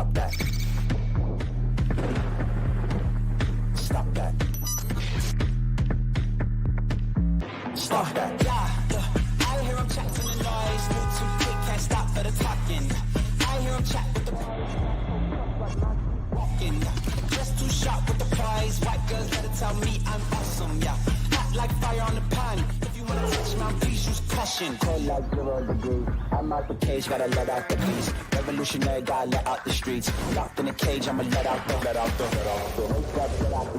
Stop that. Stop that. Stop that. Yeah, I hear him chat to the noise. Move too quick, can't stop for the talking. I hear him chat with the walking. Just too sharp with the prize. White girls better tell me I'm awesome. Yeah, hot like fire on the pan. If you wanna touch my please use caution. Cold like 0 degrees. I'm out the cage, gotta let out the beast. Revolutionary, gotta let out the streets. Locked in a cage, I'ma let out the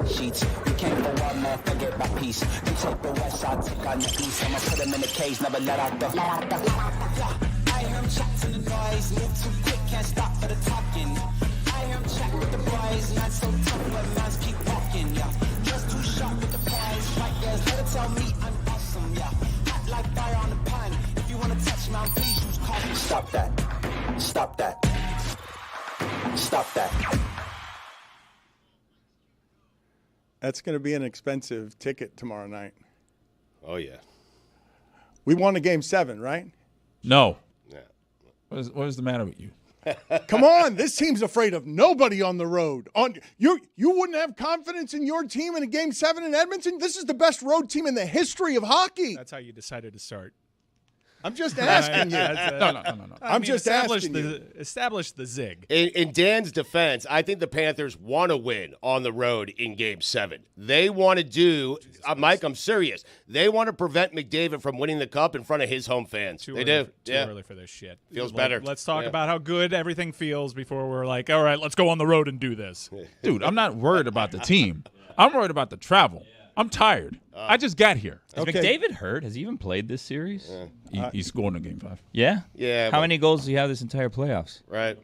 sheets. You came for one man, forget my peace. You take the west side, take on the east. I'ma put him in the cage, never let out the. Yeah, I hear him chat to the noise. Move too quick, can't stop for the talking. I hear him chat with the boys. Not so tough, but mans keep walking. Yeah, just too sharp with the prize. White girls better tell me I'm awesome. Yeah, hot like fire on the pan. If you wanna touch my please use caution. Stop that. Stop that. Stop that. That's going to be an expensive ticket tomorrow night. Oh, yeah. We won a Game 7, right? No. Yeah. What is the matter with you? Come on, this team's afraid of nobody on the road. You wouldn't have confidence in your team in a Game 7 in Edmonton? This is the best road team in the history of hockey. That's how you decided to start. I'm just asking you. No. I'm just asking you. Establish the zig. In Dan's defense, I think the Panthers want to win on the road in Game 7. They want to do, Mike, I'm serious. They want to prevent McDavid from winning the Cup in front of his home fans. They do. Too early for this shit. Feels better. Let's talk about how good everything feels before we're like, all right, let's go on the road and do this. Dude, I'm not worried about the team. I'm worried about the travel. I'm tired. I just got here. Is McDavid hurt? Has he even played this series? He's going to Game 5. Yeah? Yeah. How many goals do you have this entire playoffs? Right.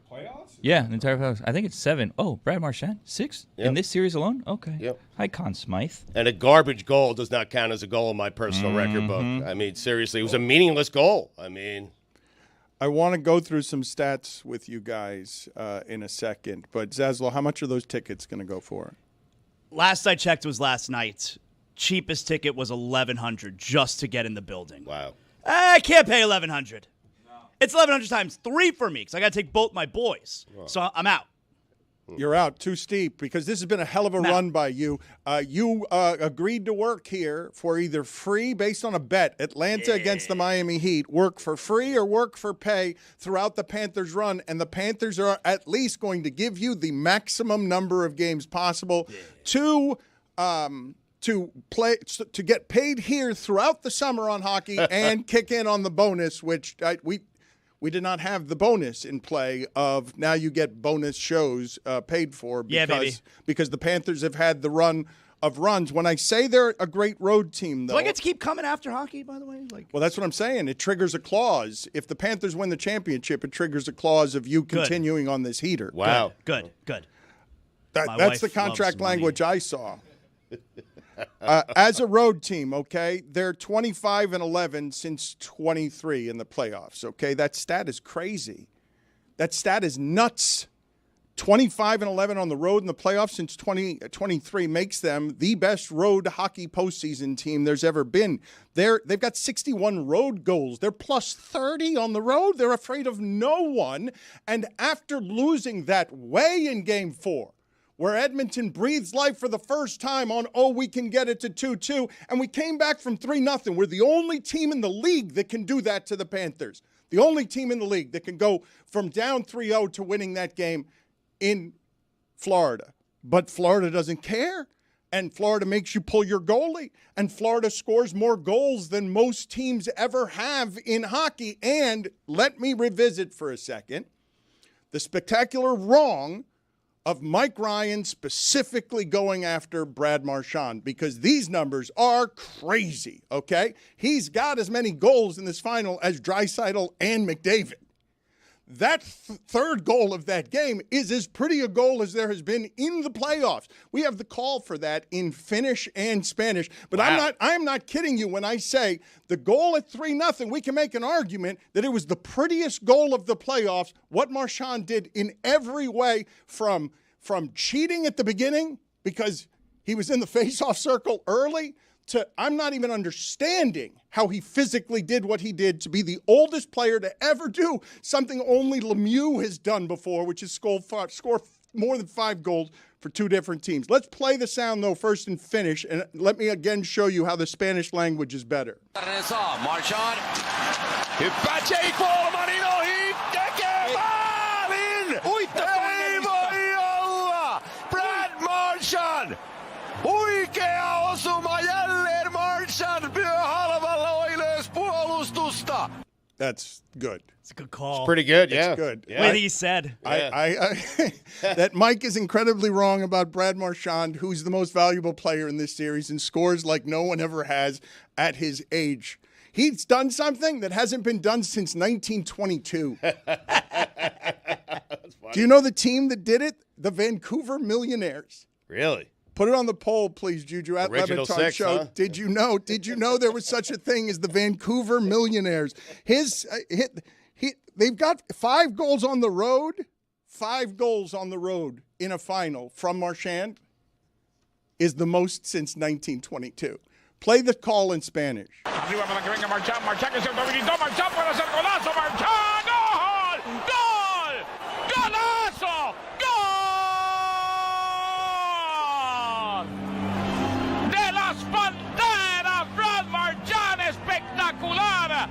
Yeah, the entire playoffs. I think it's 7. Oh, Brad Marchand, 6? Yep. In this series alone? Okay. Yep. Hi, Conn Smythe. And a garbage goal does not count as a goal in my personal record book. I mean, seriously, it was a meaningless goal. I mean, I want to go through some stats with you guys in a second. But, Zaslow, how much are those tickets going to go for? Last I checked was last night. Cheapest ticket was $1,100 just to get in the building. wow. I can't pay $1,100. No. It's $1,100 times 3 for me because I got to take both my boys. So I'm out. You're out. Too steep because this has been a hell of a run by you. You agreed to work here for either free based on a bet, Atlanta against the Miami Heat, work for free or work for pay throughout the Panthers run, and the Panthers are at least going to give you the maximum number of games possible to get paid here throughout the summer on hockey and kick in on the bonus, which we did not have the bonus in play of now you get bonus shows paid for because the Panthers have had the run of runs. When I say they're a great road team, though. Do I get to keep coming after hockey, by the way? Well, that's what I'm saying. It triggers a clause. If the Panthers win the championship, it triggers a clause of you continuing on this heater. Wow. Good. That's the contract language I saw. As a road team, okay, they're 25-11 since 23 in the playoffs, okay? That stat is crazy. That stat is nuts. 25-11 on the road in the playoffs since 2023 makes them the best road hockey postseason team there's ever been. They've got 61 road goals. They're plus 30 on the road. They're afraid of no one. And after losing that way in Game 4, where Edmonton breathes life for the first time on, we can get it to 2-2, and we came back from 3-0. We're the only team in the league that can do that to the Panthers. The only team in the league that can go from down 3-0 to winning that game in Florida. But Florida doesn't care, and Florida makes you pull your goalie, and Florida scores more goals than most teams ever have in hockey. And let me revisit for a second the spectacular wrong of Mike Ryan specifically going after Brad Marchand, because these numbers are crazy, okay? He's got as many goals in this final as Draisaitl and McDavid. That third goal of that game is as pretty a goal as there has been in the playoffs. We have the call for that in Finnish and Spanish. But wow. I'm not kidding you when I say the goal at 3-0, we can make an argument that it was the prettiest goal of the playoffs, what Marchand did in every way, from cheating at the beginning because he was in the faceoff circle early, I'm not even understanding how he physically did what he did to be the oldest player to ever do something only Lemieux has done before, which is score more than 5 goals for 2 different teams. Let's play the sound, though, first and finish, and let me again show you how the Spanish language is better. Marchand hyppää Jake Wallmanin ohi, tekee maalin! Ei voi olla! Brad Marchand! Huikea osuma jälleen Marchand lyö halvalla Oilers puolustusta! That's good. It's a good call. It's pretty good, yeah. It's good. Yeah. Way that he said. I that Mike is incredibly wrong about Brad Marchand, who's the most valuable player in this series and scores like no one ever has at his age. He's done something that hasn't been done since 1922. Do you know the team that did it? The Vancouver Millionaires. Really? Put it on the poll, please, Juju, at Le Original Batard six, Show. huh? Did you know there was such a thing as the Vancouver Millionaires? They've got 5 goals on the road. 5 goals on the road in a final from Marchand is the most since 1922. Play the call in Spanish. Arriba para que venga Marchand, Marchand que se autohabilitó, Marchand puede hacer golazo, Marchand, ¡gol! ¡Gol! ¡Golazo! ¡Gol! De las Panteras, Brad Marchand, espectacular!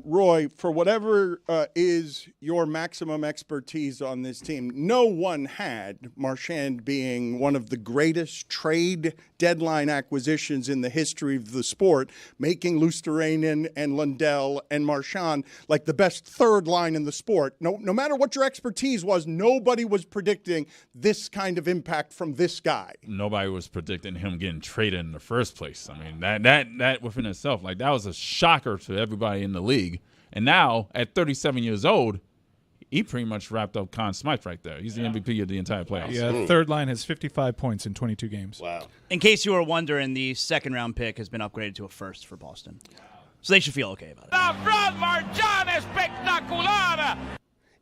Roy, for whatever is your maximum expertise on this team, no one had Marchand being one of the greatest trade deadline acquisitions in the history of the sport, making Luostarinen and Lundell and Marchand like the best third line in the sport. No matter what your expertise was, nobody was predicting this kind of impact from this guy. Nobody was predicting him getting traded in the first place. I mean, that within itself, like, that was a shocker to everybody in the league. And now, at 37 years old, he pretty much wrapped up Conn Smythe right there. He's the MVP of the entire playoffs. Yeah, third line has 55 points in 22 games. Wow. In case you were wondering, the second-round pick has been upgraded to a first for Boston. So they should feel okay about it. Brad Marchand, espectacular!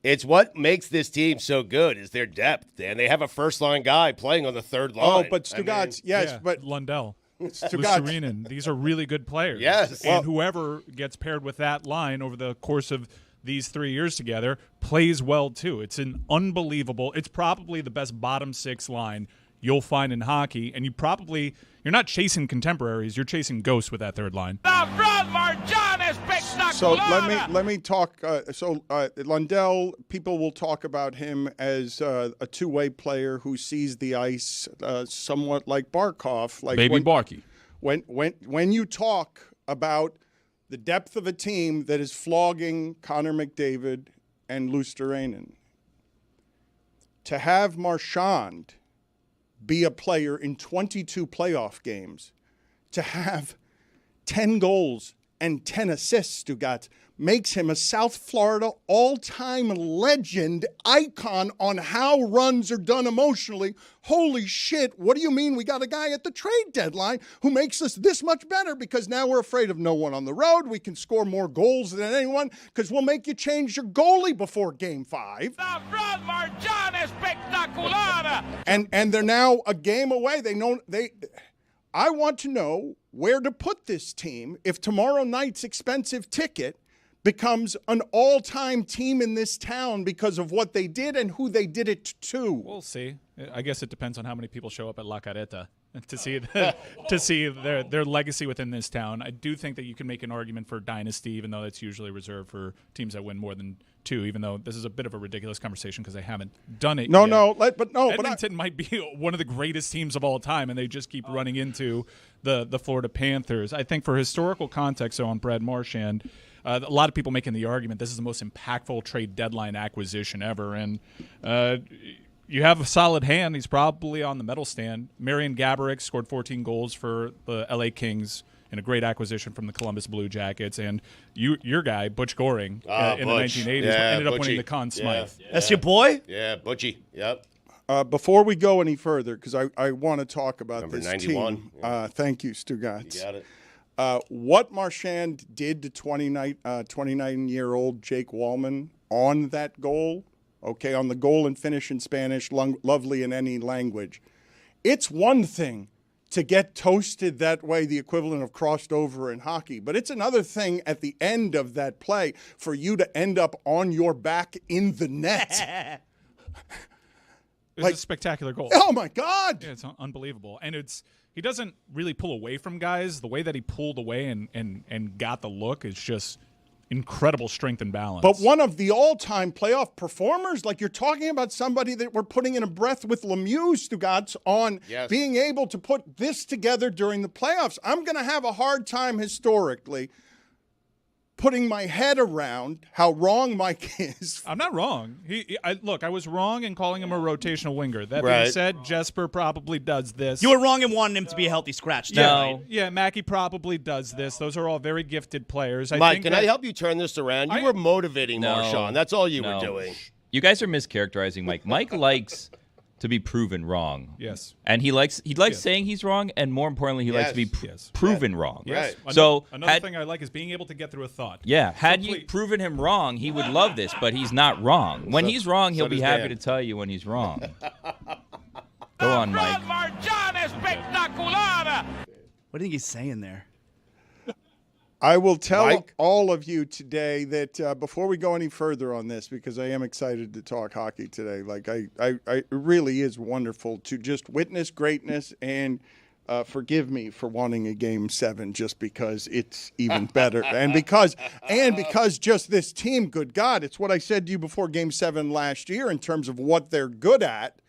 It's what makes this team so good is their depth, and they have a first-line guy playing on the third line. Oh, but Stugotz, yes, Yeah, but Lundell. Stugotz. Luostarinen. These are really good players. Yes. And whoever gets paired with that line over the course of these 3 years together plays well, too. It's an unbelievable – it's probably the best bottom 6 line you'll find in hockey, and you're not chasing contemporaries. You're chasing ghosts with that third line. Brad Marchand, espectacular! So let me talk. Lundell, people will talk about him as a two-way player who sees the ice somewhat like Barkov, like Baby Barkey. When you talk about the depth of a team that is flogging Connor McDavid and Luostarinen, to have Marchand be a player in 22 playoff games, to have 10 goals and 10 assists, Stugotz, makes him a South Florida all-time legend icon on how runs are done emotionally. Holy shit, what do you mean we got a guy at the trade deadline who makes us this much better because now we're afraid of no one on the road. We can score more goals than anyone because we'll make you change your goalie before Game 5. Brad Marchand, espectacular! And they're now a game away. I want to know where to put this team if tomorrow night's expensive ticket becomes an all-time team in this town because of what they did and who they did it to. We'll see. I guess it depends on how many people show up at La Carreta to see their legacy within this town. I do think that you can make an argument for dynasty, even though that's usually reserved for teams that win more than 2. Even though this is a bit of a ridiculous conversation because they haven't done it yet. Edmonton might be one of the greatest teams of all time, and they just keep running into the Florida Panthers. I think for historical context, though, on Brad Marchand, a lot of people making the argument this is the most impactful trade deadline acquisition ever, and you have a solid hand. He's probably on the medal stand. Marian Gaborik scored 14 goals for the LA Kings in a great acquisition from the Columbus Blue Jackets, and your guy Butch Goring in the 1980s ended up winning the Conn Smythe. That's your boy? Yeah, Butchie. Yep. Before we go any further, because I want to talk about Number this 91. team. Thank you, Stugotz. You got it. What Marchand did to 29-year-old Jake Wallman on that goal, okay, on the goal and finish in Spanish, lovely in any language. It's one thing to get toasted that way, the equivalent of crossed over in hockey. But it's another thing at the end of that play for you to end up on your back in the net. It was a spectacular goal. Oh, my God. Yeah, it's unbelievable. And he doesn't really pull away from guys. The way that he pulled away and got the look is just incredible strength and balance. But one of the all-time playoff performers, like you're talking about somebody that we're putting in a breath with Lemieux, Stugotz, on being able to put this together during the playoffs. I'm going to have a hard time historically putting my head around how wrong Mike is. I'm not wrong. Look, I was wrong in calling him a rotational winger. That being said, Jesper probably does this. You were wrong in wanting him to be a healthy scratch. Yeah, Mackey probably does this. Those are all very gifted players. Mike, can I help you turn this around? You were motivating Marchand. That's all you were doing. You guys are mischaracterizing Mike. Mike likes to be proven wrong. Yes. And he likes saying he's wrong, and more importantly, he likes to be proven wrong. Yes. Right. So another thing I like is being able to get through a thought. Yeah. Had you proven him wrong, he would love this, but he's not wrong. When he's wrong, he'll be happy to tell you when he's wrong. Go on, Mike. Marchand espectacular. What do you think he's saying there? I will tell all of you today that before we go any further on this, because I am excited to talk hockey today, like it really is wonderful to just witness greatness, and forgive me for wanting a Game 7 just because it's even better. and because just this team, good God, it's what I said to you before Game 7 last year in terms of what they're good at,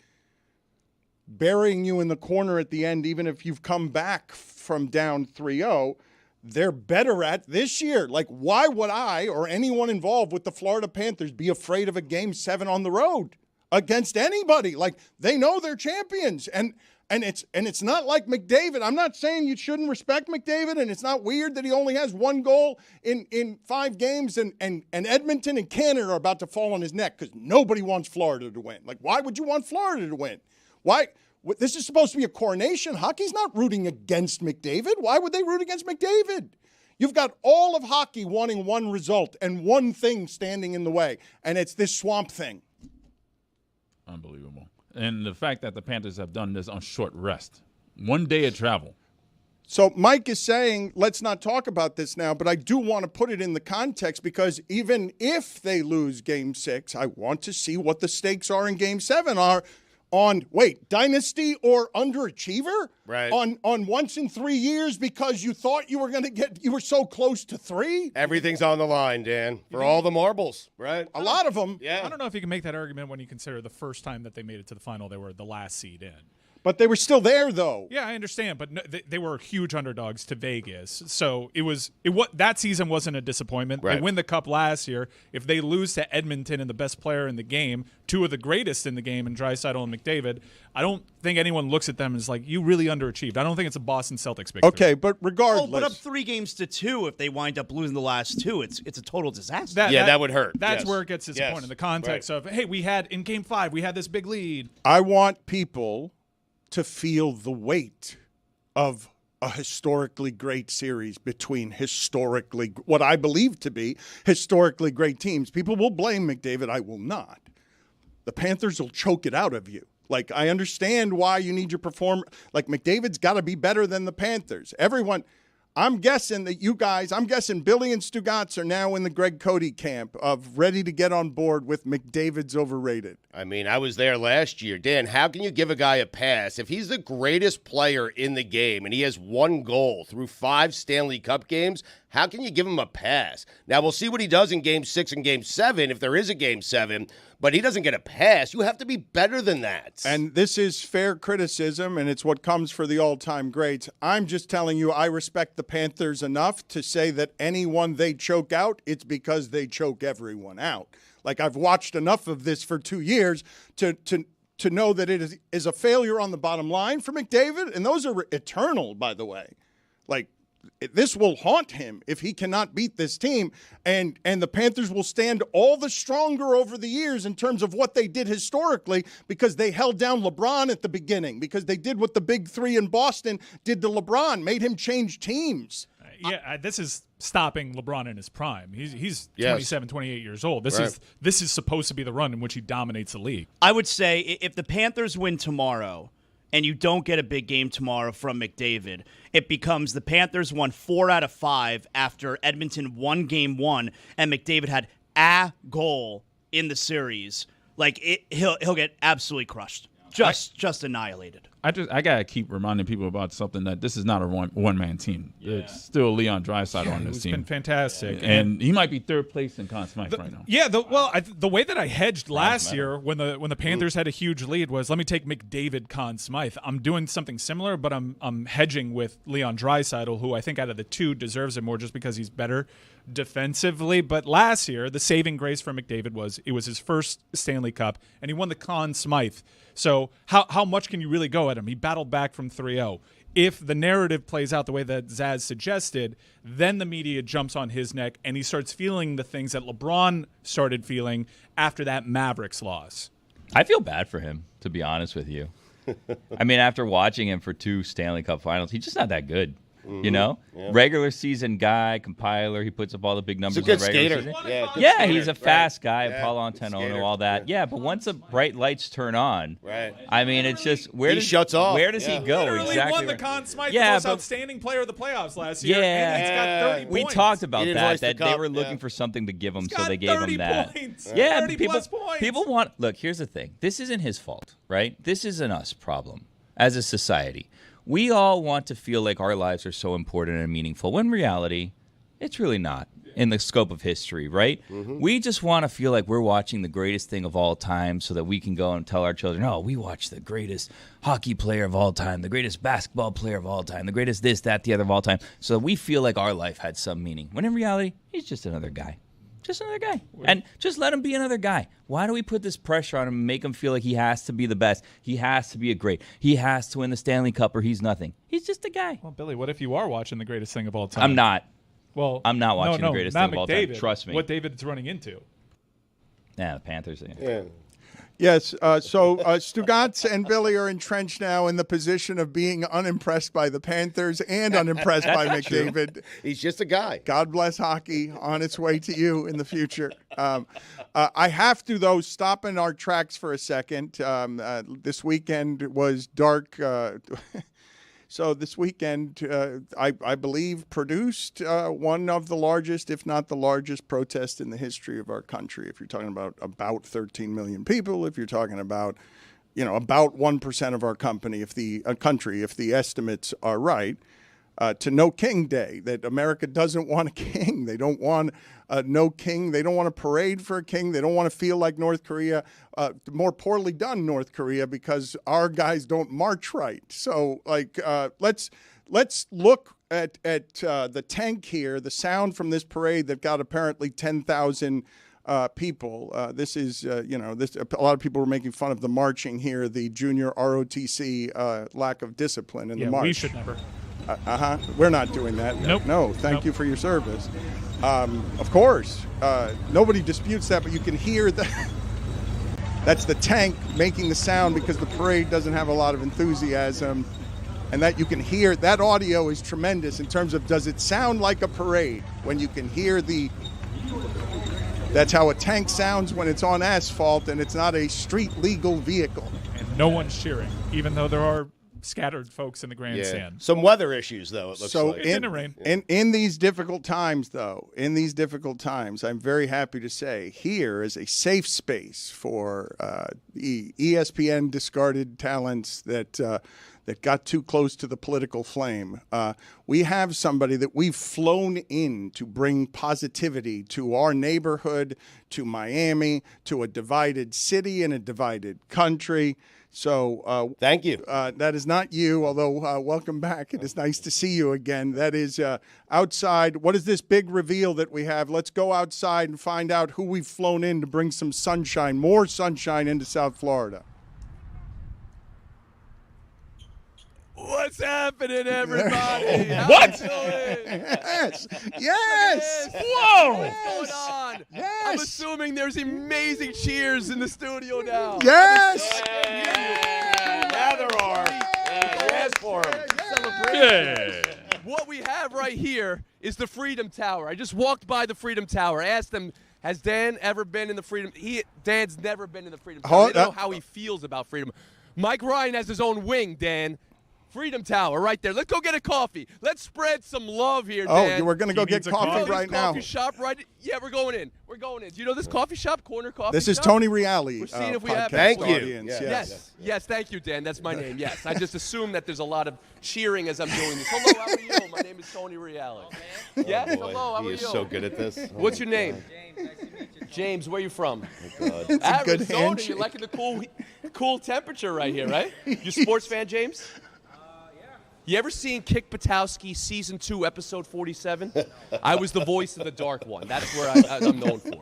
burying you in the corner at the end, even if you've come back from down 3-0. They're better at this year. Like, why would I or anyone involved with the Florida Panthers be afraid of a Game 7 on the road against anybody? Like, they know they're champions. And it's not like McDavid. I'm not saying you shouldn't respect McDavid, and it's not weird that he only has one goal in 5 games, and Edmonton and Canada are about to fall on his neck because nobody wants Florida to win. Like, why would you want Florida to win? Why? This is supposed to be a coronation. Hockey's not rooting against McDavid. Why would they root against McDavid? You've got all of hockey wanting one result and one thing standing in the way, and it's this swamp thing. Unbelievable. And the fact that the Panthers have done this on short rest. 1 day of travel. So Mike is saying, let's not talk about this now, but I do want to put it in the context because even if they lose Game 6, I want to see what the stakes are in Game 7 are. On dynasty or underachiever? Right. On once in 3 years because you thought you were so close to 3? Everything's on the line, Dan, for all the marbles, right? A lot of them. Yeah. I don't know if you can make that argument when you consider the first time that they made it to the final, they were the last seed in. But they were still there, though. Yeah, I understand, but they were huge underdogs to Vegas. So that season wasn't a disappointment. Right. They win the Cup last year. If they lose to Edmonton and the best player in the game, 2 of the greatest in the game in Draisaitl and McDavid, I don't think anyone looks at them as like, you really underachieved. I don't think it's a Boston Celtics victory. Okay, but regardless. Oh, but up 3 games to 2 if they wind up losing the last 2. It's a total disaster. That would hurt. That's where it gets disappointing. The context of, hey, in Game 5, we had this big lead. I want people to feel the weight of a historically great series between what I believe to be historically great teams. People will blame McDavid. I will not. The Panthers will choke it out of you. Like, I understand why you need your performer. Like, McDavid's got to be better than the Panthers. Everyone, I'm guessing that Billy and Stugotz are now in the Greg Cody camp of ready to get on board with McDavid's overrated. I mean, I was there last year. Dan, how can you give a guy a pass if he's the greatest player in the game and he has 1 goal through 5 Stanley Cup games? How can you give him a pass? Now, we'll see what he does in Game 6 and Game 7 if there is a Game 7, but he doesn't get a pass. You have to be better than that. And this is fair criticism, and it's what comes for the all-time greats. I'm just telling you I respect the Panthers enough to say that anyone they choke out, it's because they choke everyone out. Like, I've watched enough of this for 2 years to know that it is a failure on the bottom line for McDavid, and those are eternal, by the way. Like, this will haunt him if he cannot beat this team, and the Panthers will stand all the stronger over the years in terms of what they did historically because they held down LeBron at the beginning, because they did what the big 3 in Boston did to LeBron, made him change teams. This is stopping LeBron in his prime. He's 27, 28 years old. This is supposed to be the run in which he dominates the league. I would say if the Panthers win tomorrow, and you don't get a big game tomorrow from McDavid, it becomes the Panthers won 4 out of 5 after Edmonton won game 1, and McDavid had a goal in the series. He'll get absolutely crushed, just annihilated. I gotta keep reminding people about something, that this is not a one-man team. Yeah. It's still Leon Draisaitl on this team. He's been fantastic, and he might be third place in Conn Smythe right now. Yeah, the way that I hedged last year when the Panthers had a huge lead was, let me take McDavid, Conn Smythe. I'm doing something similar, but I'm hedging with Leon Draisaitl, who I think out of the two deserves it more just because he's better defensively. But last year, the saving grace for McDavid was it was his first Stanley Cup, and he won the Conn Smythe. So how much can you really go at him? He battled back from 3-0. If the narrative plays out the way that Zaz suggested, then the media jumps on his neck, and he starts feeling the things that LeBron started feeling after that Mavericks loss. I feel bad for him, to be honest with you. I mean, after watching him for 2 Stanley Cup finals, he's just not that good. Mm-hmm. You know, regular season guy, compiler. He puts up all the big numbers. He's a good skater. Yeah, he's a fast guy. Apollo Antonono, all that. Yeah, but once the bright lights turn on, I mean, it's just he shuts off. Where does he go? He literally won the Conn Smythe, the most outstanding player of the playoffs last year. Yeah, and he's got 30 we points. talked about that they were looking for something to give him, so they gave him that. Points. Yeah, 30 plus points. People want. Look, here's the thing. This isn't his fault, right? This is an us problem as a society. We all want to feel like our lives are so important and meaningful, when in reality, it's really not in the scope of history, right? Mm-hmm. We just want to feel like we're watching the greatest thing of all time so that we can go and tell our children, oh, we watched the greatest hockey player of all time, the greatest basketball player of all time, the greatest this, that, the other of all time, so that we feel like our life had some meaning, when in reality, he's just another guy. Just another guy. And just let him be another guy. Why do we put this pressure on him and make him feel like he has to be the best? He has to be a great. He has to win the Stanley Cup or he's nothing. He's just a guy. Well, Billy, what if you are watching the greatest thing of all time? I'm not. Well, I'm not watching the greatest thing of all time. Trust me. What David's running into. Yeah, the Panthers. Yeah. Yes, so Stugotz and Billy are entrenched now in the position of being unimpressed by the Panthers and unimpressed by McDavid. He's just a guy. God bless hockey, on its way to you in the future. I have to, though, stop in our tracks for a second. This weekend was dark. So this weekend, I believe, produced one of the largest, if not the largest, protest in the history of our country. If you're talking about 13 million people, if you're talking about 1% of our country, if the estimates are right, to No King Day, that America doesn't want a king. They don't want no king. They don't want a parade for a king. They don't want to feel like North Korea, more poorly done North Korea, because our guys don't march right. So, let's look at the tank here, the sound from this parade that got apparently 10,000 people. This is, a lot of people were making fun of the marching here, the junior ROTC lack of discipline in the march. We should never. We're not doing that. Nope. No, thank you for your service. Of course, nobody disputes that, but you can hear that. That's the tank making the sound because the parade doesn't have a lot of enthusiasm. And that you can hear, that audio is tremendous in terms of, does it sound like a parade when you can hear that's how a tank sounds when it's on asphalt and it's not a street legal vehicle. And no one's cheering, even though there are scattered folks in the grandstand. Yeah. Some weather issues, though, it looks like. It didn't rain. In these difficult times, I'm very happy to say here is a safe space for ESPN discarded talents that got too close to the political flame. We have somebody that we've flown in to bring positivity to our neighborhood, to Miami, to a divided city and a divided country. So thank you. That is not you, although welcome back. It is nice to see you again. That is outside. What is this big reveal that we have? Let's go outside and find out who we've flown in to bring some sunshine, more sunshine into South Florida. What's happening, everybody? What? Yes. Whoa. What's going on? Yes. I'm assuming there's amazing cheers in the studio now. Yes. Now there are. Yes, for him. Celebration. What we have right here is the Freedom Tower. I just walked by the Freedom Tower. I asked them, has Dan ever been in the Freedom? Dan's never been in the Freedom Tower. I don't know how he feels about freedom. Mike Ryan has his own wing, Dan. Freedom Tower right there. Let's go get a coffee. Let's spread some love here, Dan. Oh, we're going to go get coffee right now. Coffee shop right. Yeah, we're going in. We're going in. Do you know this coffee shop, Corner Coffee This is Shop? Tony Reali. We're seeing if we have Thank you. audience. Yes, thank you, Dan. That's my name. Yes, I just assume that there's a lot of cheering as I'm doing this. Hello, how are you? My name is Tony Reali. Yes, Boy, hello, how are he you? is so good at this. What's your name? James. Nice to meet you. James, where are you from? It's a good Arizona. handshake. You're liking the cool temperature right here, right? You a sports fan, James? You ever seen Kick Buttowski Season 2, Episode 47? I was the voice of the Dark One. That's where I'm known for.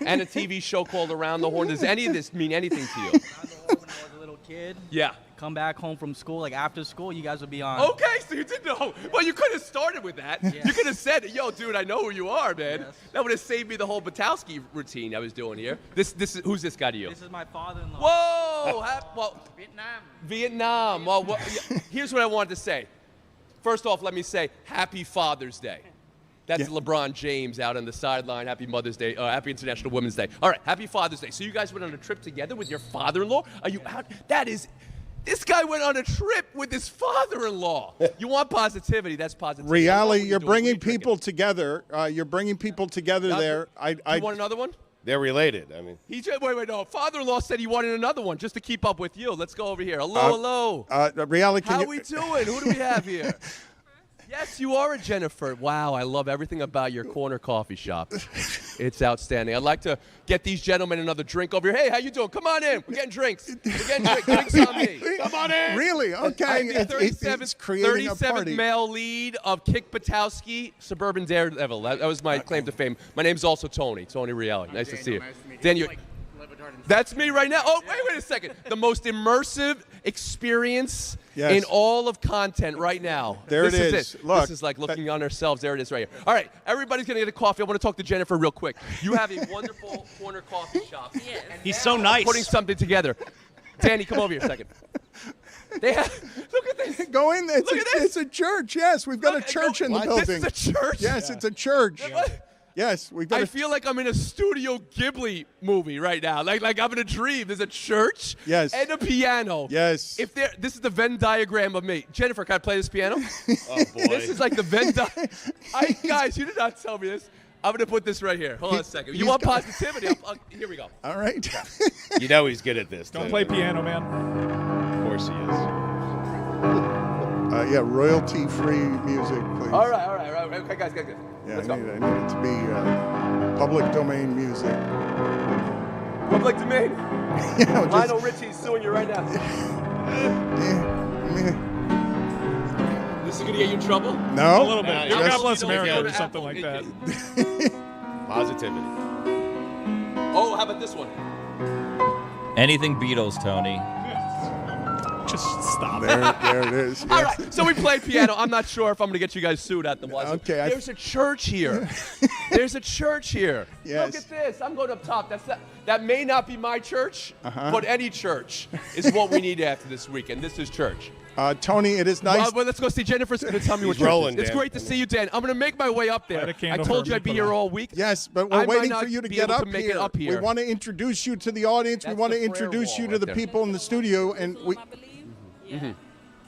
And a TV show called Around the Horn. Does any of this mean anything to you? When I was a little kid, Yeah. come back home from school, like after school, you guys would be on. Okay, so you did know. Well, you could have started with that. Yeah. You could have said, yo, dude, I know who you are, man. Yes. That would have saved me the whole Buttowski routine I was doing here. This is who's this guy to you? This is my father-in-law. Whoa! Well, Vietnam. Vietnam. Well, here's what I wanted to say. First off, let me say Happy Father's Day. That's LeBron James out on the sideline. Happy Mother's Day. Happy International Women's Day. All right, Happy Father's Day. So you guys went on a trip together with your father-in-law? Are you out? This guy went on a trip with his father-in-law. You want positivity? That's positivity. Reali, you're bringing people together. You're bringing people together there. You want another one? They're related. I mean, Wait, no. Father-in-law said he wanted another one just to keep up with you. Let's go over here. Hello. Reali, How we doing? Who do we have here? Yes, you are a Jennifer. Wow, I love everything about your corner coffee shop. It's outstanding. I'd like to get these gentlemen another drink over here. Hey, how you doing? Come on in. We're getting drinks. We're getting drinks on me. Come on in. Really? Okay. I'm the 37th male lead of Kick Buttowski, Suburban Daredevil. That was my claim to fame. My name's also Tony Reali. Nice to see you. Dan, that's me right now. Oh, wait a second. The most immersive experience in all of content right now. This is it. Look, this is like looking on ourselves. There it is right here. All right, everybody's going to get a coffee. I want to talk to Jennifer real quick. You have a wonderful corner coffee shop. Yes. He's so nice. Putting something together. Danny, come over here a second. Look at this. Go in there. It's a church. Yes, we've got a church in the building. This is a church? Yes, it's a church. Yes, we've got. I feel like I'm in a Studio Ghibli movie right now. Like I'm in a dream. There's a church. Yes. And a piano. Yes. This is the Venn diagram of me. Jennifer, can I play this piano? oh boy. This is like the Venn diagram. Guys, you did not tell me this. I'm gonna put this right here. Hold on a second. You want positivity? Here we go. All right. You know he's good at this. Don't play piano, man. Of course he is. Royalty-free music, please. All right. Okay, guys. Yeah, Let's I need it to be public domain music. Public domain. Yeah, Lionel Richie's suing you right now. This is gonna get you in trouble? No. A little bit. No, God bless America Go or to something Apple. like that. Positivity. Oh, how about this one? Anything Beatles, Tony. Just stop. There it is. Yes. All right, so we played piano. I'm not sure if I'm going to get you guys sued at the Wazoo. Okay, There's a church here. There's a church here. Yes. Look at this. I'm going up top. That may not be my church, but any church is what we need after this weekend. This is church. Tony, it is nice. Well, let's go see. Jennifer's going to tell me what He's rolling, church is. It's Dan. great to see you, Dan. I'm going to make my way up there. Light a I candle told for you me, I'd be put here on. all week. Yes, but I we're might waiting not for you to be get able to up make here. it up here. We want to introduce you to the audience. That's we want the to prayer introduce wall you to right the there. people in the studio, and we. Yeah.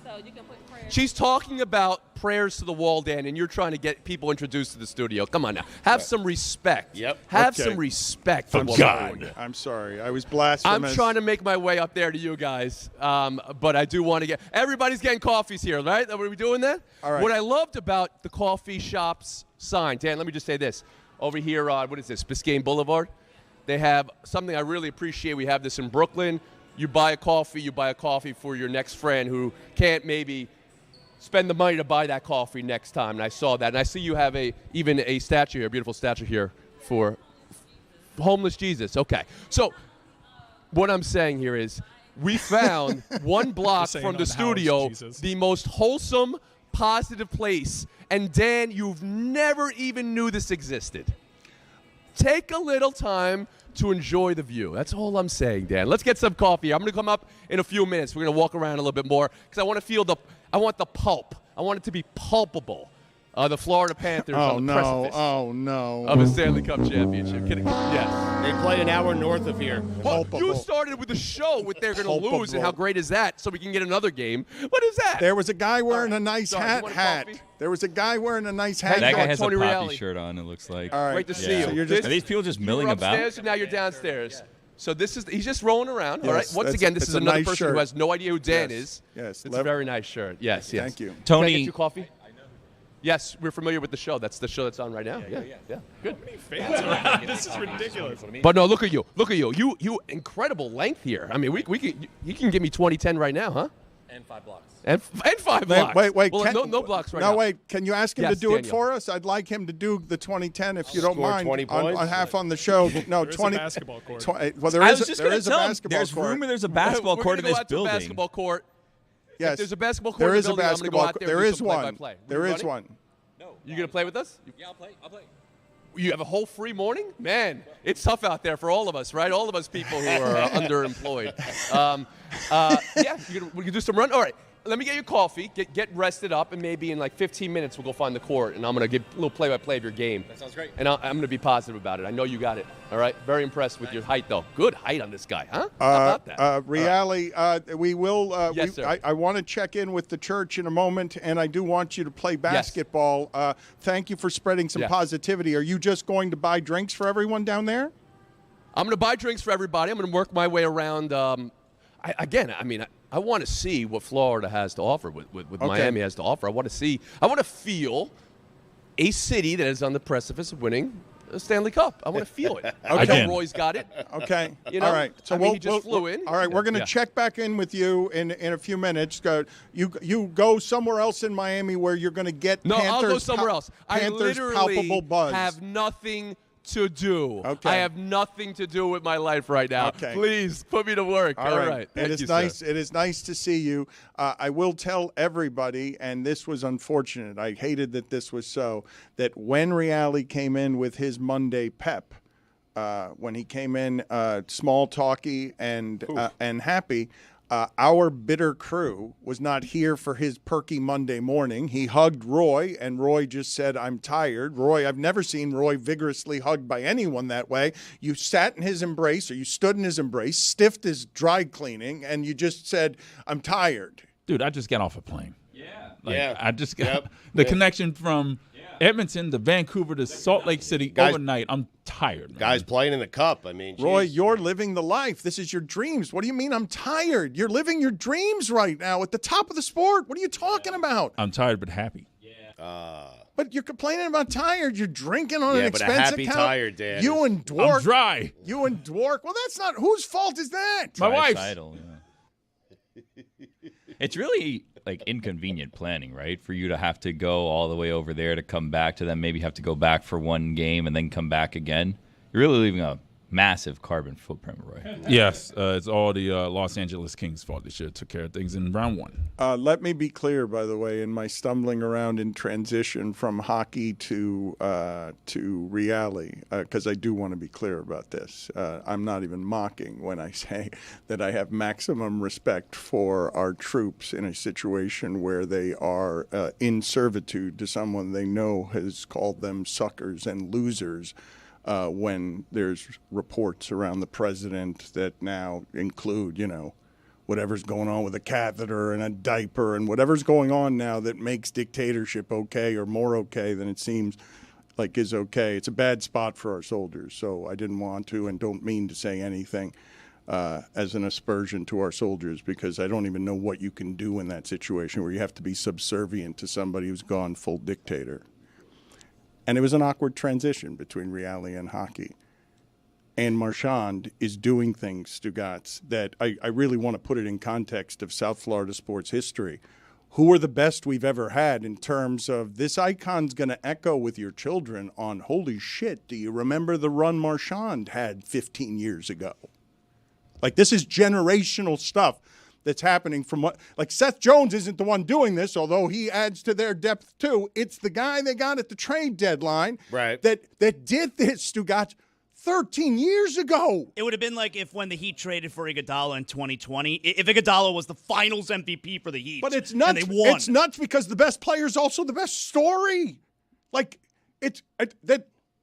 So you can put prayers. She's talking about prayers to the wall, Dan, and you're trying to get people introduced to the studio. Come on now. Have some respect. Yep. Have Okay. some respect for From what we're God. doing here. I'm sorry, I was blasphemous. I'm trying to make my way up there to you guys, but I do want to get. Everybody's getting coffees here, right? Are we doing that? All right. What I loved about the coffee shop's sign, Dan, let me just say this. Over here on, what is this, Biscayne Boulevard? They have something I really appreciate. We have this in Brooklyn. You buy a coffee for your next friend who can't maybe spend the money to buy that coffee next time. And I saw that. And I see you have even a statue here, a beautiful statue here for homeless Jesus. Okay. So what I'm saying here is we found one block saying from the unhoused studio Jesus. the most wholesome, positive place. And Dan, you've never even knew this existed. Take a little time to enjoy the view. That's all I'm saying, Dan. Let's get some coffee. I'm going to come up in a few minutes. We're going to walk around a little bit more because I want to feel I want the pulp. I want it to be pulpable. The Florida Panthers on the precipice of a Stanley Cup championship. Yes. They play an hour north of here. Well, you started with the show with they're going to lose and how great is that so we can get another game. What is that? There was a guy wearing a nice hat. There was a guy wearing a nice hat. That guy has Tony a poppy Reali. shirt on, it looks like. All right. Great to see you. Are these people just milling about? Upstairs and now you're downstairs. So he's just rolling around. Yes, all right. Once again, this is another nice person shirt. who has no idea who Dan is. Yes. It's a very nice shirt. Yes. Thank you. Tony. Can I get you coffee? Yes, we're familiar with the show. That's the show that's on right now. Yeah. Good. Fans around. This is ridiculous. But no, look at you. You incredible length here. I mean, you can give me 20-10 right now, huh? And 5 blocks. And 5 blocks. Wait. Well, no blocks right now. No, wait. Can you ask him to do it Daniel. for us? I'd like him to do the 20-10 if you don't Score mind. 20 on points? half on the show. No, There's 20. a basketball court. Well, there I is was just there going is to a tell him, basketball there's court. rumor there's a basketball We're court in gonna this go out to a building. basketball court. Yes. If there's a basketball court There in is the a building, I'm gonna go basketball. out there There and do is some one. play-by-play. There You is running? one. You gonna play with us? Yeah, I'll play. You have a whole free morning? Man, it's tough out there for all of us, right? All of us people who are underemployed. We can do some run. All right, let me get you coffee, get rested up, and maybe in like 15 minutes we'll go find the court, and I'm going to give a little play-by-play of your game. That sounds great. And I'm going to be positive about it. I know you got it, all right? Very impressed with your height, though. Good height on this guy, huh? How about that? Reali, we will. Yes, sir. I want to check in with the church in a moment, and I do want you to play basketball. Thank you for spreading some positivity. Are you just going to buy drinks for everyone down there? I'm going to buy drinks for everybody. I'm going to work my way around. I want to see what Florida has to offer, what Miami has to offer. I want to feel a city that is on the precipice of winning a Stanley Cup. I want to feel it. I know Roy's got it. Okay. You know? All right. So he just flew in. All right. We're going to check back in with you in a few minutes. You go somewhere else in Miami where you're going to get No, Panthers, I'll go somewhere else. I Panthers literally palpable buzz. have nothing to do. Okay. I have nothing to do with my life right now. Okay. Please put me to work. All right. It is nice. It is nice to see you. I will tell everybody, and this was unfortunate. I hated that this was so. That when Reali came in with his Monday pep, when he came in small talky and happy. Our bitter crew was not here for his perky Monday morning. He hugged Roy, and Roy just said, "I'm tired." Roy, I've never seen Roy vigorously hugged by anyone that way. You sat in his embrace, or you stood in his embrace, stiffed his dry cleaning, and you just said, "I'm tired." Dude, I just got off a plane. Yeah. I just got the connection from Edmonton to Vancouver to Salt Lake City overnight. I'm tired, man. Guys playing in the Cup. I mean, Roy, you're living the life. This is your dreams. What do you mean I'm tired? You're living your dreams right now at the top of the sport. What are you talking about? I'm tired but happy. But you're complaining about tired. You're drinking on an but a expensive happy account. tired, Dan. You and Dwork. I'm dry. You and Dwork. Well, that's not. Whose fault is that? My wife's. Title, It's really like inconvenient planning, right? For you to have to go all the way over there to come back to them, maybe have to go back for one game and then come back again. You're really leaving a massive carbon footprint, Roy. Yes, it's all the Los Angeles Kings' fault. They should have took care of things in round one. Let me be clear, by the way, in my stumbling around in transition from hockey to Reali, because I do want to be clear about this. I'm not even mocking when I say that I have maximum respect for our troops in a situation where they are in servitude to someone they know has called them suckers and losers. When there's reports around the president that now include, whatever's going on with a catheter and a diaper and whatever's going on now that makes dictatorship okay or more okay than it seems like is okay. It's a bad spot for our soldiers. So I didn't want to and don't mean to say anything as an aspersion to our soldiers, because I don't even know what you can do in that situation where you have to be subservient to somebody who's gone full dictator. And it was an awkward transition between Reali and hockey. And Marchand is doing things, Stugotz, that I really want to put it in context of South Florida sports history. Who are the best we've ever had in terms of this icon's going to echo with your children on, holy shit, do you remember the run Marchand had 15 years ago? Like, this is generational stuff that's happening from what, like, Seth Jones isn't the one doing this, although he adds to their depth too. It's the guy they got at the trade deadline right. that did this, Stugotz, 13 years ago. It would have been like if when the Heat traded for Iguodala in 2020, if Iguodala was the Finals MVP for the Heat. But it's nuts. And they won. It's nuts because the best player is also the best story. Like,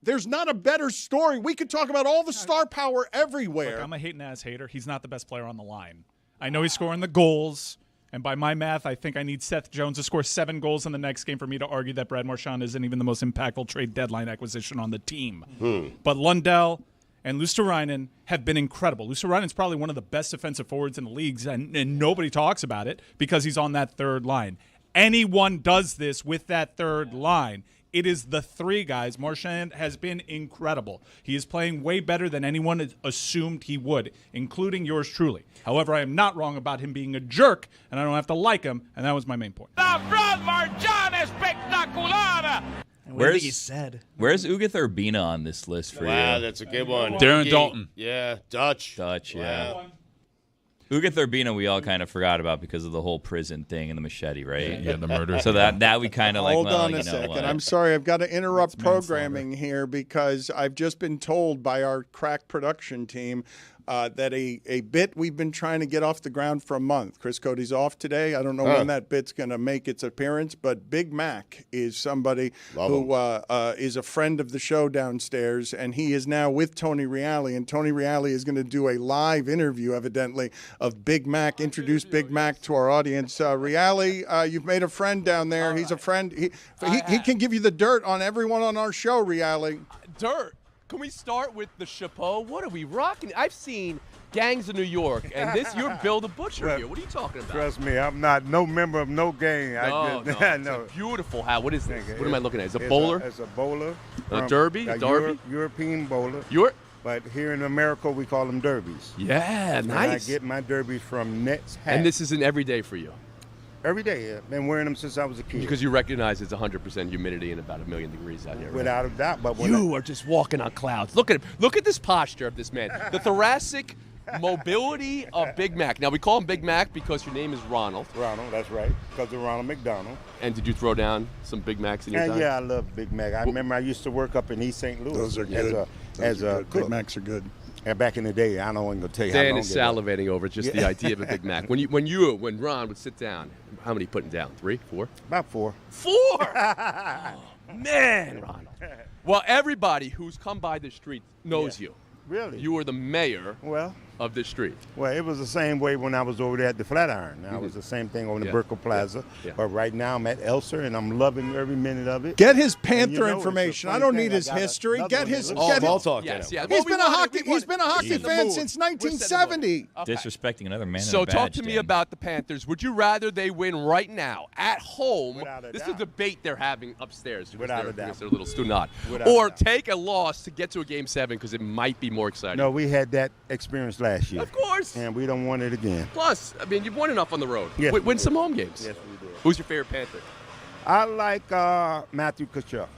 there's not a better story. We could talk about all the star power everywhere. Look, I'm a hating-ass hater. He's not the best player on the line. I know he's scoring the goals, and by my math, I think I need Seth Jones to score 7 goals in the next game for me to argue that Brad Marchand isn't even the most impactful trade deadline acquisition on the team. But Lundell and Luosterainen have been incredible. Luosterainen's probably one of the best defensive forwards in the leagues, and nobody talks about it because he's on that third line. Anyone does this with that third line. It is the 3 guys. Marchand has been incredible. He is playing way better than anyone assumed he would, including yours truly. However, I am not wrong about him being a jerk, and I don't have to like him, and that was my main point. Brad Marchand espectacular! Where's he said? Where's Ugath Urbina on this list for you? Wow, that's a good one. Darren Dalton. Yeah, Dutch. Yeah. Wow. Ugath Urbina we all kind of forgot about because of the whole prison thing and the machete, right? Yeah, the murder. So that we kind of like, Hold well, on you a know second. what? I'm sorry. I've got to interrupt programming here because I've just been told by our crack production team that a bit we've been trying to get off the ground for a month. Chris Cody's off today. I don't know when that bit's going to make its appearance, but Big Mac is somebody who is a friend of the show downstairs, and he is now with Tony Reali, and Tony Reali is going to do a live interview, evidently, of Big Mac, introduce Big Mac to our audience. Reali, you've made a friend down there. He's a friend. He can give you the dirt on everyone on our show, Reali. Dirt. Can we start with the chapeau? What are we rocking? I've seen Gangs of New York, and you're Bill the Butcher here. What are you talking about? Trust me, I'm not no member of no gang. No, it's a beautiful hat. What is this? What am I looking at? Is it a bowler? It's a bowler. A derby? Derby? European bowler. But here in America, we call them derbies. Yeah, and nice. I get my derbies from Nets Hat. And this isn't every day for you? Every day. I've been wearing them since I was a kid. Because you recognize it's 100% humidity and about 1,000,000 degrees out here. Right? Without a doubt. But you are just walking on clouds. Look at him. Look at this posture of this man. The thoracic mobility of Big Mac. Now, we call him Big Mac because your name is Ronald. Ronald, that's right. Because of Ronald McDonald. And did you throw down some Big Macs in your time? Yeah, I love Big Mac. I remember I used to work up in East St. Louis. Those are good. As a Big Macs are good. And back in the day, I don't want to tell you how Dan long is salivating over just the idea of a Big Mac. When Ron would sit down, how many putting down? 3, 4? About 4. 4! Man, Ronald. Well, everybody who's come by the street knows you. Really? You were the mayor of this street. Well, it was the same way when I was over there at the Flatiron. Now, it was the same thing over in the Brickell Plaza. But right now, I'm at Elser, and I'm loving every minute of it. Get his Panther information. I don't need his history. Get his. Talk. Yes, Yeah. He's been a hockey fan since 1970. Disrespecting another man. So in a badge, talk to me Dan. about the Panthers. Would you rather they win right now at home? Without a This doubt. is a debate they're having upstairs because Without they're, a doubt. because they're a little Stugotz. Without a Or doubt. take a loss to get to a Game 7 because it might be more exciting. No, we had that experience last year. Of course. And we don't want it again. Plus, I mean, you've won enough on the road. Yes, win we some did. home games. Yes, we did. Who's your favorite Panther? I like Matthew Tkachuk.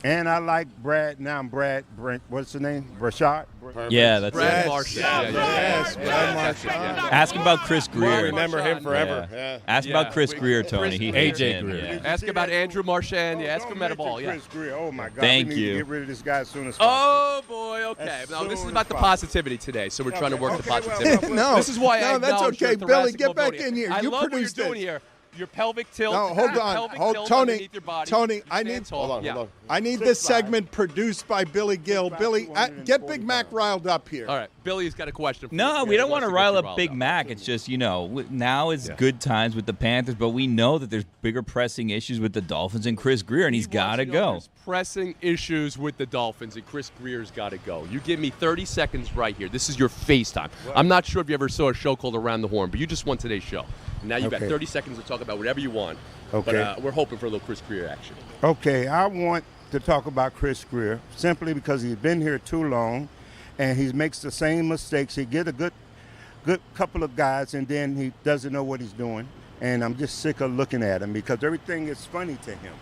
And I like Brad. Now I'm Brad. What's the name? Brashard? Yeah, that's Brad it. Marchand. Brad Marchand. Ask him about Chris Greer. I remember him forever. Yeah. Ask about Chris Greer, Tony. He hates AJ him. Greer. Yeah. Ask about Andrew Marchand. Yeah, ask him about a ball. Yeah. Chris Greer. Oh, my God. Thank we need you. to get rid of this guy as soon as possible. Oh, boy. Okay. As Now, this is soon about as the possible. positivity today, so we're trying to work the well, positivity. No, This is why I no, that's acknowledge okay. your Billy, thoracic get back mobility. in here. I You love what you're produced doing it. here. Your pelvic tilt. No, hold your on. pelvic Hold, tilt Tony. underneath your body. Tony, You I stand need. tall. Hold Yeah. on. I need this segment produced by Billy Gill. Billy, get Big Mac riled up here. All right. Billy's got a question for you. No, we He don't want to wants rile get you up Big riled Mac. It's just, now is good times with the Panthers, but we know that there's bigger pressing issues with the Dolphins and Chris Greer, and he's got to go. There's pressing issues with the Dolphins, and Chris Greer's got to go. You give me 30 seconds right here. This is your FaceTime. I'm not sure if you ever saw a show called Around the Horn, but you just won today's show. And now you've got 30 seconds to talk about whatever you want. Okay. But we're hoping for a little Chris Greer action. Okay, I want to talk about Chris Greer simply because he's been here too long, and he makes the same mistakes. He get a good couple of guys, and then he doesn't know what he's doing. And I'm just sick of looking at him because everything is funny to him.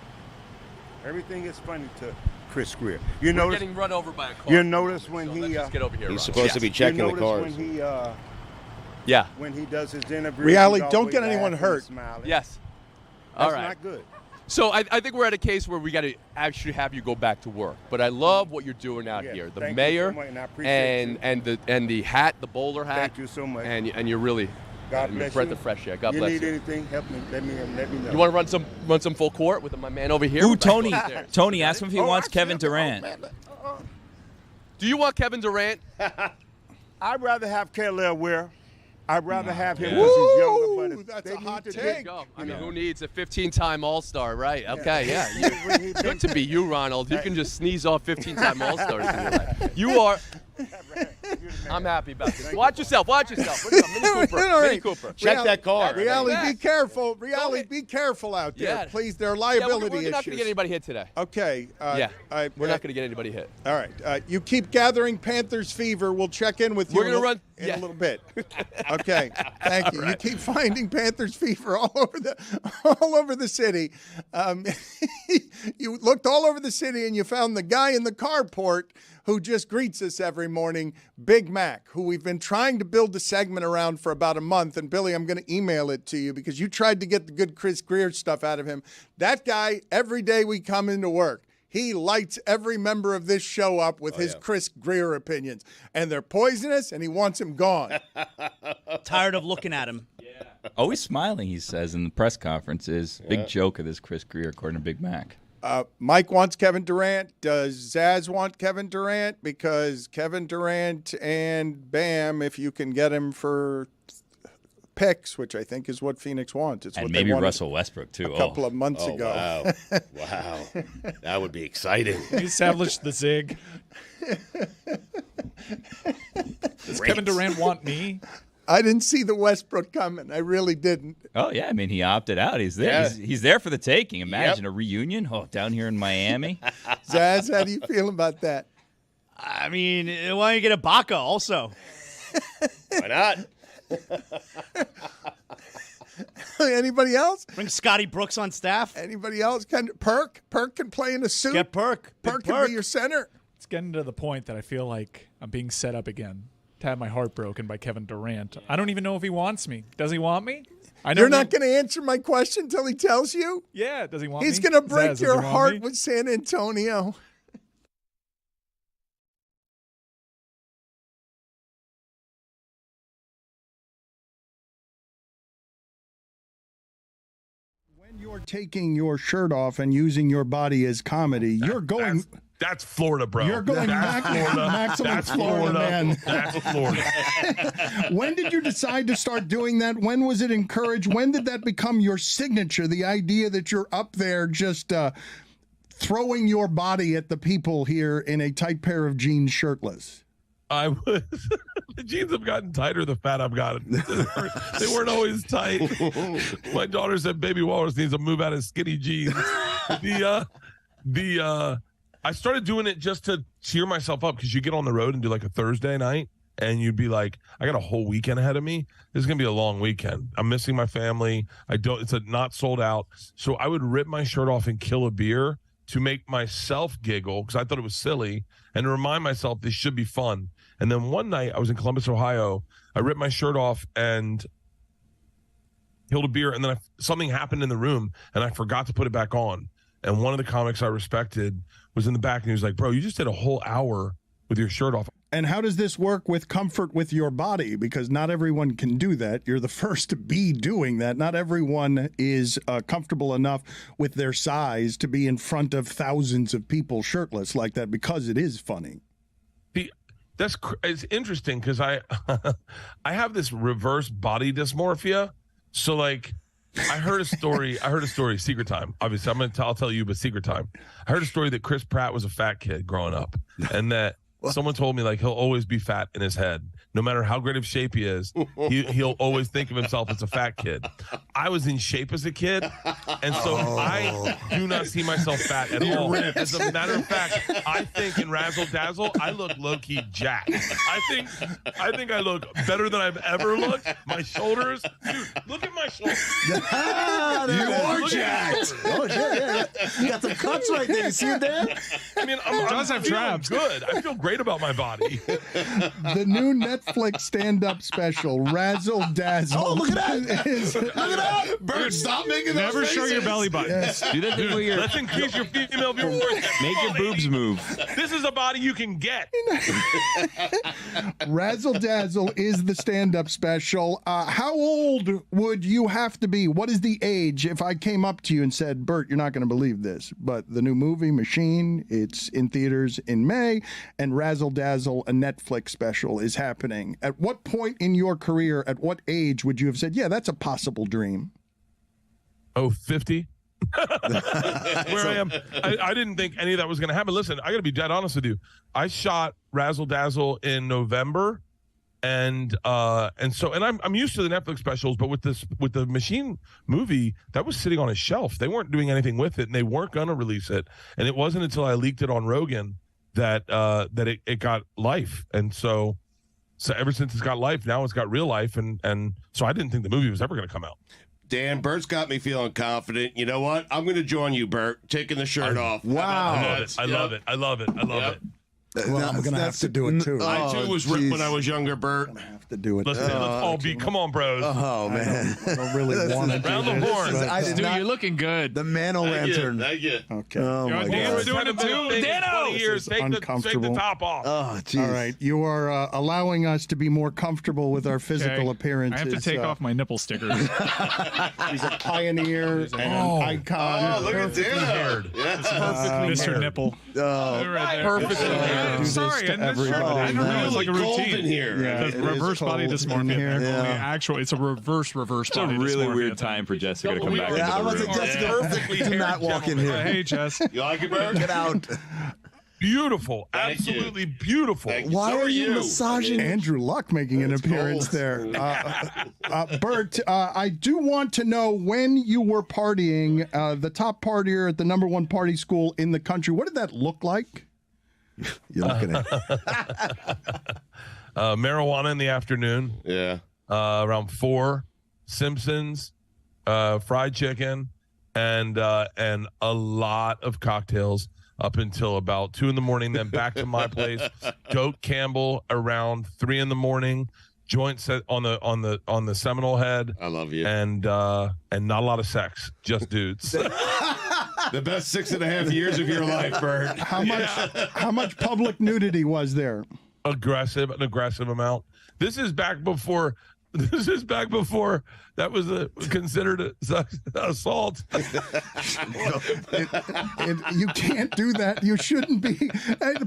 Everything is funny to Chris Greer. We're getting run over by a car. You notice when So he let's just get over here. He's Rob. supposed to be checking you the notice cars. when he Yeah. when he does his interview. Reality, he's don't always get anyone laughing hurt. and smiling. Yes. That's All right. not good. So I think we're at a case where we got to actually have you go back to work. But I love what you're doing out here. The mayor and the hat, the bowler hat. Thank you so much. And you're really God bless breath you. of fresh air. God bless you. You need anything? Help me. Let me know. You want to run some full court with my man over here? Ooh, Tony. Tony, ask him if he wants Kevin Durant. Do you want Kevin Durant? I'd rather have Kelly Ware. I'd rather have him because he's younger. But that's they a hot need to take. I mean, who needs a 15-time All-Star, right? Okay, yeah. Good to be you, Ronald. You can just sneeze off 15-time All-Stars in your life. You are. I'm happy about this. Watch yourself. Watch yourself. What's up, Mini Cooper? Mini Cooper. Check that car. Reali, be careful. Reali, be careful out there. Yeah. Please, there are liability we're issues. not going to get anybody hit today. Okay. We're not going to get anybody hit. All right. You keep gathering Panthers fever. We'll check in with you We're going to run in a little bit. Okay. Thank you. Right. You keep finding Panthers fever all over the city. You looked all over the city and you found the guy in the carport who just greets us every morning, Big Mac, who we've been trying to build a segment around for about a month. And, Billy, I'm going to email it to you because you tried to get the good Chris Greer stuff out of him. That guy, every day we come into work, he lights every member of this show up with his Chris Greer opinions. And they're poisonous, and he wants him gone. Tired of looking at him. Always smiling, he says, in the press conferences. Big joke of this Chris Greer, according to Big Mac. Mike wants Kevin Durant. Does Zaz want Kevin Durant? Because Kevin Durant and Bam, if you can get him for picks, which I think is what Phoenix wants. It's and what maybe they wanted Russell Westbrook, too. A couple of months ago. Wow. That would be exciting. He established the zig. Does Kevin Durant want me? I didn't see the Westbrook coming. I really didn't. Oh, yeah. I mean, he opted out. He's there. Yeah. He's there for the taking. Imagine a reunion down here in Miami. Zaz, how do you feel about that? I mean, why don't you get Ibaka also? Why not? Anybody else? Bring Scotty Brooks on staff. Anybody else? Perk can play in a suit. Get Perk. Perk can be your center. It's getting to the point that I feel like I'm being set up again to have my heart broken by Kevin Durant. I don't even know if he wants me. Does he want me? You're not going to answer my question until he tells you? Yeah, does he want me? He's going to break your heart with San Antonio. When you're taking your shirt off and using your body as comedy, you're going... That's Florida, bro. You're going maximum Florida, man. That's Florida. When did you decide to start doing that? When was it encouraged? When did that become your signature? The idea that you're up there just throwing your body at the people here in a tight pair of jeans shirtless? I was. The jeans have gotten tighter the fat I've gotten. They weren't always tight. My daughter said Baby Walrus needs to move out of skinny jeans. I started doing it just to cheer myself up because you get on the road and do like a Thursday night and you'd be like, I got a whole weekend ahead of me. This is going to be a long weekend. I'm missing my family. It's not sold out. So I would rip my shirt off and kill a beer to make myself giggle because I thought it was silly and to remind myself this should be fun. And then one night I was in Columbus, Ohio. I ripped my shirt off and killed a beer. And then something happened in the room and I forgot to put it back on. And one of the comics I respected was in the back, and he was like, bro, you just did a whole hour with your shirt off. And how does this work with comfort with your body? Because not everyone can do that. You're the first to be doing that. Not everyone is comfortable enough with their size to be in front of thousands of people shirtless like that because it is funny. It's interesting because I have this reverse body dysmorphia. So, like... I heard a story, secret time. Obviously, I'll tell you, but secret time. I heard a story that Chris Pratt was a fat kid growing up and that someone told me like he'll always be fat in his head. No matter how great of shape he is, he'll always think of himself as a fat kid. I was in shape as a kid, and so I do not see myself fat at all. As a matter of fact, I think in Razzle Dazzle, I look low-key jacked. I think I look better than I've ever looked. My shoulders, dude, look at my shoulders. You are jacked. Oh, yeah. You got the cuts right there. You see it there? I mean, I'm feeling good. I feel great about my body. The new Netflix stand-up special, Razzle Dazzle. Oh, look at that. Look at that. Bert, stop making those faces. Never show your belly button. Yes. Do that thing where you're, Let's increase your female viewers. make your boobs move. This is a body you can get. Razzle Dazzle is the stand-up special. How old would you have to be? What is the age if I came up to you and said, Bert, you're not going to believe this, but the new movie, Machine, it's in theaters in May, and Razzle Dazzle, a Netflix special, is happening. At what point in your career, at what age would you have said, yeah, that's a possible dream? Oh, 50? Where I am. I didn't think any of that was going to happen. Listen, I got to be dead honest with you. I shot Razzle Dazzle in November, and I'm used to the Netflix specials, but with the Machine movie, that was sitting on a shelf. They weren't doing anything with it, and they weren't going to release it. And it wasn't until I leaked it on Rogan that it got life. And so ever since it's got life, now it's got real life, and so I didn't think the movie was ever going to come out. Dan, Bert's got me feeling confident. You know what? I'm going to join you, Bert, taking the shirt off. Wow. I love it. I love it. Well, I'm going to have to do it, too. I, too, was ripped when I was younger, Bert. I'm going to have to do it. Let's all be. Come on, bros. Oh, man. I don't really want to do Round the this. horn. Dude, you're looking good. The Mano-Lantern. Thank you. Okay. Oh, my Dan's God. doing it too. Dano! Take the top off. Oh, jeez. All right. You are allowing us to be more comfortable with our physical Okay. appearances. I have to take off my nipple stickers. He's a pioneer and an icon. Oh, look at Dano. Mr. Nipple. Oh, Perfect. Do this Sorry, to and this shirt, everybody. I don't know. It's like a Cold routine. in here. Yeah, There's it reverse is body cold in dysmorphia. here. Only Yeah. actual. It's a reverse It's a body really dysmorphia weird thing. time for Jessica to come back Yeah, I into was the like, room. Jessica, Perfectly do not walk in here. Hey, Jess. You like it, Bert? Get out. Beautiful. Thank you. Absolutely beautiful. Thank you. Why So are you you. massaging? Andrew Luck making an appearance cold. there. Bert, I do want to know when you were partying, the top partier at the #1 party school in the country. What did that look like? You're looking at Marijuana in the afternoon. Yeah. Around 4, Simpsons, fried chicken, and a lot of cocktails up until about 2 in.morning. Then back to my place. Goat Campbell around 3 in.morning. Joint set on the Seminole Head. I love you. And not a lot of sex, just dudes. The best 6.5 years of your life, Bert. How much public nudity was there? An aggressive amount. This is back before that was considered assault. You can't do that. You shouldn't be.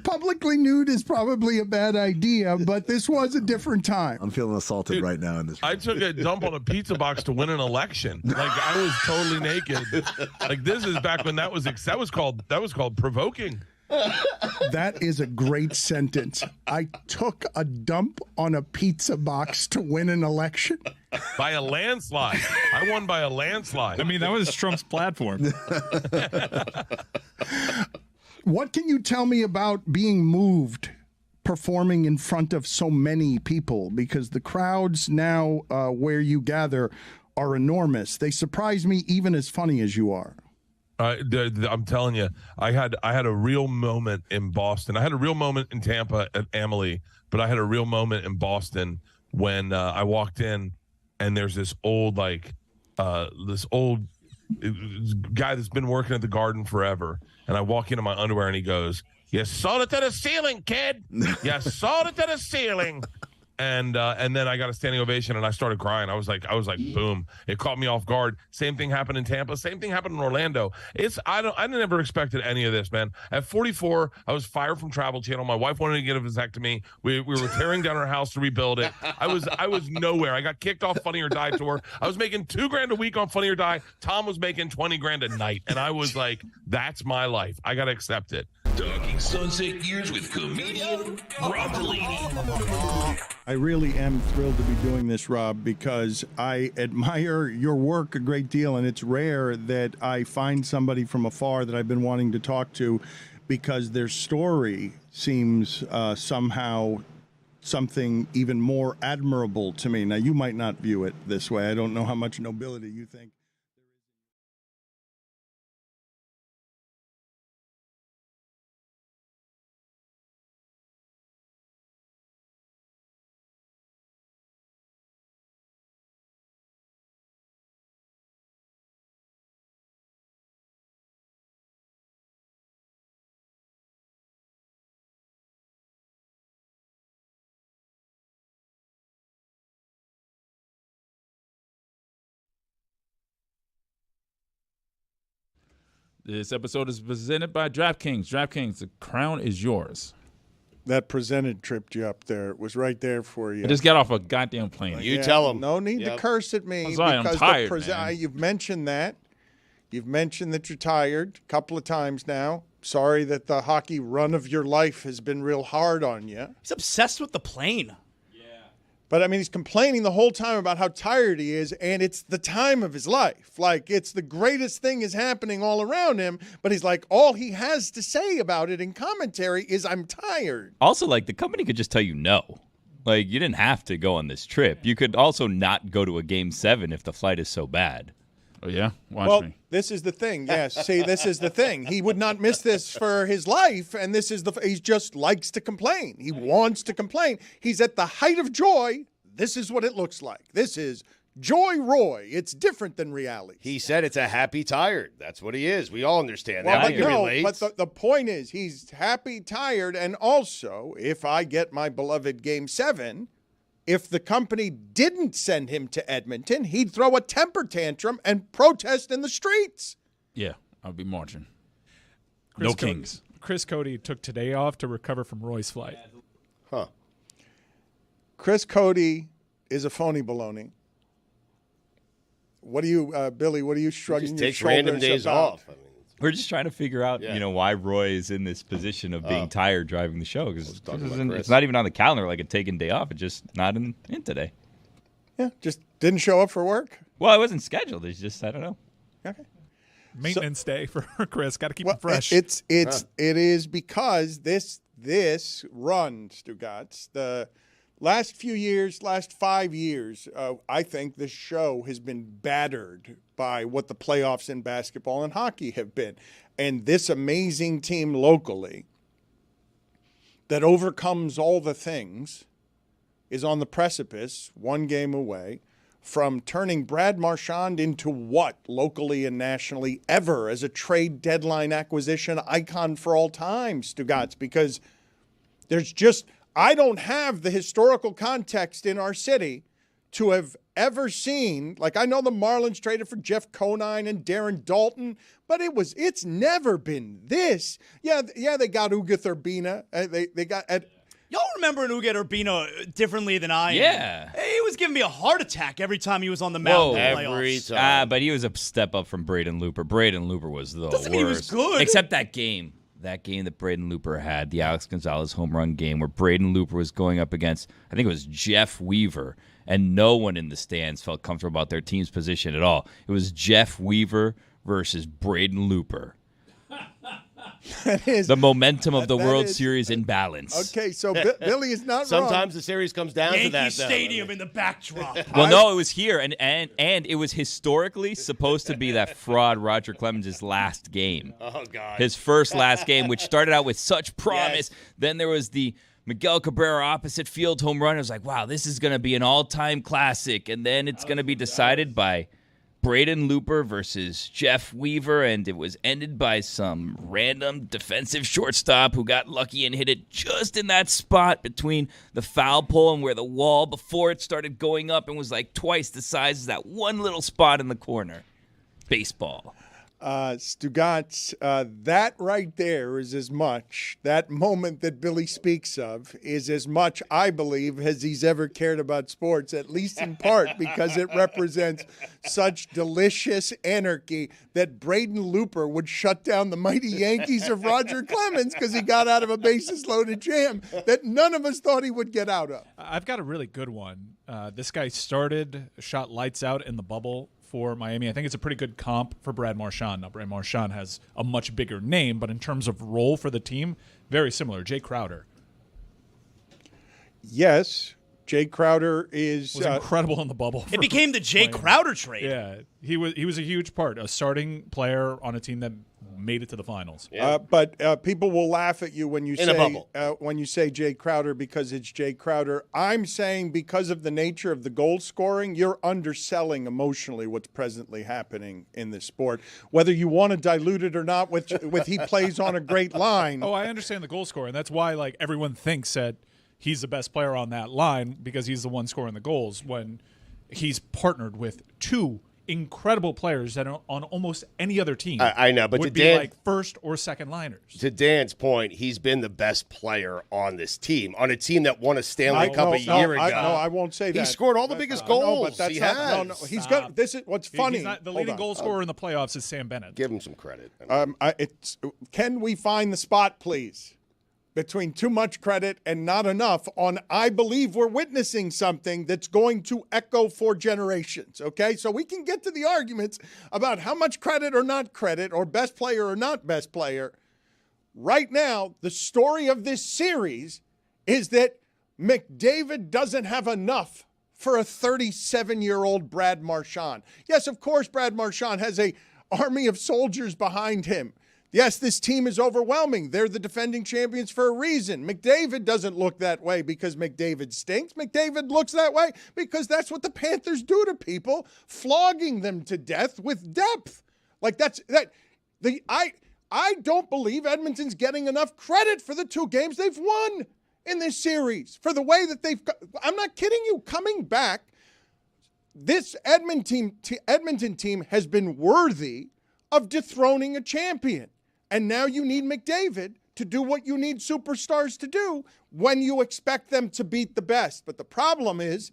Publicly nude is probably a bad idea, but this was a different time. I'm feeling assaulted right now in this room. I took a dump on a pizza box to win an election. Like I was totally naked. Like this is back when that was called provoking. That is a great sentence. I took a dump on a pizza box to win an election. By a landslide. I won by a landslide. I mean, that was Trump's platform. What can you tell me about being moved, performing in front of so many people? Because the crowds now where you gather are enormous. They surprise me even as funny as you are. I'm telling you, I had a real moment in Boston. I had a real moment in Tampa at Amalie, but I had a real moment in Boston when I walked in, and there's this old guy that's been working at the Garden forever, and I walk into my underwear, and he goes, "You sold it to the ceiling, kid. You sold it to the ceiling." And then I got a standing ovation, and I started crying. I was like, boom! It caught me off guard. Same thing happened in Tampa. Same thing happened in Orlando. I never expected any of this, man. At 44, I was fired from Travel Channel. My wife wanted to get a vasectomy. We were tearing down our house to rebuild it. I was nowhere. I got kicked off Funny or Die tour. I was making $2,000 a week on Funny or Die. Tom was making $20,000 a night, and I was like, that's my life. I got to accept it. Talking Sunset Gears with comedian Rob Delaney. I really am thrilled to be doing this, Rob, because I admire your work a great deal, and it's rare that I find somebody from afar that I've been wanting to talk to because their story seems somehow something even more admirable to me. Now, you might not view it this way. I don't know how much nobility you think This episode is presented by DraftKings. DraftKings, the crown is yours. That presented tripped you up there. It was right there for you. I just got off a goddamn plane. You tell them. No need to curse at me. I'm sorry, I'm because tired, man. You've mentioned that. You've mentioned that you're tired a couple of times now. Sorry that the hockey run of your life has been real hard on you. He's obsessed with the plane. But, I mean, he's complaining the whole time about how tired he is, and it's the time of his life. Like, it's the greatest thing is happening all around him, but he's like, all he has to say about it in commentary is, I'm tired. Also, like, the company could just tell you no. Like, you didn't have to go on this trip. You could also not go to a Game 7 if the flight is so bad. Oh, yeah? Watch me. This is the thing. Yes. See, this is the thing. He would not miss this for his life, and this is he just likes to complain. He wants to complain. He's at the height of joy. This is what it looks like. This is Joy Roy. It's different than reality. He said it's a happy tired. That's what he is. We all understand Well, that. but We can relate. but the point is he's happy, tired, and also, if I get my beloved Game 7, if the company didn't send him to Edmonton, he'd throw a temper tantrum and protest in the streets. Yeah, I'll be marching. Chris No Cody- Kings. Chris Cody took today off to recover from Roy's flight. Huh. Chris Cody is a phony baloney. What do you, Billy, what are you shrugging Just your takes random shoulders days about? off. I mean, We're just trying to figure out, why Roy is in this position of being tired driving the show. Because it's not even on the calendar like a taken day off. It's just not in today. Yeah, just didn't show up for work. Well, it wasn't scheduled. It's just, I don't know. Okay. Maintenance day for Chris. Got to keep him fresh. It is because this run, Stugotz, the last 5 years, I think this show has been battered by what the playoffs in basketball and hockey have been. And this amazing team locally that overcomes all the things is on the precipice, one game away, from turning Brad Marchand into what, locally and nationally, ever as a trade deadline acquisition icon for all time, Stugotz, because there's just, I don't have the historical context in our city to have ever seen, like I know the Marlins traded for Jeff Conine and Darren Dalton, but it's never been this. Yeah, they got Uga Thurbina. They got Y'all remember Uga Urbino differently than I am. Yeah. He was giving me a heart attack every time he was on the mound in the playoffs. But he was a step up from Braden Looper. Braden Looper was the Doesn't worst. mean he was good. Except that game. That game that Braden Looper had, the Alex Gonzalez home run game, where Braden Looper was going up against, I think it was Jeff Weaver, and no one in the stands felt comfortable about their team's position at all. It was Jeff Weaver versus Braden Looper. The momentum of the World Series in balance. Okay, so Billy is not wrong. Sometimes the series comes down to that. Yankee Stadium in the backdrop. Well, no, it was here, and it was historically supposed to be that fraud Roger Clemens' last game. Oh, God. His first last game, which started out with such promise. Yes. Then there was the Miguel Cabrera opposite field home run. It was like, wow, this is going to be an all-time classic. And then it's going to be decided by Braden Looper versus Jeff Weaver, and it was ended by some random defensive shortstop who got lucky and hit it just in that spot between the foul pole and where the wall before it started going up and was like twice the size as that one little spot in the corner. Baseball. Stugotz, that right there is as much, that moment that Billy speaks of is as much, I believe, as he's ever cared about sports, at least in part because it represents such delicious anarchy that Braden Looper would shut down the mighty Yankees of Roger Clemens because he got out of a bases-loaded jam that none of us thought he would get out of. I've got a really good one. This guy shot lights out in the bubble for Miami. I think it's a pretty good comp for Brad Marchand. Now, Brad Marchand has a much bigger name, but in terms of role for the team, very similar. Jay Crowder. Yes, Jay Crowder was incredible in the bubble. It became the Jay Crowder trade. Yeah, he was a huge part, a starting player on a team that made it to the finals. Yeah. But people will laugh at you when you say Jay Crowder because it's Jay Crowder. I'm saying because of the nature of the goal scoring, you're underselling emotionally what's presently happening in this sport. Whether you want to dilute it or not, with he plays on a great line. Oh, I understand the goal scoring. That's why everyone thinks that he's the best player on that line because he's the one scoring the goals when he's partnered with two incredible players that are on almost any other team. I know, but would to be Dan, like first or second liners. To Dan's point, he's been the best player on this team, on a team that won a Stanley Cup a year ago. I won't say that. He scored all the biggest goals. But that's he not, has. No, he's got. This is what's funny. He's not, the leading goal scorer in the playoffs is Sam Bennett. Give him some credit. Can we find the spot, please? Between too much credit and not enough on I believe we're witnessing something that's going to echo for generations, okay? So we can get to the arguments about how much credit or not credit or best player or not best player. Right now, the story of this series is that McDavid doesn't have enough for a 37-year-old Brad Marchand. Yes, of course, Brad Marchand has a army of soldiers behind him. Yes, this team is overwhelming. They're the defending champions for a reason. McDavid doesn't look that way because McDavid stinks. McDavid looks that way because that's what the Panthers do to people, flogging them to death with depth. Like I don't believe Edmonton's getting enough credit for the 2 games they've won in this series, for the way that I'm not kidding you, coming back, this Edmonton team has been worthy of dethroning a champion. And now you need McDavid to do what you need superstars to do when you expect them to beat the best. But the problem is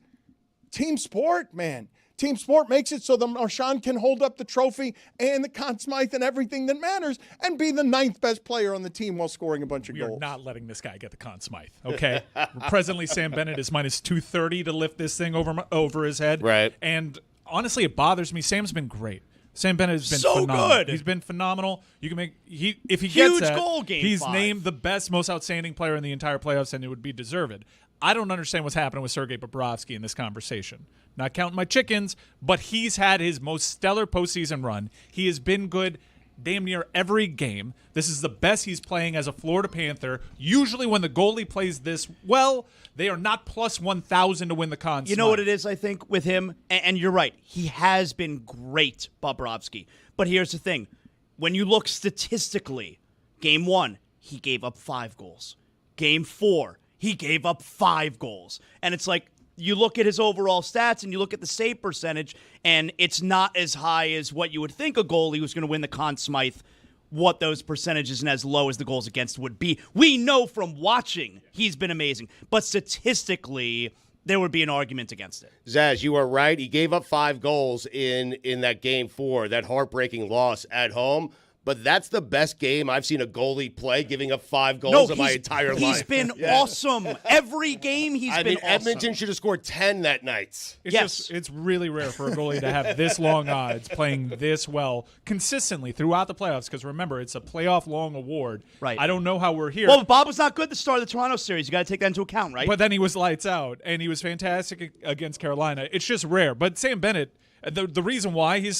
team sport, man. Team sport makes it so the Marchand can hold up the trophy and the Conn Smythe and everything that matters and be the 9th best player on the team while scoring a bunch of goals. We are not letting this guy get the Conn Smythe, okay? Presently, Sam Bennett is minus 230 to lift this thing over his head. Right. And honestly, it bothers me. Sam's been great. Sam Bennett has been so phenomenal. good. He's been phenomenal. You can make if he Huge gets that, goal game he's 5. named the best, most outstanding player in the entire playoffs, and it would be deserved. I don't understand what's happening with Sergei Bobrovsky in this conversation. Not counting my chickens, but he's had his most stellar postseason run. He has been good damn near every game. This is the best he's playing as a Florida Panther. Usually when the goalie plays this well, they are not plus 1,000 to win the Conn Smythe. You know what it is, I think, with him? And you're right. He has been great, Bobrovsky. But here's the thing. When you look statistically, Game 1, he gave up 5 goals. Game 4, he gave up 5 goals. And it's like, you look at his overall stats and you look at the save percentage, and it's not as high as what you would think a goalie who's going to win the Conn Smythe, what those percentages and as low as the goals against would be. We know from watching he's been amazing. But statistically, there would be an argument against it. Zaz, you are right. He gave up 5 goals in that Game 4, that heartbreaking loss at home. But that's the best game I've seen a goalie play, giving up 5 goals in my entire life. He's been awesome. Every game he's been awesome. Edmonton should have scored 10 that night. It's really rare for a goalie to have this long odds playing this well consistently throughout the playoffs, because remember, it's a playoff-long award. Right. I don't know how we're here. Well, Bob was not good at the start of the Toronto series. You got to take that into account, right? But then he was lights out, and he was fantastic against Carolina. It's just rare. But Sam Bennett, the reason why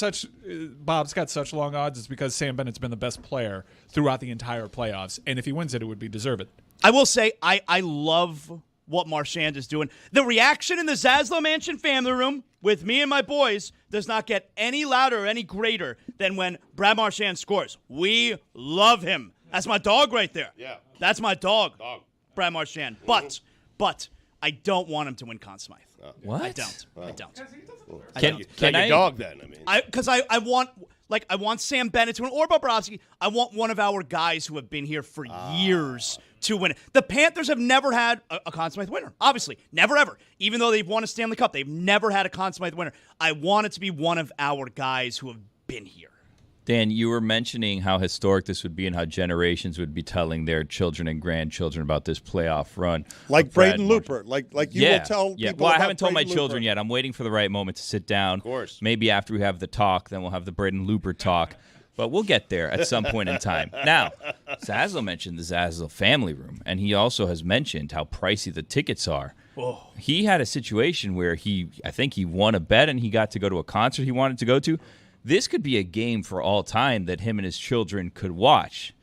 Bob's got such long odds is because Sam Bennett's been the best player throughout the entire playoffs, and if he wins it would be deserved. I will say I love what Marchand is doing. The reaction in the Zaslow Mansion family room with me and my boys does not get any louder or any greater than when Brad Marchand scores. We love him. That's my dog right there. Yeah. That's my dog. Brad Marchand. But I don't want him to win Conn Smythe. What? I don't. I don't. Can your dog then? Because I want Sam Bennett to win, or Bobrovsky. I want one of our guys who have been here for years to win it. The Panthers have never had a Conn Smythe winner. Obviously, never ever. Even though they've won a Stanley Cup, they've never had a Conn Smythe winner. I want it to be one of our guys who have been here. Dan, you were mentioning how historic this would be and how generations would be telling their children and grandchildren about this playoff run. Like Braden Looper. Like you will tell people Well, I about haven't told my Braden children Looper. yet. I'm waiting for the right moment to sit down. Of course. Maybe after we have the talk, then we'll have the Braden Looper talk. But we'll get there at some point in time. Now, Zaslow mentioned the Zaslow family room, and he also has mentioned how pricey the tickets are. Whoa. He had a situation where I think he won a bet and he got to go to a concert he wanted to go to. This could be a game for all time that him and his children could watch.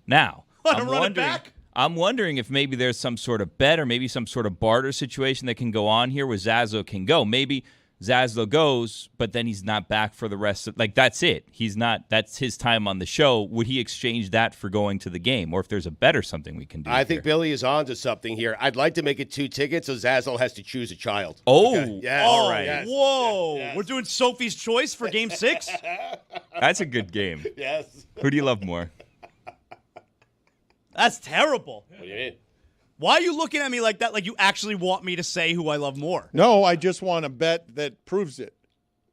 Now, I'm wondering if maybe there's some sort of bet or maybe some sort of barter situation that can go on here where Zaslow can go. Maybe Zaslow goes, but then he's not back for the rest of that's it. He's not. That's his time on the show. Would he exchange that for going to the game, or if there's a bet or something we can do? I think Billy is on to something here. I'd like to make it 2 tickets, so Zaslow has to choose a child. Oh, okay. Yes. All right. Yes. Whoa, Yes. we're doing Sophie's Choice for Game 6. That's a good game. Yes. Who do you love more? That's terrible. What do you mean? Why are you looking at me like that? Like you actually want me to say who I love more? No, I just want a bet that proves it.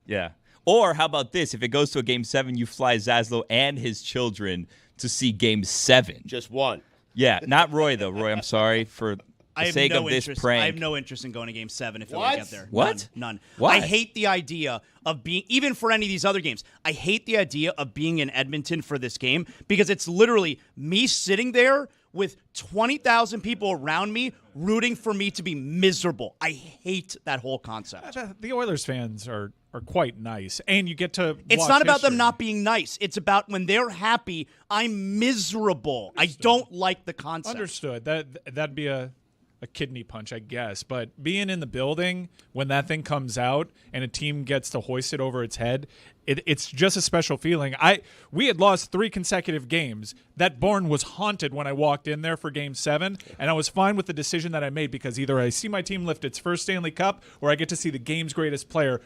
Yeah. Or how about this? If it goes to a Game 7, you fly Zaslow and his children to see Game 7. Just one. Yeah, not Roy, though. Roy, I'm sorry for the sake of this prank. I have no interest in going to Game 7 if What? we get there. What? None. Why? I hate the idea of being, even for any of these other games, I hate the idea of being in Edmonton for this game because it's literally me sitting there with 20,000 people around me rooting for me to be miserable. I hate that whole concept. The Oilers fans are quite nice, and you get to It's watch not about history. them not being nice. It's about when they're happy, I'm miserable. I don't like the concept. Understood. That'd be a kidney punch, I guess. But being in the building when that thing comes out and a team gets to hoist it over its head, it's just a special feeling. We had lost 3 consecutive games. That barn was haunted when I walked in there for Game 7, and I was fine with the decision that I made because either I see my team lift its first Stanley Cup or I get to see the game's greatest player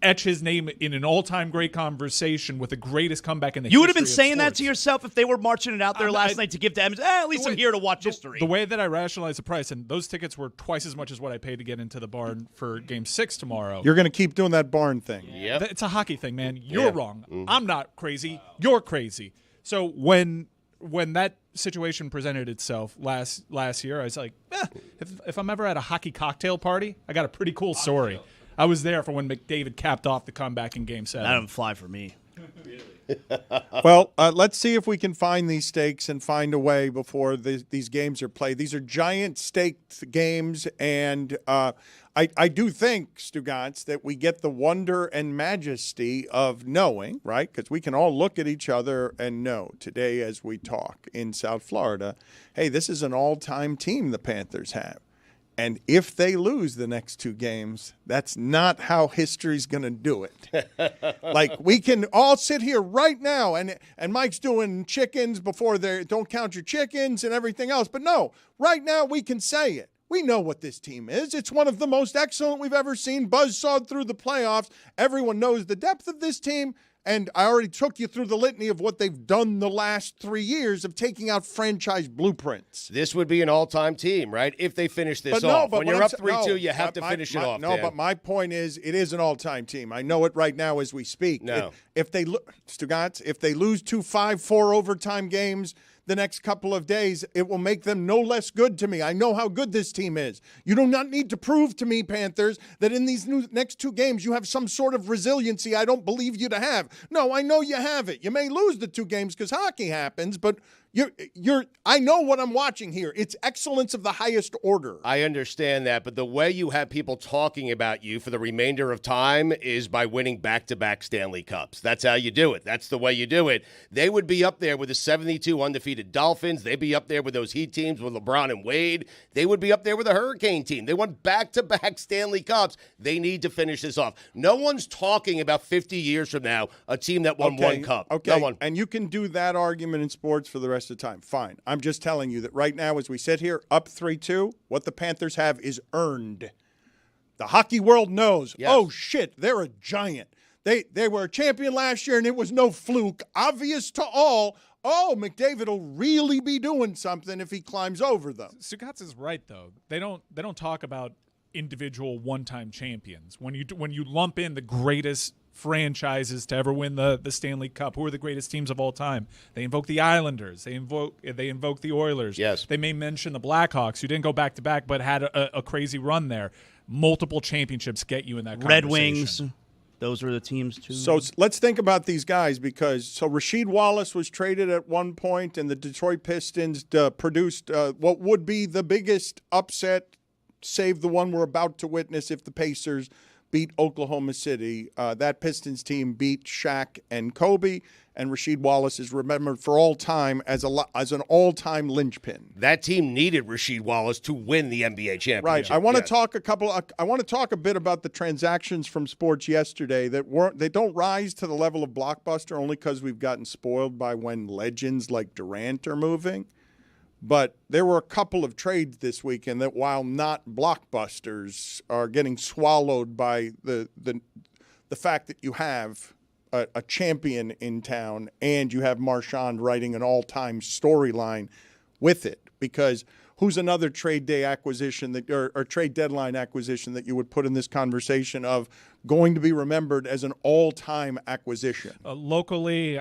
etch his name in an all-time great conversation with the greatest comeback in the You would have history been saying of that sports. to yourself if they were marching it out there last night to give to Edmonton. At least I'm here to watch history. The way that I rationalized the price, and those tickets were twice as much as what I paid to get into the barn for Game 6 tomorrow. You're going to keep doing that barn thing. Yep. It's a hockey thing, man. You're wrong. I'm not crazy. You're crazy. So when that situation presented itself last year, I was like, if I'm ever at a hockey cocktail party, I got a pretty cool story. I was there for when McDavid capped off the comeback in Game 7. That doesn't fly for me. Well, let's see if we can find these stakes and find a way before these games are played. These are giant staked games, and I do think, Stugotz, that we get the wonder and majesty of knowing, right? Because we can all look at each other and know today as we talk in South Florida, hey, this is an all-time team the Panthers have. And if they lose the next 2 games, that's not how history's going to do it. Like, we can all sit here right now, and Mike's doing chickens before they don't count your chickens and everything else. But no, right now we can say it. We know what this team is. It's one of the most excellent we've ever seen. Buzzsawed through the playoffs. Everyone knows the depth of this team. And I already took you through the litany of what they've done the last 3 years of taking out franchise blueprints. This would be an all-time team, right? If they finish this off. When you're up 3-2, you have to finish it off. No, Dan. but my point is, it is an all-time team. I know it right now as we speak. No. If they Stugotz, if they lose 2 5-4 overtime games the next couple of days, it will make them no less good to me. I know how good this team is. You do not need to prove to me, Panthers, that in these next 2 games you have some sort of resiliency I don't believe you to have. No, I know you have it. You may lose the 2 games because hockey happens, but I know what I'm watching here. It's excellence of the highest order. I understand that, but the way you have people talking about you for the remainder of time is by winning back-to-back Stanley Cups. That's how you do it. That's the way you do it. They would be up there with the 72 undefeated Dolphins. They'd be up there with those Heat teams with LeBron and Wade. They would be up there with a Hurricane team. They won back-to-back Stanley Cups. They need to finish this off. No one's talking about 50 years from now a team that won 1 cup. Okay, No one. and you can do that argument in sports for the rest of the time. Fine. I'm just telling you that right now as we sit here, up 3-2, what the Panthers have is earned. The hockey world knows, oh, shit, they're a giant. They were a champion last year, and it was no fluke. Obvious to all, McDavid will really be doing something if he climbs over them. Stugotz is right, though. They don't talk about individual one-time champions. When you lump in the greatest franchises to ever win the Stanley Cup, who are the greatest teams of all time, they invoke the Islanders, they invoke the Oilers. Yes. They may mention the Blackhawks, who didn't go back-to-back but had a crazy run there. Multiple championships get you in that conversation. Red Wings, those are the teams too. So let's think about these guys because Rasheed Wallace was traded at one point, and the Detroit Pistons produced what would be the biggest upset, save the one we're about to witness if the Pacers beat Oklahoma City. That Pistons team beat Shaq and Kobe, and Rasheed Wallace is remembered for all time as an all-time linchpin. That team needed Rasheed Wallace to win the NBA championship. Right. I want to talk I want to talk a bit about the transactions from sports yesterday they don't rise to the level of blockbuster only because we've gotten spoiled by when legends like Durant are moving. But there were a couple of trades this weekend that, while not blockbusters, are getting swallowed by the fact that you have a champion in town and you have Marchand writing an all-time storyline with it. Because who's another trade day acquisition or trade deadline acquisition that you would put in this conversation of going to be remembered as an all-time acquisition? Locally,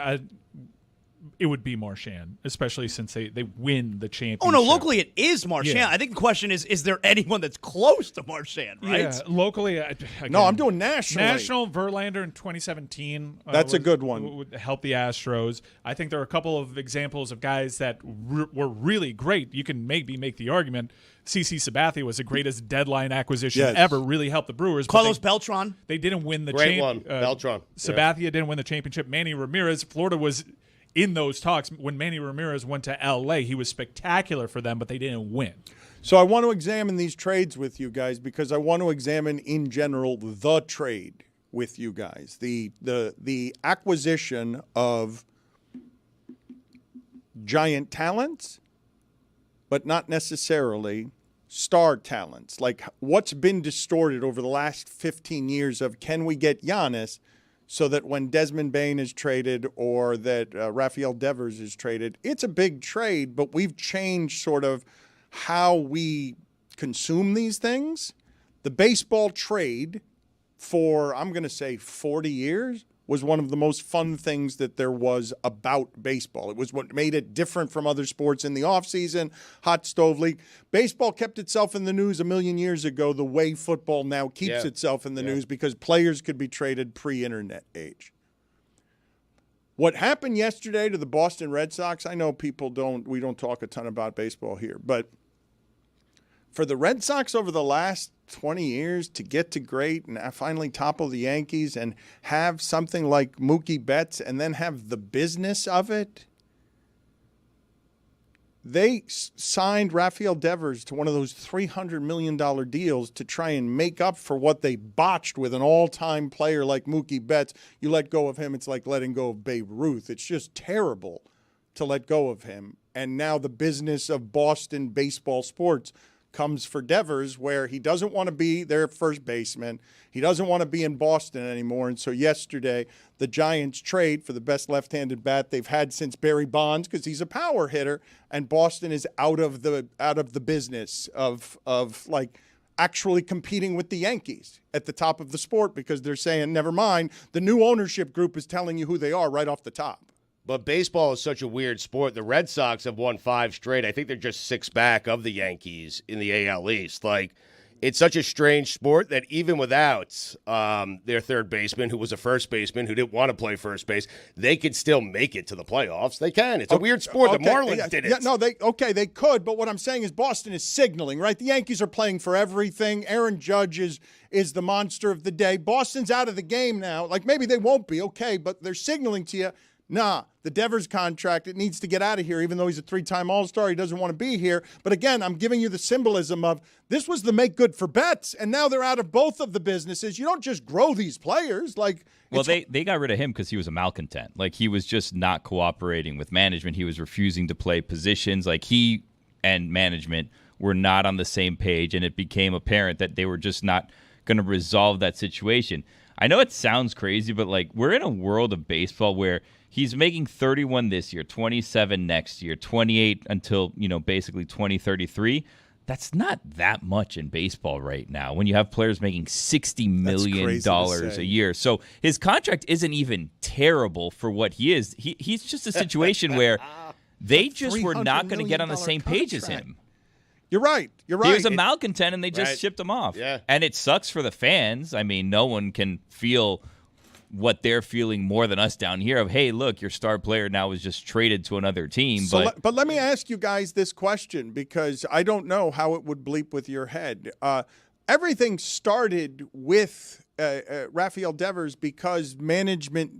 it would be Marchand, especially since they win the championship. Oh, no, locally it is Marchand. Yeah. I think the question is there anyone that's close to Marchand, right? Yeah, locally, again, no, I'm doing nationally. National, Verlander in 2017. That's a good one. Would help the Astros. I think there are a couple of examples of guys that were really great. You can maybe make the argument. CC Sabathia was the greatest deadline acquisition ever, really helped the Brewers. Carlos Beltran. They didn't win the Great one, Beltran. Sabathia didn't win the championship. Manny Ramirez, Florida was in those talks. When Manny Ramirez went to L.A., he was spectacular for them, but they didn't win. So I want to examine these trades with you guys because I want to examine, in general, the trade with you guys. The acquisition of giant talents, but not necessarily star talents. Like what's been distorted over the last 15 years of can we get Giannis so that when Desmond Bain is traded or that Rafael Devers is traded, it's a big trade, but we've changed sort of how we consume these things. The baseball trade for, I'm going to say 40 years, was one of the most fun things that there was about baseball. It was what made it different from other sports in the offseason, hot stove league. Baseball kept itself in the news a million years ago the way football now keeps itself in the news because players could be traded pre-internet age. What happened yesterday to the Boston Red Sox, I know we don't talk a ton about baseball here, but for the Red Sox over the last 20 years to get to great and finally topple the Yankees and have something like Mookie Betts and then have the business of it. They signed Rafael Devers to one of those $300 million deals to try and make up for what they botched with an all-time player like Mookie Betts. You let go of him, it's like letting go of Babe Ruth. It's just terrible to let go of him. And now the business of Boston baseball sports comes for Devers, where he doesn't want to be their first baseman. He doesn't want to be in Boston anymore. And so yesterday, the Giants trade for the best left-handed bat they've had since Barry Bonds because he's a power hitter, and Boston is out of the business of like actually competing with the Yankees at the top of the sport because they're saying, never mind, the new ownership group is telling you who they are right off the top. But baseball is such a weird sport. The Red Sox have won 5 straight. I think they're just 6 back of the Yankees in the AL East. Like, it's such a strange sport that even without their third baseman, who was a first baseman, who didn't want to play first base, they could still make it to the playoffs. They can. It's a weird sport. The Marlins did it. Yeah, no, they could. But what I'm saying is Boston is signaling, right? The Yankees are playing for everything. Aaron Judge is the monster of the day. Boston's out of the game now. Like, maybe they won't be, okay, but they're signaling to you, nah, the Devers contract, it needs to get out of here, even though he's a 3-time All-Star. He doesn't want to be here. But again, I'm giving you the symbolism of this was the make good for bets, and now they're out of both of the businesses. You don't just grow these players. Well, they got rid of him because he was a malcontent. Like, he was just not cooperating with management. He was refusing to play positions. Like, he and management were not on the same page, and it became apparent that they were just not going to resolve that situation. I know it sounds crazy, but, like, we're in a world of baseball where he's making 31 this year, 27 next year, 28 until, basically 2033. That's not that much in baseball right now when you have players making $60 million a year. So his contract isn't even terrible for what he is. He's just a situation where they just were not going to get on the same page as him. You're right. He was a malcontent, and they just shipped him off. Yeah. And it sucks for the fans. I mean, no one can feel what they're feeling more than us down here of, hey, look, your star player now is just traded to another team. But let me ask you guys this question, because I don't know how it would bleep with your head. Everything started with Rafael Devers because management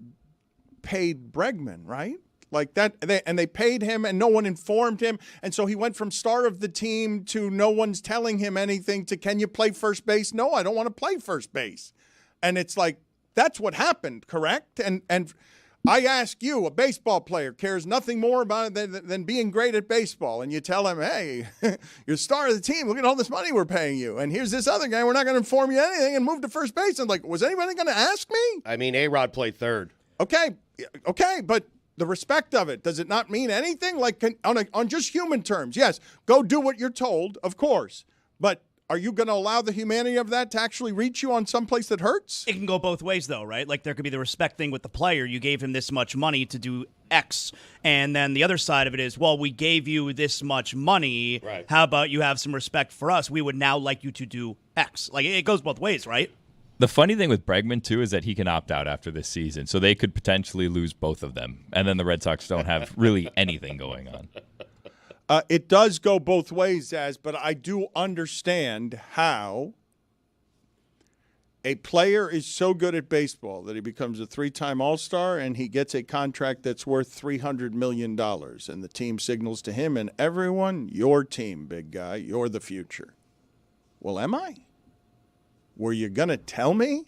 paid Bregman, right? Like that, they paid him and no one informed him. And so he went from star of the team to no one's telling him anything to, can you play first base? No, I don't want to play first base. And it's like, that's what happened, correct? And I ask you, a baseball player cares nothing more about it than being great at baseball. And you tell him, hey, you're star of the team. Look at all this money we're paying you. And here's this other guy. We're not going to inform you anything and move to first base. And like, was anybody going to ask me? I mean, A-Rod played third. Okay, but the respect of it, does it not mean anything? Like on just human terms, yes, go do what you're told, of course. But are you going to allow the humanity of that to actually reach you on some place that hurts? It can go both ways, though, right? Like, there could be the respect thing with the player. You gave him this much money to do X. And then the other side of it is, well, we gave you this much money. Right. How about you have some respect for us? We would now like you to do X. Like, it goes both ways, right? The funny thing with Bregman, too, is that he can opt out after this season. So they could potentially lose both of them. And then the Red Sox don't have really anything going on. It does go both ways, Zaz, but I do understand how a player is so good at baseball that he becomes a 3-time All-Star and he gets a contract that's worth $300 million. And the team signals to him and everyone, your team, big guy, you're the future. Well, am I? Were you going to tell me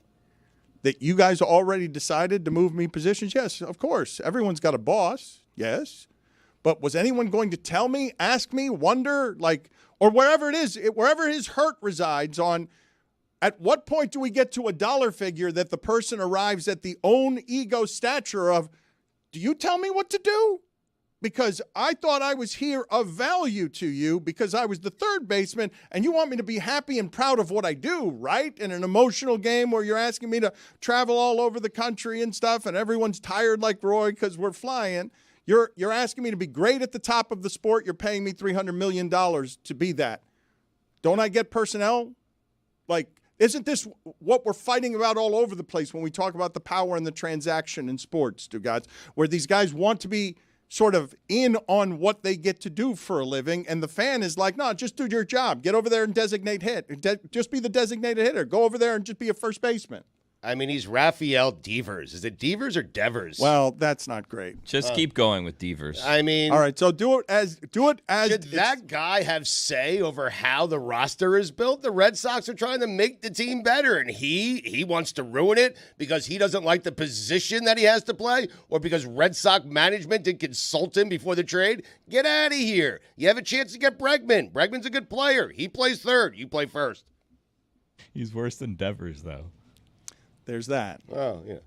that you guys already decided to move me positions? Yes, of course. Everyone's got a boss, yes. But was anyone going to tell me, ask me, wonder, like, or wherever it is, wherever his hurt resides on, at what point do we get to a dollar figure that the person arrives at the own ego stature of, do you tell me what to do? Because I thought I was here of value to you because I was the third baseman and you want me to be happy and proud of what I do, right? In an emotional game where you're asking me to travel all over the country and stuff and everyone's tired like Roy because we're flying. You're asking me to be great at the top of the sport. You're paying me $300 million to be that. Don't I get personnel? Like, isn't this what we're fighting about all over the place when we talk about the power and the transaction in sports, Stugotz, where these guys want to be sort of in on what they get to do for a living, and the fan is like, no, just do your job. Get over there and designate hit. Just be the designated hitter. Go over there and just be a first baseman. I mean, he's Rafael Devers. Is it Devers or Devers? Well, that's not great. Just keep going with Devers. I mean, all right. So do it as. Should that guy have say over how the roster is built? The Red Sox are trying to make the team better, and he wants to ruin it because he doesn't like the position that he has to play, or because Red Sox management didn't consult him before the trade. Get out of here. You have a chance to get Bregman. Bregman's a good player. He plays third. You play first. He's worse than Devers, though. There's that. Oh, yeah.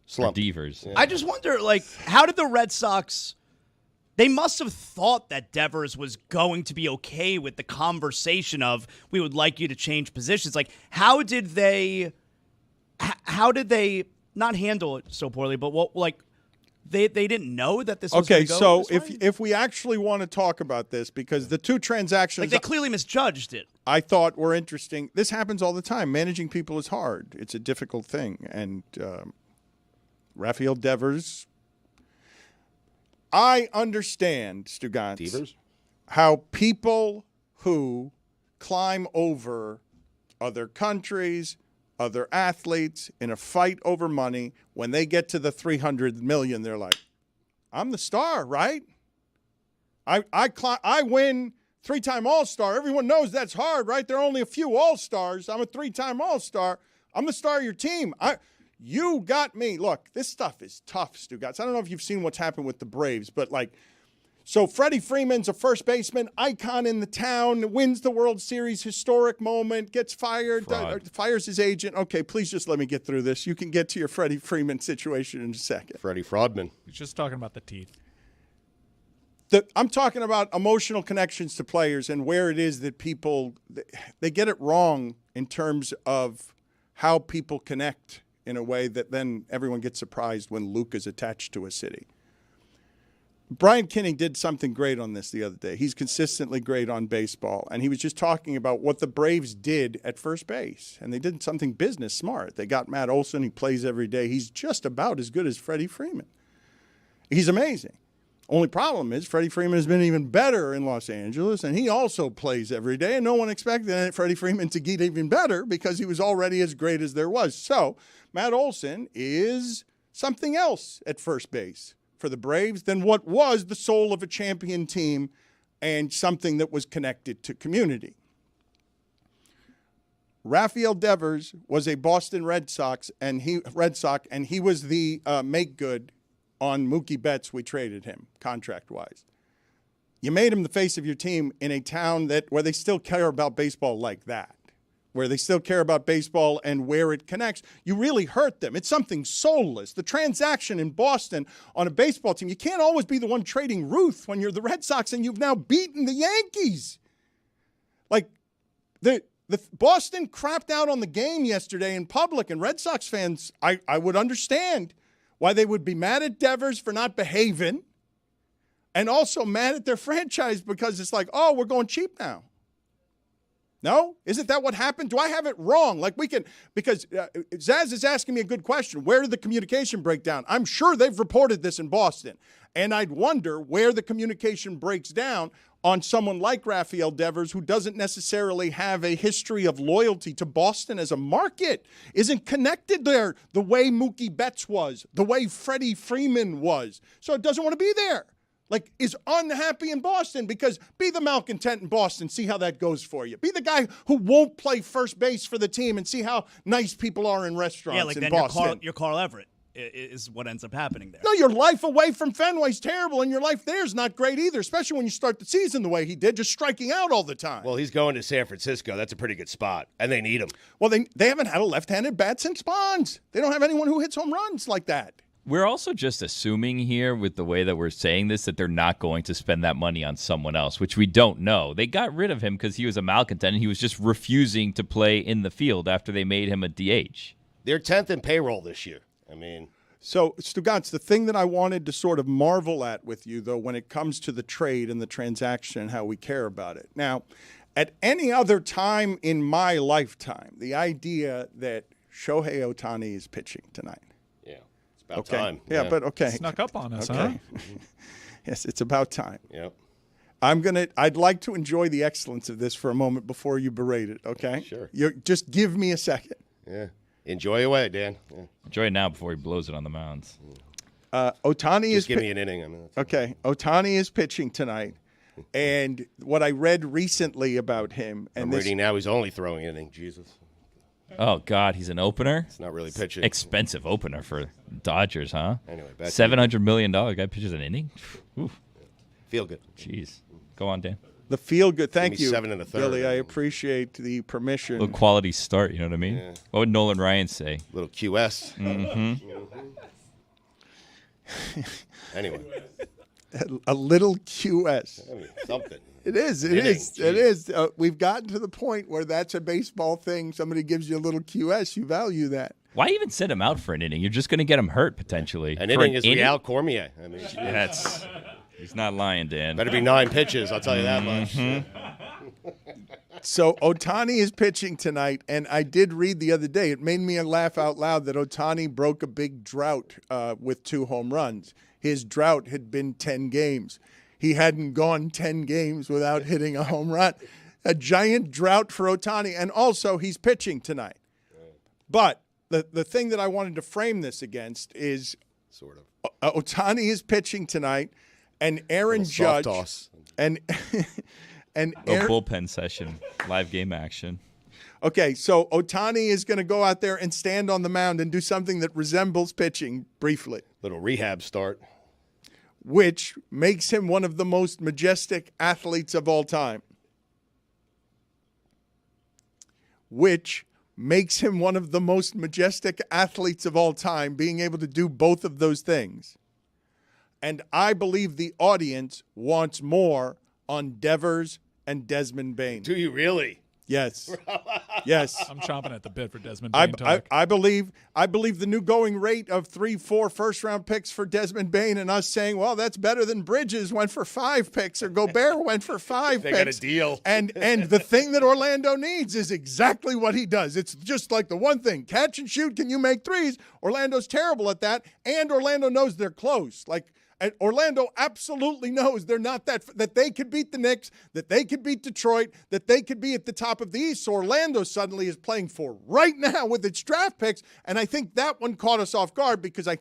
Slump. Devers. I just wonder, like, how did the Red Sox – they must have thought that Devers was going to be okay with the conversation of, we would like you to change positions. Like, how did they not handle it so poorly, but what, like, they didn't know that this was okay, going to go so this way? if we actually want to talk about this, because the two transactions, like, they clearly misjudged it. I thought were interesting. This happens all the time. Managing people is hard. It's a difficult thing. And Rafael Devers, I understand, Stugotz, how people who climb over other countries, other athletes in a fight over money, when they get to the $300 million, they're like, I'm the star, right? I win 3-time All-Star. Everyone knows that's hard, right? There are only a few All-Stars. I'm a 3-time All-Star. I'm the star of your team. You got me. Look, this stuff is tough, Stugotz. I don't know if you've seen what's happened with the Braves, but like, so Freddie Freeman's a first baseman, icon in the town, wins the World Series, historic moment, gets fired, fires his agent. Okay, please just let me get through this. You can get to your Freddie Freeman situation in a second. Freddie Fraudman. He's just talking about the teeth. I'm talking about emotional connections to players and where it is that people, they get it wrong in terms of how people connect in a way that then everyone gets surprised when Luke is attached to a city. Brian Kinning did something great on this the other day. He's consistently great on baseball, and he was just talking about what the Braves did at first base, and they did something business smart. They got Matt Olson. He plays every day. He's just about as good as Freddie Freeman. He's amazing. Only problem is Freddie Freeman has been even better in Los Angeles, and he also plays every day, and no one expected Freddie Freeman to get even better because he was already as great as there was. So Matt Olson is something else at first base for the Braves than what was the soul of a champion team and something that was connected to community. Rafael Devers was a Boston Red Sox, and he was the make good on Mookie Betts. We traded him contract-wise. You made him the face of your team in a town where they still care about baseball like that, where they still care about baseball and where it connects. You really hurt them. It's something soulless. The transaction in Boston on a baseball team, you can't always be the one trading Ruth when you're the Red Sox and you've now beaten the Yankees. Like, the Boston crapped out on the game yesterday in public, and Red Sox fans, I would understand why they would be mad at Devers for not behaving and also mad at their franchise because it's like, oh, we're going cheap now. No? Isn't that what happened? Do I have it wrong? Because Zaz is asking me a good question. Where did the communication break down? I'm sure they've reported this in Boston. And I'd wonder where the communication breaks down on someone like Rafael Devers, who doesn't necessarily have a history of loyalty to Boston as a market, isn't connected there the way Mookie Betts was, the way Freddie Freeman was. So it doesn't want to be there. Like, is unhappy in Boston because be the malcontent in Boston, see how that goes for you. Be the guy who won't play first base for the team and see how nice people are in restaurants in Boston. You're Carl Everett is what ends up happening there. No, your life away from Fenway's terrible, and your life there is not great either, especially when you start the season the way he did, just striking out all the time. Well, he's going to San Francisco. That's a pretty good spot, and they need him. Well, they haven't had a left-handed bat since Bonds. They don't have anyone who hits home runs like that. We're also just assuming here with the way that we're saying this that they're not going to spend that money on someone else, which we don't know. They got rid of him because he was a malcontent, and he was just refusing to play in the field after they made him a DH. They're 10th in payroll this year. I mean... So, Stugotz, the thing that I wanted to sort of marvel at with you, though, when it comes to the trade and the transaction and how we care about it. Now, at any other time in my lifetime, the idea that Shohei Ohtani is pitching tonight. Yeah, it's about okay. time. Yeah, but okay. Snuck up on us, okay. huh? Yes, it's about time. Yep. I'd like to enjoy the excellence of this for a moment before you berate it, okay? Sure. Just give me a second. Yeah. Enjoy away, Dan. Yeah. Enjoy it now before he blows it on the mounds. Ohtani Just give me an inning. I mean, okay. Ohtani is pitching tonight, and what I read recently about him, and I'm reading now he's only throwing an inning. Jesus. Oh God, he's an opener. It's not really pitching. Expensive opener for Dodgers, huh? Anyway, back $700 million guy pitches an inning. Oof. Feel good. Jeez. Go on, Dan. The feel good. Thank you, 7 1/3. Billy. I appreciate the permission. A little quality start. You know what I mean? Yeah. What would Nolan Ryan say? Little QS. Mm-hmm. Anyway. A little QS. I mean, something. It is. It is. It is. We've gotten to the point where that's a baseball thing. Somebody gives you a little QS. You value that. Why even send him out for an inning? You're just going to get him hurt potentially. An inning is Real Cormier. I mean, that's. He's not lying, Dan. Better be 9 pitches. I'll tell you that much. So Ohtani is pitching tonight, and I did read the other day. It made me laugh out loud that Ohtani broke a big drought with 2 home runs. His drought had been 10 games. He hadn't gone 10 games without hitting a home run. A giant drought for Ohtani, and also he's pitching tonight. But the thing that I wanted to frame this against is sort of Ohtani is pitching tonight. And Aaron Judge and bullpen session, live game action. Okay, so Ohtani is going to go out there and stand on the mound and do something that resembles pitching briefly. Little rehab start. Which makes him one of the most majestic athletes of all time. Which makes him one of the most majestic athletes of all time, being able to do both of those things. And I believe the audience wants more on Devers and Desmond Bain. Do you really? Yes. Yes. I'm chomping at the bit for Desmond Bain talk. I believe the new going rate of 3-4 first-round picks for Desmond Bain and us saying, well, that's better than Bridges went for 5 picks or Gobert went for 5 picks. They got a deal. And the thing that Orlando needs is exactly what he does. It's just like the one thing, catch and shoot, can you make threes? Orlando's terrible at that, and Orlando knows they're close. Like, And Orlando absolutely knows they're not that they could beat the Knicks, that they could beat Detroit, that they could be at the top of the East. So Orlando suddenly is playing for right now with its draft picks. And I think that one caught us off guard because I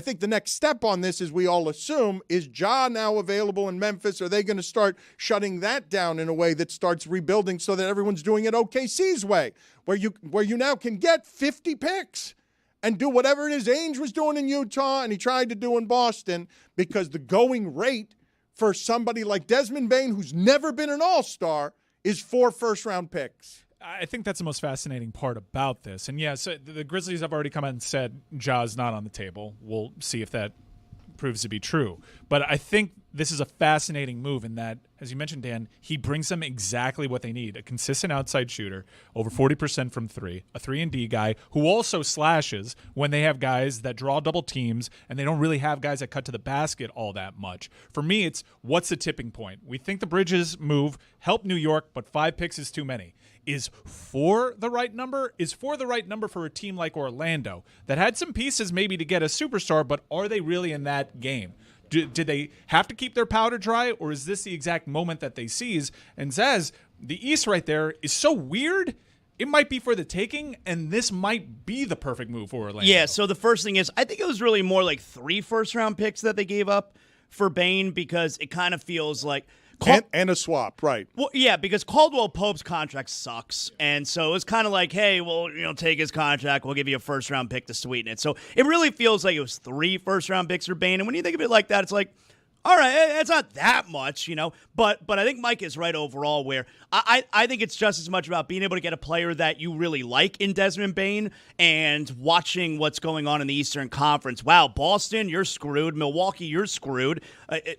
think the next step on this, as we all assume, is Ja now available in Memphis? Are they going to start shutting that down in a way that starts rebuilding so that everyone's doing it OKC's way, where you now can get 50 picks and do whatever it is Ainge was doing in Utah and he tried to do in Boston, because the going rate for somebody like Desmond Bane, who's never been an all-star, is 4 first-round picks. I think that's the most fascinating part about this. And yes, the Grizzlies have already come out and said Ja's not on the table. We'll see if that proves to be true. But I think this is a fascinating move in that, as you mentioned, Dan, he brings them exactly what they need. A consistent outside shooter, over 40% from 3, a 3-and-D guy who also slashes when they have guys that draw double teams and they don't really have guys that cut to the basket all that much. For me, it's what's the tipping point? We think the Bridges move helped New York, but 5 picks is too many. Is 4 the right number? Is 4 the right number for a team like Orlando that had some pieces maybe to get a superstar, but are they really in that game? Do they have to keep their powder dry, or is this the exact moment that they seize? And says the East right there is so weird, it might be for the taking, and this might be the perfect move for Orlando. Yeah, so the first thing is, I think it was really more like 3 first-round picks that they gave up for Bane, because it kind of feels like and a swap, right? Well, yeah, because Caldwell Pope's contract sucks, and so it's kind of like, hey, well, take his contract, we'll give you a first-round pick to sweeten it. So it really feels like it was 3 first-round picks for Bane, and when you think of it like that, it's like, all right, it's not that much, But I think Mike is right overall, where I think it's just as much about being able to get a player that you really like in Desmond Bane and watching what's going on in the Eastern Conference. Wow, Boston, you're screwed. Milwaukee, you're screwed.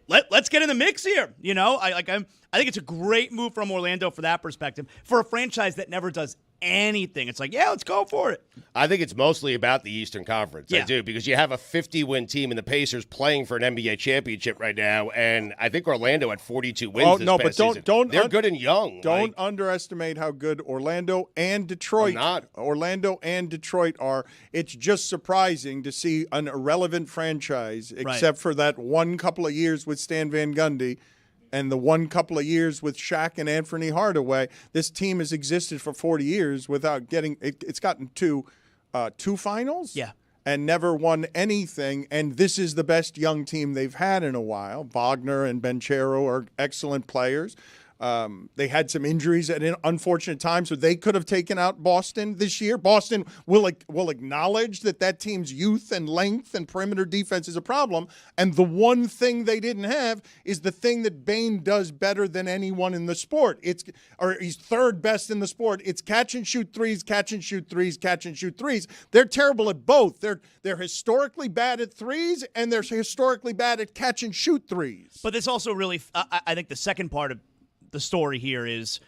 Let's get in the mix here. I think it's a great move from Orlando for that perspective, for a franchise that never does anything. It's like, yeah, let's go for it. I think it's mostly about the Eastern Conference. Yeah. I do, because you have a 50-win team in the Pacers playing for an NBA championship right now, and I think Orlando had 42 wins this past season. They're good and young. Don't underestimate how good Orlando and Detroit are. It's just surprising to see an irrelevant franchise, except for that one couple of years with Stan Van Gundy and the one couple of years with Shaq and Anthony Hardaway. This team has existed for 40 years without getting it. It's gotten two finals. Yeah. And never won anything. And this is the best young team they've had in a while. Wagner and Banchero are excellent players. They had some injuries at unfortunate times, so they could have taken out Boston this year. Boston will acknowledge that team's youth and length and perimeter defense is a problem. And the one thing they didn't have is the thing that Bane does better than anyone in the sport. He's third best in the sport. It's catch and shoot threes, catch and shoot threes, catch and shoot threes. They're terrible at both. They're historically bad at threes, and they're historically bad at catch and shoot threes. But this also really, I think the second part of the story here is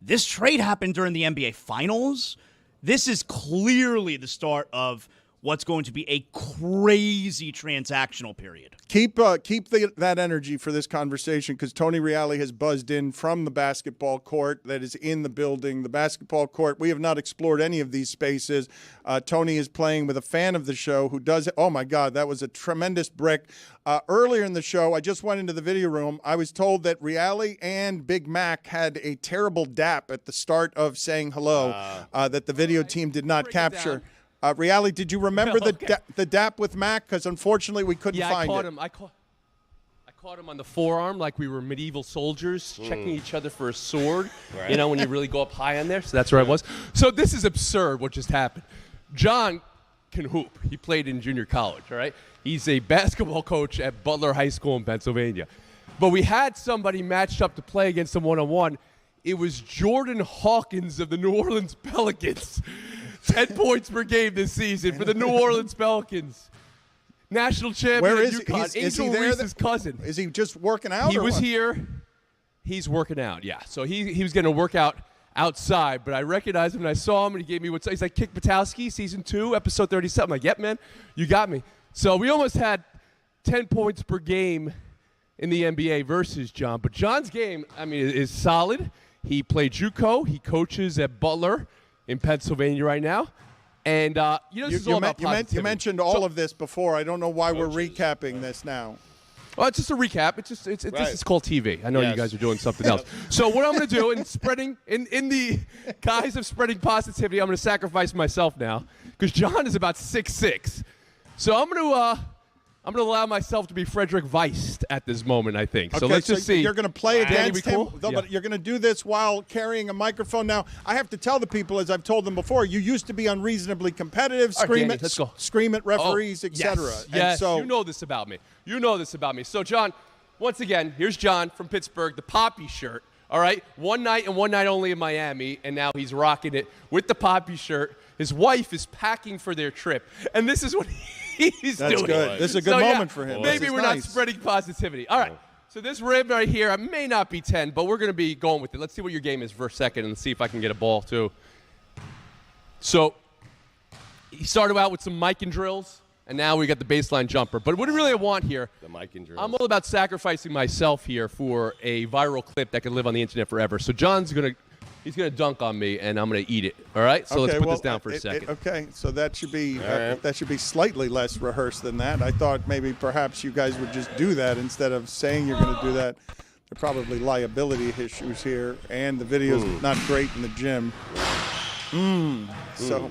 this trade happened during the NBA Finals. This is clearly the start of what's going to be a crazy transactional period. Keep that energy for this conversation, because Tony Reali has buzzed in from the basketball court that is in the building. The basketball court, we have not explored any of these spaces. Tony is playing with a fan of the show who does it. Oh, my God, that was a tremendous brick. Earlier in the show, I just went into the video room. I was told that Reali and Big Mac had a terrible dap at the start of saying hello that the video team did not capture. Reali, did you remember the dap with Mac? Because unfortunately we couldn't find it. I caught him on the forearm like we were medieval soldiers checking each other for a sword. Right. When you really go up high on there. So that's where I was. So this is absurd what just happened. John can hoop. He played in junior college, all right? He's a basketball coach at Butler High School in Pennsylvania. But we had somebody matched up to play against him one-on-one. It was Jordan Hawkins of the New Orleans Pelicans. 10 points per game this season for the New Orleans Pelicans. National champion. Where is UConn. he? Is he there? Reese's cousin. Is he just working out? He was here. He's working out, yeah. So he was going to work out outside, but I recognized him and I saw him and he gave me he's like Kick Butowski, season 2, episode 37. I'm like, yep, man, you got me. So we almost had 10 points per game in the NBA versus John. But John's game, is solid. He played JUCO. He coaches at Butler in Pennsylvania right now. And, this is all about positivity. You mentioned all of this before. I don't know why we're recapping this now. Well, it's just a recap. This is called TV. I know you guys are doing something else. So what I'm going to do in the guise of spreading positivity, I'm going to sacrifice myself now because John is about 6'6". So I'm going to allow myself to be Frederick Weist at this moment, I think. So let's just see. You're going to play against him, cool? but you're going to do this while carrying a microphone. Now, I have to tell the people, as I've told them before, you used to be unreasonably competitive, scream at referees, etc. Yes, you know this about me. So, John, once again, here's John from Pittsburgh, the Poppy shirt. All right, one night and one night only in Miami, and now he's rocking it with the Poppy shirt. His wife is packing for their trip, and this is what he's That's doing. good. This is a good moment for him. Maybe we're not spreading positivity. All right, so this rib right here may not be 10, but we're going to be going with it. Let's see what your game is for a second, and let's see if I can get a ball, too. So he started out with some mic and drills. And now we got the baseline jumper. But what really I want here, I'm all about sacrificing myself here for a viral clip that can live on the internet forever. So John's he's gonna dunk on me, and I'm gonna eat it. All right. So let's put this down for a second. Okay. So that should be slightly less rehearsed than that. I thought maybe perhaps you guys would just do that instead of saying you're gonna do that. There are probably liability issues here, and the video's not great in the gym. So.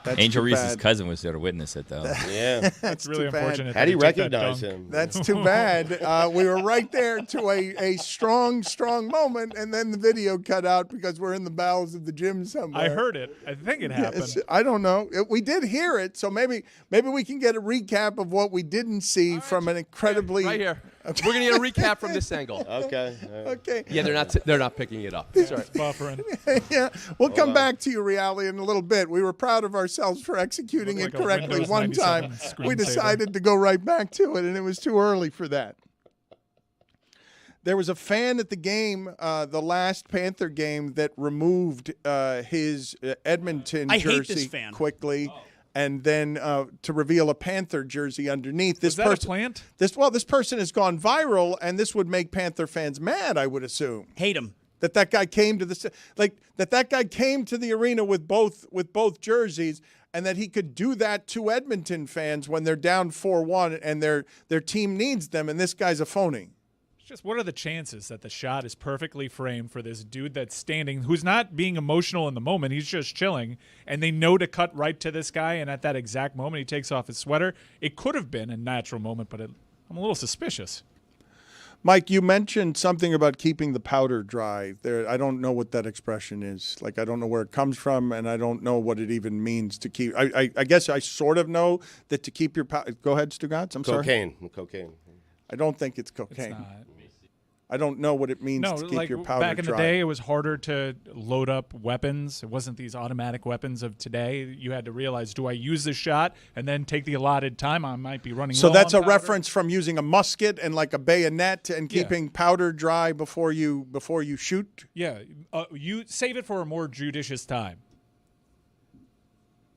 That's Angel Reese's cousin was there to witness it, though. Yeah. That's really too bad. unfortunate. How do you recognize him? That's too bad. We were right there to a strong moment, and then the video cut out because we're in the bowels of the gym somewhere. I heard it. I think it happened. Yes, I don't know. We did hear it, so maybe we can get a recap of what we didn't see from an incredibly right here. We're gonna get a recap from this angle. Okay. Okay. Yeah, they're not picking it up. That's all right. Buffering. Yeah, we'll come back to you, Reali, in a little bit. We were proud of ourselves for executing it correctly Windows one 97 time. screensaver. We decided to go right back to it, and it was too early for that. There was a fan at the game, the last Panther game, that removed his Edmonton I hate jersey this fan. quickly. And then to reveal a Panther jersey underneath. Was that a plant? This person has gone viral, and this would make Panther fans mad, I would assume. Hate him. That guy came to that guy came to the arena with both jerseys, and that he could do that to Edmonton fans when they're down 4-1 and their team needs them, and this guy's a phony. Just what are the chances that the shot is perfectly framed for this dude that's standing, who's not being emotional in the moment, he's just chilling, and they know to cut right to this guy, and at that exact moment he takes off his sweater? It could have been a natural moment, but I'm a little suspicious. Mike, you mentioned something about keeping the powder dry. I don't know what that expression is. Like, I don't know where it comes from, and I don't know what it even means to keep. I guess I sort of know that to keep your powder. Go ahead, Stugotz. I'm sorry. Cocaine. I don't think it's cocaine. It's not. I don't know what it means to keep your powder dry. Back in the day, it was harder to load up weapons. It wasn't these automatic weapons of today. You had to realize, do I use this shot and then take the allotted time? I might be running So low that's on a powder. reference from using a musket and like a bayonet and keeping powder dry before you shoot? Yeah. You save it for a more judicious time.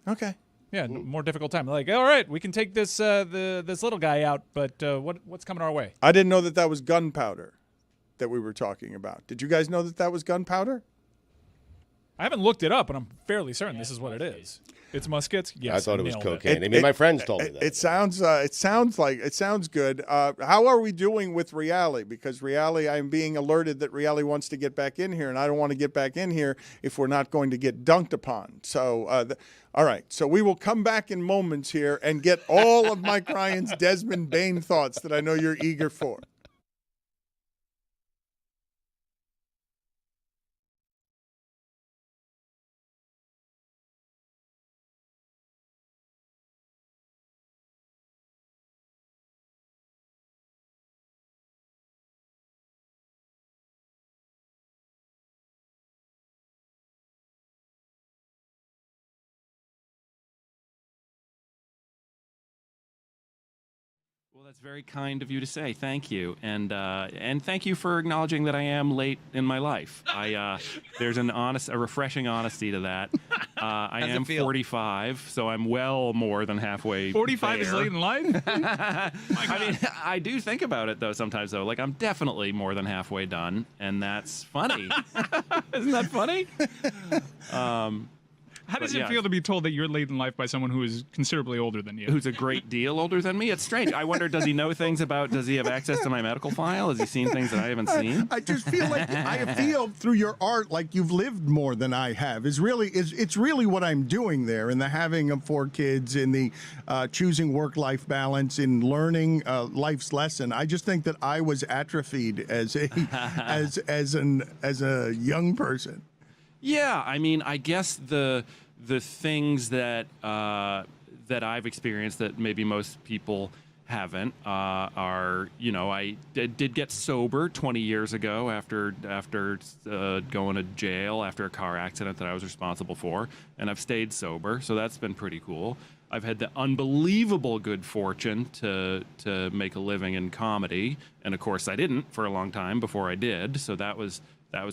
Okay. Yeah, more difficult time. Like, all right, we can take this this little guy out, but what's coming our way? I didn't know that was gunpowder that we were talking about. Did you guys know that was gunpowder? I haven't looked it up, but I'm fairly certain this is what it is. It's muskets. Yes, I thought it was nailed cocaine. My friends told me that. It sounds good. How are we doing with Reali? Because Reali, I'm being alerted that Reali wants to get back in here, and I don't want to get back in here if we're not going to get dunked upon. So, all right. So we will come back in moments here and get all of Mike Ryan's Desmond Bain thoughts that I know you're eager for. Well, that's very kind of you to say. Thank you, and thank you for acknowledging that I am late in my life. There's a refreshing honesty to that. I am 45, so I'm well more than halfway. 45 is late in life. I mean, I do think about it though sometimes. Though, like I'm definitely more than halfway done, and that's funny. Isn't that funny? How does But it feel to be told that you're late in life by someone who is considerably older than you? Who's a great deal older than me? It's strange. I wonder, does he know things about, does he have access to my medical file? Has he seen things that I haven't seen? I just feel like I feel through your art like you've lived more than I have. It's really what I'm doing there in the having of 4 kids, in the choosing work-life balance, in learning life's lesson. I just think that I was atrophied as a as a young person. Yeah, I mean, I guess the things that that I've experienced that maybe most people haven't are, you know, I did get sober 20 years ago after going to jail after a car accident that I was responsible for, and I've stayed sober, so that's been pretty cool. I've had the unbelievable good fortune to make a living in comedy, and of course I didn't for a long time before I did, so that was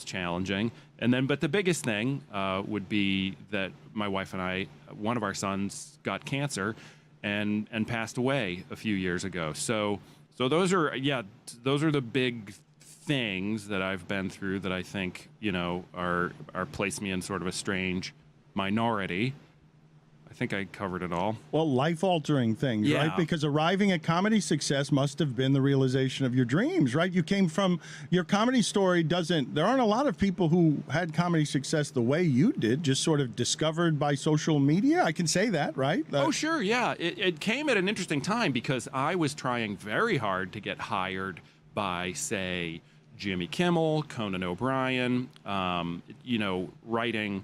challenging. And then, but the biggest thing would be that my wife and I, one of our sons got cancer and passed away a few years ago. So those are the big things that I've been through that I think, you know, are place me in sort of a strange minority. I think I covered it all. Well, life-altering things, Yeah. right? Because arriving at comedy success must have been the realization of your dreams, right? You came from your comedy story. There aren't a lot of people who had comedy success the way you did, just sort of discovered by social media. I can say that, right? Oh, sure, yeah. It came at an interesting time because I was trying very hard to get hired by, say, Jimmy Kimmel, Conan O'Brien, you know, writing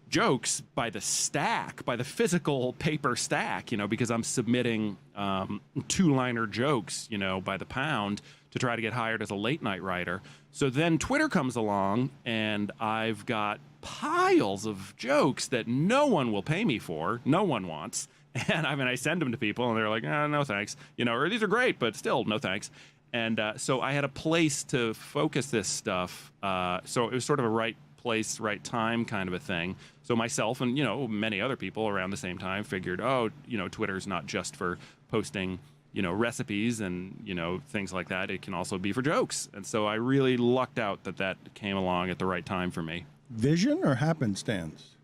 jokes by the stack, by the physical paper stack, you know, because I'm submitting 2-liner jokes, you know, by the pound to try to get hired as a late night writer. So then Twitter comes along and I've got piles of jokes that no one will pay me for, no one wants. And I mean, I send them to people and they're like, no thanks, you know, or these are great, but still no thanks. And so I had a place to focus this stuff. So it was sort of a right place, right time kind of a thing. So myself and, you know, many other people around the same time figured, oh, you know, Twitter's not just for posting, you know, recipes and, you know, things like that. It can also be for jokes. And so I really lucked out that came along at the right time for me. Vision or happenstance?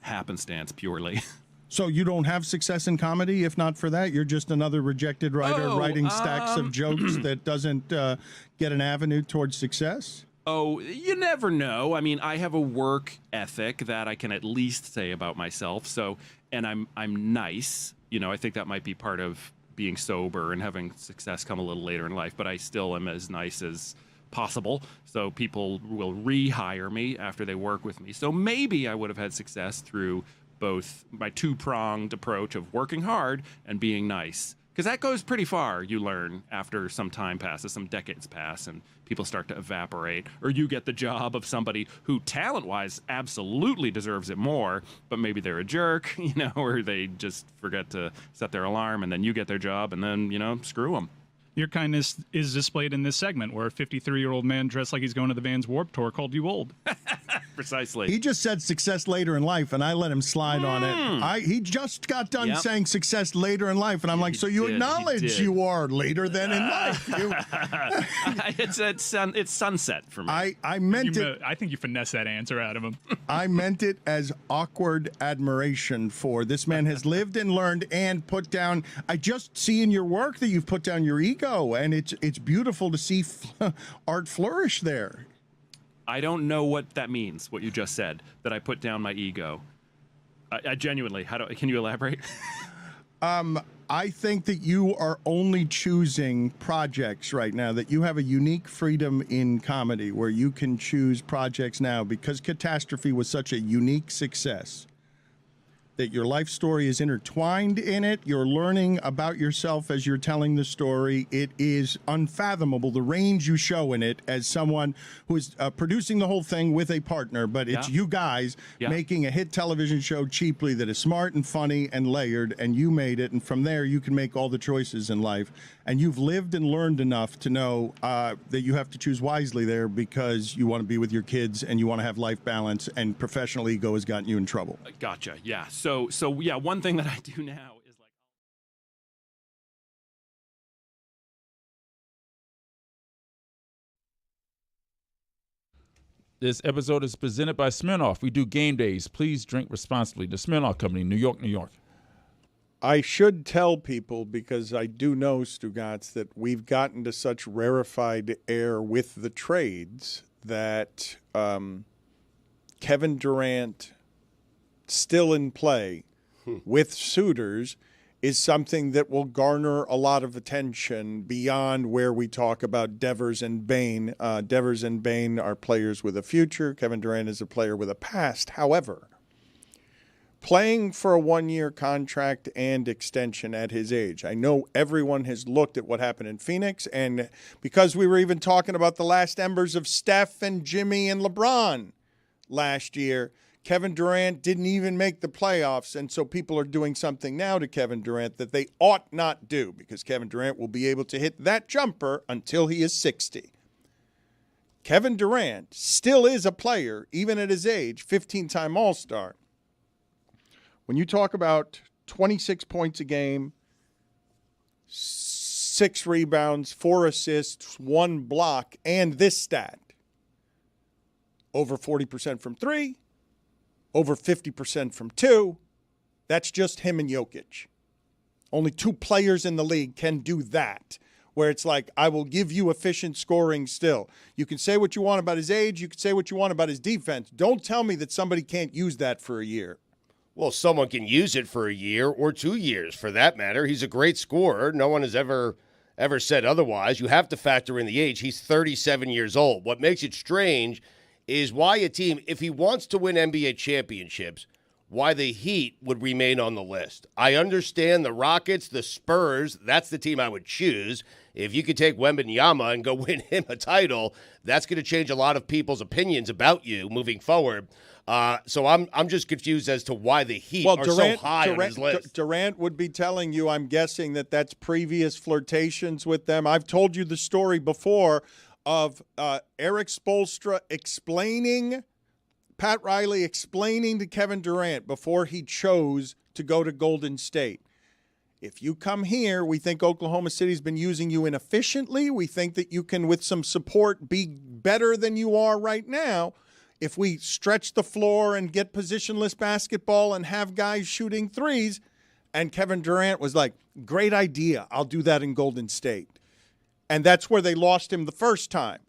Happenstance, purely. So you don't have success in comedy? If not for that, you're just another rejected writer writing stacks of jokes that doesn't get an avenue towards success? Oh, you never know. I mean, I have a work ethic that I can at least say about myself. So, and I'm nice. You know, I think that might be part of being sober and having success come a little later in life. But I still am as nice as possible. So people will rehire me after they work with me. So maybe I would have had success through both my 2-pronged approach of working hard and being nice. Because that goes pretty far, you learn, after some time passes, some decades pass, and people start to evaporate. Or you get the job of somebody who, talent-wise, absolutely deserves it more, but maybe they're a jerk, you know, or they just forget to set their alarm, and then you get their job, and then, you know, screw them. Your kindness is displayed in this segment where a 53-year-old man dressed like he's going to the Vans Warped Tour called you old. Precisely. He just said success later in life, and I let him slide on it. He just got done saying success later in life, and I'm like, so you acknowledge you are later than in life. It's sunset for me. I meant it. I think you finessed that answer out of him. I meant it as awkward admiration for this man has lived and learned and put down. I just see in your work that you've put down your ego, and it's beautiful to see art flourish there. I don't know what that means, what you just said, that I put down my ego. I genuinely, can you elaborate? I think that you are only choosing projects right now, that you have a unique freedom in comedy where you can choose projects now because Catastrophe was such a unique success. That your life story is intertwined in it. You're learning about yourself as you're telling the story. It is unfathomable, the range you show in it as someone who is producing the whole thing with a partner, but it's you guys making a hit television show cheaply that is smart and funny and layered, and you made it, and from there you can make all the choices in life. And you've lived and learned enough to know that you have to choose wisely there because you want to be with your kids and you want to have life balance, and professional ego has gotten you in trouble. Gotcha, yeah. So yeah, one thing that I do now is like, This episode is presented by Smirnoff. We do game days. Please drink responsibly. The Smirnoff Company, New York, New York. I should tell people, because I do know, Stugotz, that we've gotten to such rarefied air with the trades that Kevin Durant still in play with suitors is something that will garner a lot of attention beyond where we talk about Devers and Bain. Devers and Bain are players with a future. Kevin Durant is a player with a past. However, playing for a one-year contract and extension at his age, I know everyone has looked at what happened in Phoenix, and because we were even talking about the last embers of Steph and Jimmy and LeBron last year, Kevin Durant didn't even make the playoffs, and so people are doing something now to Kevin Durant that they ought not do, because Kevin Durant will be able to hit that jumper until he is 60. Kevin Durant still is a player, even at his age, 15-time All-Star. When you talk about 26 points a game, 6 rebounds, 4 assists, 1 block, and this stat, over 40% from 3, over 50% from 2. That's just him and Jokic. Only 2 players in the league can do that, where it's like, I will give you efficient scoring still. You can say what you want about his age. You can say what you want about his defense. Don't tell me that somebody can't use that for a year. Well, someone can use it for a year or 2 years, for that matter. He's a great scorer. No one has ever said otherwise. You have to factor in the age. He's 37 years old. What makes it strange is why a team, if he wants to win NBA championships, why the Heat would remain on the list. I understand the Rockets, the Spurs, that's the team I would choose. If you could take Wembanyama and go win him a title, that's going to change a lot of people's opinions about you moving forward. So I'm just confused as to why the Heat are so high on his list. Durant would be telling you, I'm guessing, that's previous flirtations with them. I've told you the story before of Eric Spoelstra Pat Riley explaining to Kevin Durant before he chose to go to Golden State. If you come here, we think Oklahoma City's been using you inefficiently. We think that you can, with some support, be better than you are right now. If we stretch the floor and get positionless basketball and have guys shooting threes, and Kevin Durant was like, great idea. I'll do that in Golden State. And that's where they lost him the first time.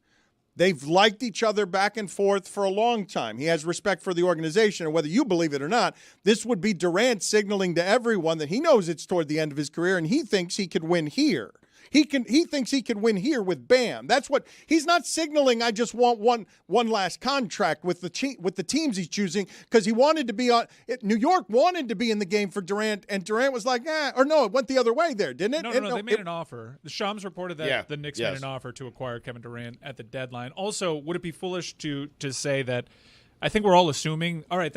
They've liked each other back and forth for a long time. He has respect for the organization, and whether you believe it or not, this would be Durant signaling to everyone that he knows it's toward the end of his career and he thinks he could win here. He thinks he could win here with Bam. That's what he's not signaling. I just want one last contract with the teams he's choosing, because he wanted to be on. New York wanted to be in the game for Durant, and Durant was like, or no, it went the other way there, didn't it? No, they made an offer. The Shams reported that the Knicks made an offer to acquire Kevin Durant at the deadline. Also, would it be foolish to say that? I think we're all assuming, all right,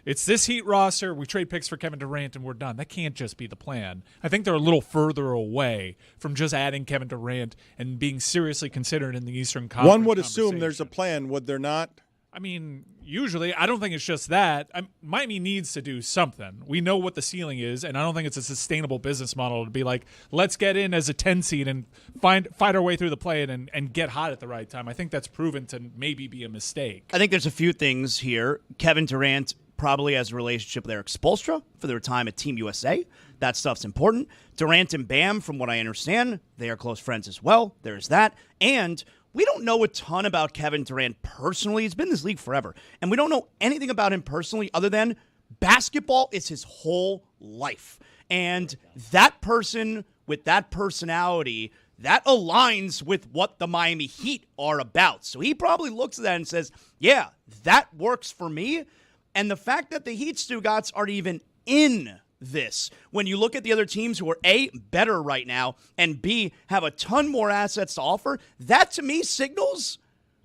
it's this Heat roster, we trade picks for Kevin Durant, and we're done. That can't just be the plan. I think they're a little further away from just adding Kevin Durant and being seriously considered in the Eastern Conference. One would assume there's a plan, would there not? I mean, usually, I don't think it's just that. Miami needs to do something. We know what the ceiling is, and I don't think it's a sustainable business model to be like, let's get in as a 10 seed and fight our way through the play-in and get hot at the right time. I think that's proven to maybe be a mistake. I think there's a few things here. Kevin Durant probably has a relationship with Eric Spoelstra for their time at Team USA. That stuff's important. Durant and Bam, from what I understand, they are close friends as well. There's that. And we don't know a ton about Kevin Durant personally. He's been in this league forever. And we don't know anything about him personally other than basketball is his whole life. And that person with that personality, that aligns with what the Miami Heat are about. So he probably looks at that and says, yeah, that works for me. And the fact that the Heat, Stugotz, aren't even in this, when you look at the other teams who are A, better right now, and B, have a ton more assets to offer, that to me signals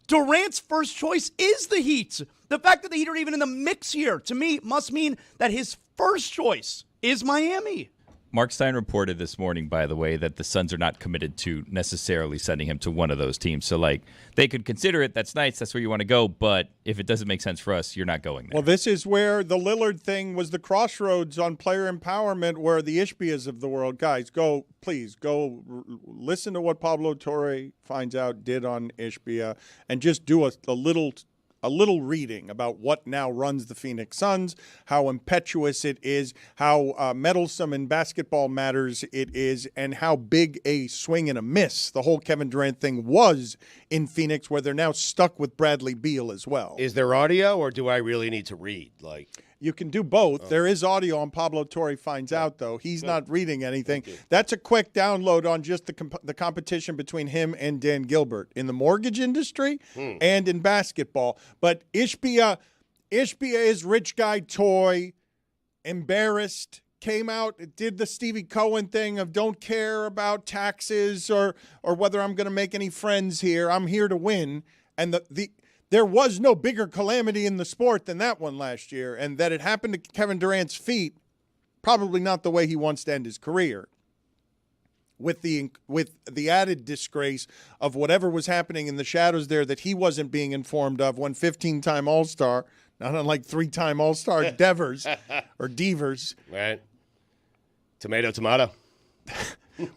Durant's first choice is the Heat. The fact that the Heat are even in the mix here, to me, must mean that his first choice is Miami. Mark Stein reported this morning, by the way, that the Suns are not committed to necessarily sending him to one of those teams. So, they could consider it. That's nice. That's where you want to go. But if it doesn't make sense for us, you're not going there. Well, this is where the Lillard thing was the crossroads on player empowerment, where the Ishbias of the world, guys, please go listen to what Pablo Torre finds out did on Ishbia and just do a little a little reading about what now runs the Phoenix Suns, how impetuous it is, how meddlesome in basketball matters it is, and how big a swing and a miss the whole Kevin Durant thing was in Phoenix, where they're now stuck with Bradley Beal as well. Is there audio, or do I really need to read? You can do both. There is audio on Pablo Torre Finds Out, though. He's not reading anything. That's a quick download on just the competition between him and Dan Gilbert in the mortgage industry and in basketball. But Ishbia is rich guy toy, embarrassed, came out, did the Stevie Cohen thing of don't care about taxes or whether I'm going to make any friends here. I'm here to win. And there was no bigger calamity in the sport than that one last year, and that it happened to Kevin Durant's feet, probably not the way he wants to end his career. With the added disgrace of whatever was happening in the shadows there that he wasn't being informed of when 15-time All-Star, not unlike 3-time All-Star Devers or Devers. Right. Tomato.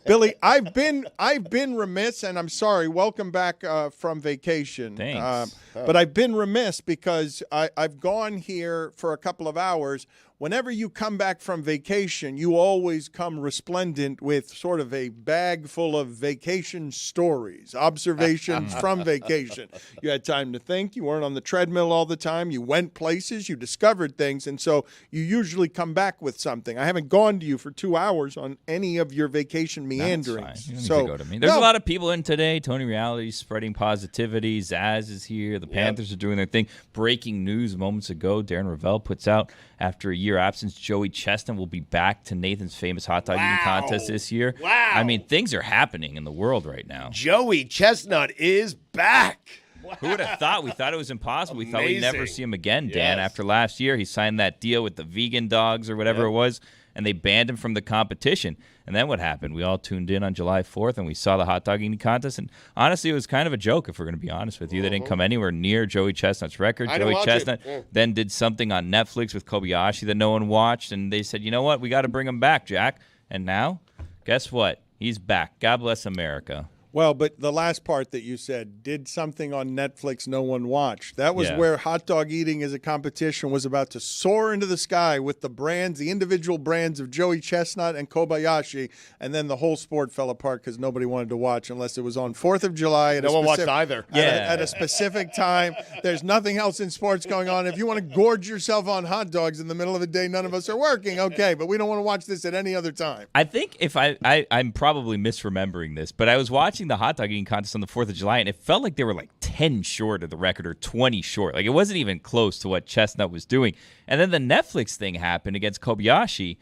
Billy, I've been remiss, and I'm sorry. Welcome back from vacation. Thanks. But I've been remiss because I've gone here for a couple of hours. Whenever you come back from vacation, you always come resplendent with sort of a bag full of vacation stories, observations from vacation. You had time to think. You weren't on the treadmill all the time. You went places. You discovered things. And so you usually come back with something. I haven't gone to you for 2 hours on any of your vacation meanderings. You don't need to go to me. There's a lot of people in today. Tony Reali spreading positivity. Zaz is here. The Panthers are doing their thing. Breaking news moments ago. Darren Ravel puts out, after a year absence, Joey Chestnut will be back to Nathan's famous hot dog eating contest this year. Wow. I mean, things are happening in the world right now. Joey Chestnut is back. Wow. Who would have thought? We thought it was impossible. We thought we'd never see him again, Dan. After last year, he signed that deal with the vegan dogs or whatever it was, and they banned him from the competition. And then what happened? We all tuned in on July 4th, and we saw the hot dog eating contest. And honestly, it was kind of a joke, if we're going to be honest with you. They didn't come anywhere near Joey Chestnut's record. Joey Chestnut then did something on Netflix with Kobayashi that no one watched, and they said, you know what? We got to bring him back, Jack. And now, guess what? He's back. God bless America. Well, but the last part that you said, did something on Netflix no one watched. That was where hot dog eating as a competition was about to soar into the sky with the brands, the individual brands of Joey Chestnut and Kobayashi, and then the whole sport fell apart because nobody wanted to watch unless it was on 4th of July. No one watched either. At a specific time. There's nothing else in sports going on. If you want to gorge yourself on hot dogs in the middle of the day, none of us are working, okay, but we don't want to watch this at any other time. I think if I'm probably misremembering this, but I was watching the hot dog eating contest on the 4th of July, and it felt like they were like 10 short of the record or 20 short. Like, it wasn't even close to what Chestnut was doing. And then the Netflix thing happened against Kobayashi,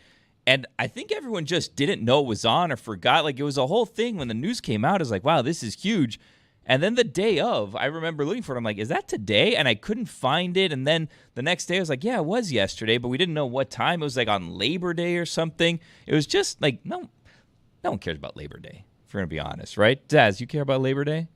and I think everyone just didn't know it was on or forgot. Like, it was a whole thing when the news came out. It was like, wow, this is huge. And then the day of, I remember looking for it. I'm like, is that today? And I couldn't find it. And then the next day, I was like, yeah, it was yesterday, but we didn't know what time. It was like on Labor Day or something. It was just like, no one cares about Labor Day, if we're going to be honest, right? Daz, you care about Labor Day?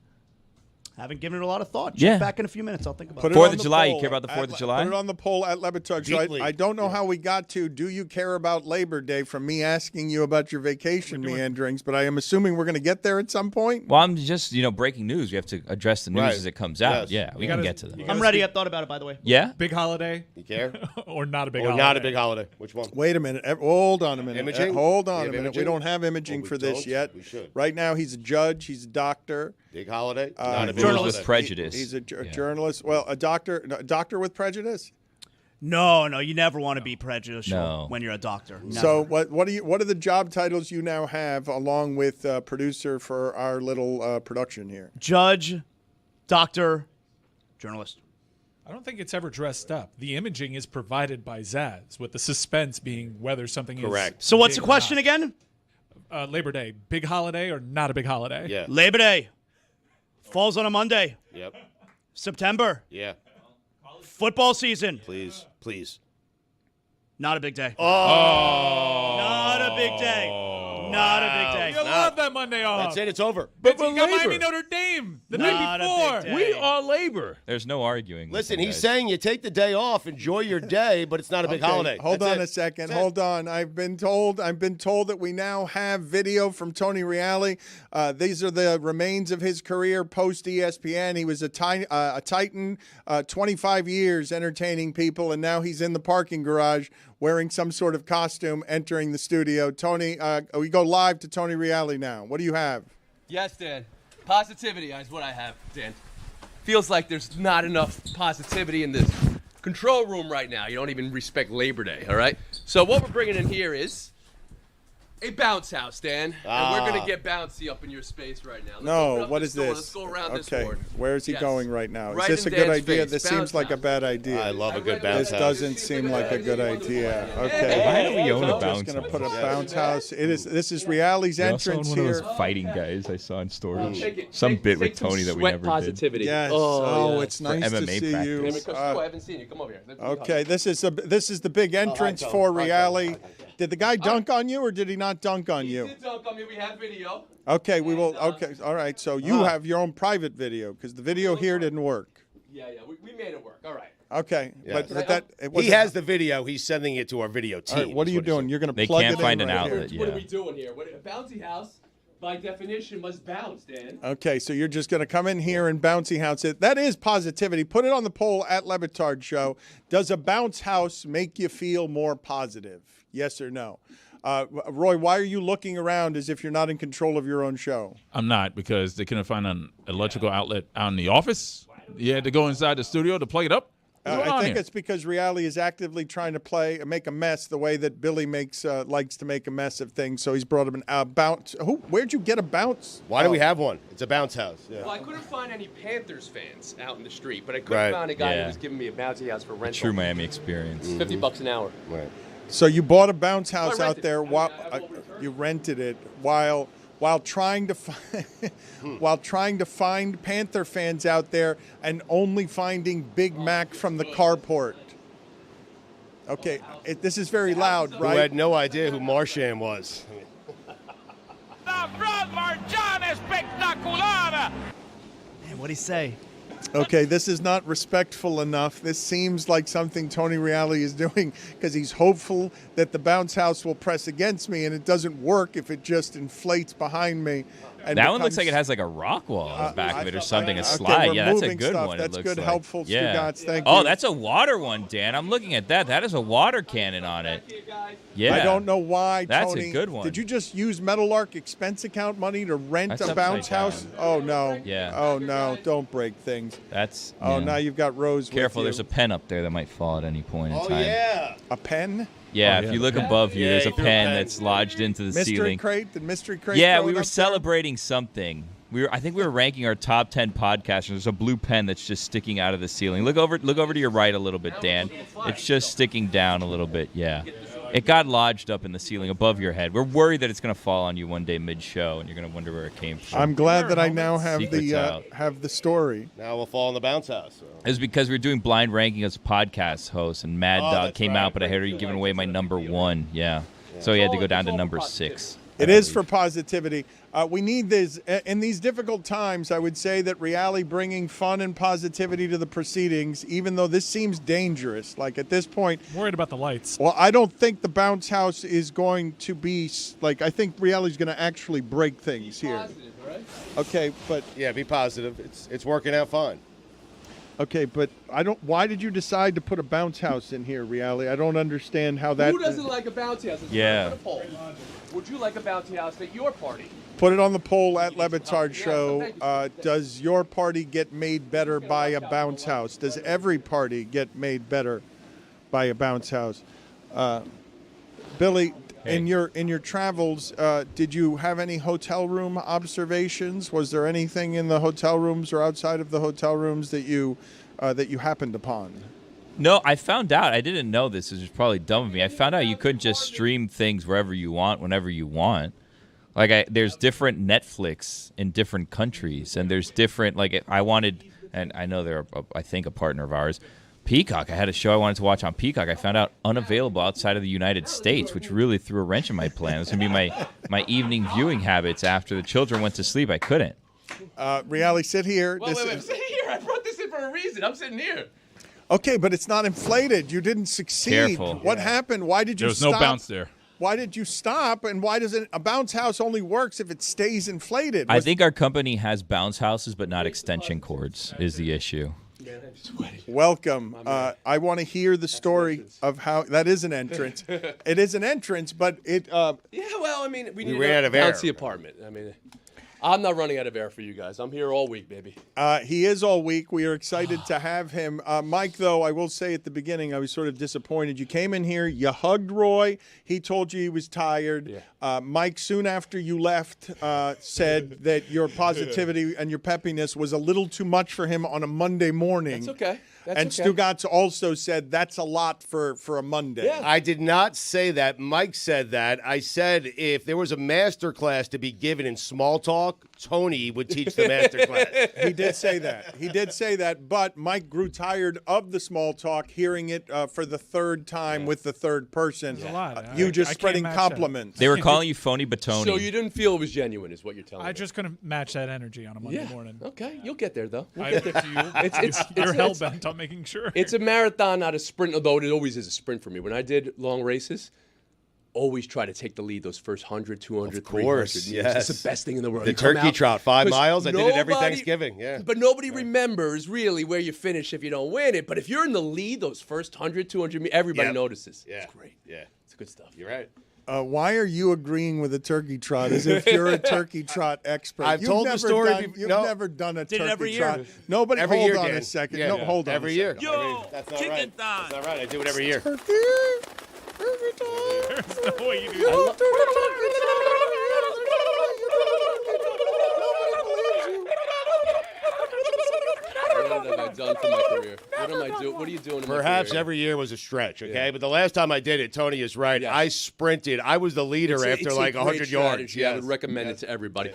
Haven't given it a lot of thought. Yeah. Back in a few minutes. I'll think about it. 4th of July. You care about the 4th of July? Put it on the poll at Le Batard Show. I don't know how we got to, do you care about Labor Day, from me asking you about your vacation meanderings, but I am assuming we're going to get there at some point. Well, I'm just, breaking news. We have to address the news as it comes out. Yeah, we can get to that. I'm ready. I've thought about it, by the way. Yeah? Big holiday? You care? Or not a big or holiday? not a big holiday. Which one? Wait a minute. Hold on a minute. Imaging? Hold on a minute. Imaging? We don't have imaging for this yet. We should. Right now, he's a judge. He's a doctor. Big holiday? Not a big journalist holiday. with prejudice. He's a journalist. Well, a doctor with prejudice? No, you never want to be prejudicial when you're a doctor. Never. So what are the job titles you now have along with producer for our little production here? Judge, doctor, journalist. I don't think it's ever dressed up. The imaging is provided by Zaz, with the suspense being whether something is correct. So what's the question again? Labor Day, big holiday or not a big holiday? Yeah. Labor Day falls on a Monday. Yep. September. Yeah. Football season. Please. Not a big day. Oh. Not a big day. Not a big day. You love that Monday off. That's it. It's over. But you got Miami Notre Dame the night before. are labor. There's no arguing. with Listen, him, he's guys. saying you take the day off, enjoy your day, but it's not a big holiday. Hold That's on it. a second. That's it. Hold on. I've been told that we now have video from Tony Reali. These are the remains of his career post ESPN. He was a Titan, 25 years entertaining people, and now he's in the parking garage wearing some sort of costume, entering the studio. Tony, we go live to Tony Reali now. What do you have? Yes, Dan. Positivity is what I have, Dan. Feels like there's not enough positivity in this control room right now. You don't even respect Labor Day, all right? So what we're bringing in here is a bounce house, Dan. And we're going to get bouncy up in your space right now. No, what is door. this? Let's go around this Okay, board. where is he Yes. going right now? Right Is this in a good Dan's idea? face. This Bounce seems like a house. bad idea. I love a good bounce This house. doesn't seem like a good idea. Okay. Why do we own a We're just bounce going to house? put a bounce house. This is Reali's We also own entrance one of here. those fighting guys I saw in storage. Take Some take bit with some Tony that we sweat never positivity. Yes. Oh, yeah. It's nice to MMA see practice. you. Hey, Coach, I haven't seen you. Come over here. Okay, this is the big entrance for Reali. Did the guy dunk on you, or did he not dunk on you? He did dunk on me. We have video. Okay, we will. Okay, all right. So you have your own private video because the video here didn't work. Yeah. We made it work. All right. Okay, Yes. but that it He wasn't- has the video. He's sending it to our video team. All right, what are is you he's doing? saying. You're going to They plug can't it in find an right outlet. here. What are Yeah. we doing here? A bouncy house, by definition, must bounce, Dan. Okay, so you're just going to come in here and bouncy house it. That is positivity. Put it on the poll at Le Batard Show. Does a bounce house make you feel more positive? Yes or no? Roy, why are you looking around as if you're not in control of your own show? I'm not, because they couldn't find an electrical outlet out in the office. You had to go inside the studio to plug it up. What's going I on think here? it's because Reali is actively trying to make a mess the way that Billy likes to make a mess of things. So he's brought him a bounce. Where'd you get a bounce? Why do we have one? It's a bounce house. Yeah. Well, I couldn't find any Panthers fans out in the street, but I could find a guy who was giving me a bouncy house for rental. True Miami experience. $50 an hour. Right. So you bought a bounce house I out rented there it. while I bought it for you rented it while trying to find Panther fans out there and only finding Big Mac from the carport. Okay, this is very loud, Who right? had no idea who Marchand was. Marchand espectacular. Man, what'd he say? Okay, this is not respectful enough. This seems like something Tony Reali is doing because he's hopeful that the bounce house will press against me, and it doesn't work if it just inflates behind me. And That one looks becomes- like it has like a rock wall on the back of it or something, a okay, slide. we're Yeah, that's a moving good stuff. one. That's it looks good, like. helpful, Yeah. Stugotz. Thank Oh, you. that's a water one, Dan. I'm looking at that. That is a water cannon on it. Yeah. I don't know why, That's Tony. a good one. Did you just use Meadowlark expense account money to rent That's a upside bounce down. house? Oh, no. Yeah. Oh, no. Don't break things. That's. Oh, yeah. now you've got Rose Careful, with there's you. a pen up there that might fall at any point in Oh, time. yeah. A pen? Yeah, Oh, if yeah, you the look pen. above you, Yeah, there's a you do a pen pen. that's lodged into the Mystery ceiling. Crate? Did Mystery Crate Yeah, throw we it were up there? celebrating something. I think we were ranking our top 10 podcasts. And there's a blue pen that's just sticking out of the ceiling. Look over to your right a little bit, Dan. It's just sticking down a little bit. Yeah, it got lodged up in the ceiling above your head. We're worried that it's going to fall on you one day mid-show, and you're going to wonder where it came from. I'm glad that I now have Secret's out. the story. Now we'll fall in the bounce house. So. It was because we were doing blind ranking as a podcast host, and Mad Dog that's came right. out, but I had already given away my number one. Yeah. So he had to go down to number 6. It is for positivity. We need this in these difficult times. I would say that Reali bringing fun and positivity to the proceedings, even though this seems dangerous. Like at this point, I'm worried about the lights. well, I don't think the bounce house is going to be like. I think Reali's going to actually break things here. Okay, but Yeah, be positive. It's working out fine. okay, but I don't. Why did you decide to put a bounce house in here, Reali? I don't understand how that. Who doesn't like a bouncy house? Let's Yeah. put it on a poll. Would you like a bouncy house at your party? Put it on the poll at Le Batard Show. Does your party get made better by a bounce house? Does every party get made better by a bounce house? Billy, in your travels, did you have any hotel room observations? Was there anything in the hotel rooms or outside of the hotel rooms that you happened upon? No, I found out. I didn't know this. This is probably dumb of me. I found out you couldn't just stream things wherever you want, whenever you want. Like, there's different Netflix in different countries, and there's different, like, I wanted, and I know they're, I think, a partner of ours, Peacock. I had a show I wanted to watch on Peacock. I found out unavailable outside of the United States, which really threw a wrench in my plan. It was going to be my evening viewing habits after the children went to sleep. I couldn't. Reali, sit here. Wait. for a reason. I'm sitting here. Okay, but it's not inflated. You didn't succeed. Careful. What happened? Why did you There was stop? no bounce there. Why did you stop? And why does a bounce house only works if it stays inflated? I think our company has bounce houses, but not extension cords is the issue. Welcome. I want to hear the story of how that is an entrance. It is an entrance, but it. Yeah, well, I mean, we need ran out to of air. bounce the apartment. I mean, I'm not running out of air for you guys. I'm here all week, baby. He is all week. We are excited to have him. Mike, though, I will say at the beginning, I was sort of disappointed. You came in here, you hugged Roy. He told you he was tired. Yeah. Mike, soon after you left, said that your positivity and your peppiness was a little too much for him on a Monday morning. That's okay. And Stugotz also said that's a lot for a Monday. Yeah. I did not say that. Mike said that. I said if there was a master class to be given in small talk, Tony would teach the master class. He did say that. He did say that, but Mike grew tired of the small talk, hearing it for the third time with the third person. There's a lot. You just I can't spreading match compliments. They were calling you phony Batoni. So you didn't feel it was genuine, is what you're telling me? I just couldn't match that energy on a Monday morning. Okay, you'll get there though. We'll I get there. bet you. You're hell bent on making sure. It's a marathon, not a sprint. Although it always is a sprint for me. When I did long races, always try to take the lead those first 100, 200, 300. Yes. It's the best thing in the world. The You come turkey out- trot, 5 'cause miles. I did it every nobody- Thanksgiving. Yeah. But nobody remembers really where you finish if you don't win it. But if you're in the lead, those first 100, 200, everybody Yep. notices. Yeah. It's great. Yeah. It's good stuff. You're right. Why are you agreeing with a turkey trot as if you're a turkey trot expert? I've You've told the never story done- bef- You've no. never done a Did it turkey every year. trot. Nobody, Every hold year, on Dan. a second. Yeah, no, hold on. every a year. Yo, That's not chicken right. thigh. That's not right. I do it every year. Turkey. Turkey trot. There's no way you do You that. don't do the turkey What have I done for my career? What am I doing? What are you doing? In my Perhaps career? every year was a stretch, okay? Yeah. But the last time I did it, Tony is right. Yeah. I sprinted. I was the leader after It's like a 100 great yards. strategy. I would recommend it to everybody.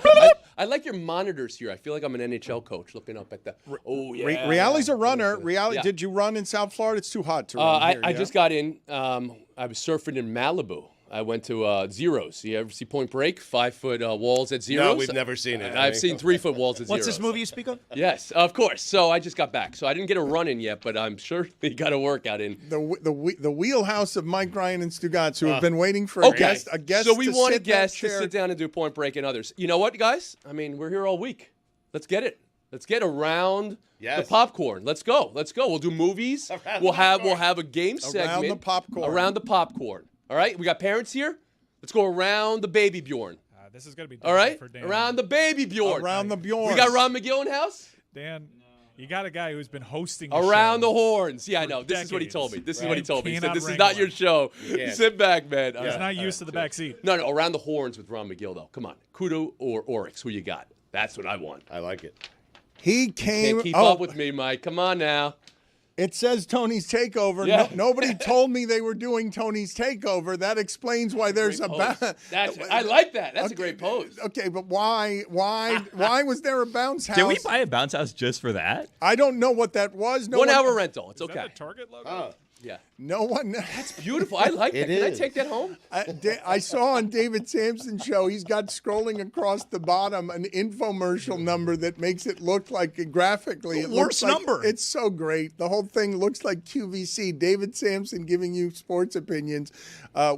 I like your monitors here. I feel like I'm an NHL coach looking up at the. Oh yeah. Reali's a runner. Reali, Yeah. did you run in South Florida? It's too hot to run here. I yeah? just got in. I was surfing in Malibu. I went to Zeros. You ever see Point Break? 5-foot walls at Zeros? No, we've never seen it. I've seen 3-foot walls at Zeros. What's this movie you speak of? Yes, of course. So I just got back. So I didn't get a run in yet, but I'm sure you got a workout in. the wheelhouse of Mike Ryan and Stugotz, who have been waiting for a guest. So we want a to sit in that guest to chair. sit down and do Point Break and others. You know what, guys? I mean, we're here all week. Let's get it. Let's get around the popcorn. Let's go. Let's go. We'll do movies. We'll have a game segment Around the popcorn. Around the popcorn. All right. We got parents here. Let's go around the baby Bjorn. This is going to be All right. for Dan. Around the baby Bjorn. Around the Bjorn. We got Ron McGill in house. Dan, you got a guy who's been hosting Around the the horns. Yeah, I for know. This is what he decades. told me. This is Right. what he told me. He said, Cannot this is wrangle not your him. show. Yeah. Sit back, man. He's not used to the back seat. No, around the horns with Ron McGill, though. Come on. Kudo or Oryx, who you got? That's what I want. I like it. He came. Can't keep up with me, Mike. Come on now. It says Tony's Takeover. Yeah. Nobody told me they were doing Tony's Takeover. That explains why there's a I like that. That's a great pose. Okay, but why was there a bounce house? Did we buy a bounce house just for that? I don't know what that was. No 1 one, hour rental. It's Is okay. that the Target logo? Yeah. No one. That's beautiful. I like that. It Can I is. take that home? I saw on David Sampson's show, he's got scrolling across the bottom an infomercial number that makes it look like graphically. It looks Worst like, number. It's so great. The whole thing looks like QVC. David Sampson giving you sports opinions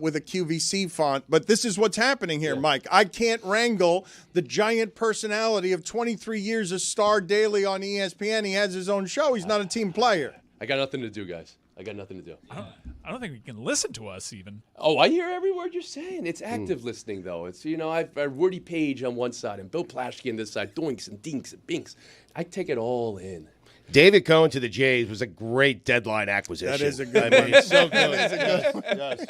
with a QVC font. But this is what's happening here, Mike. I can't wrangle the giant personality of 23 years a star daily on ESPN. He has his own show. He's not a team player. I got nothing to do, guys. I got nothing to do. I don't think you can listen to us even. Oh, I hear every word you're saying. It's active listening, though. It's, I've Wordy Page on one side and Bill Plaschke on this side, doinks and dinks and binks. I take it all in. David Cohen to the Jays was a great deadline acquisition. That is a good I mean, one. so good. That is a good one. Yes.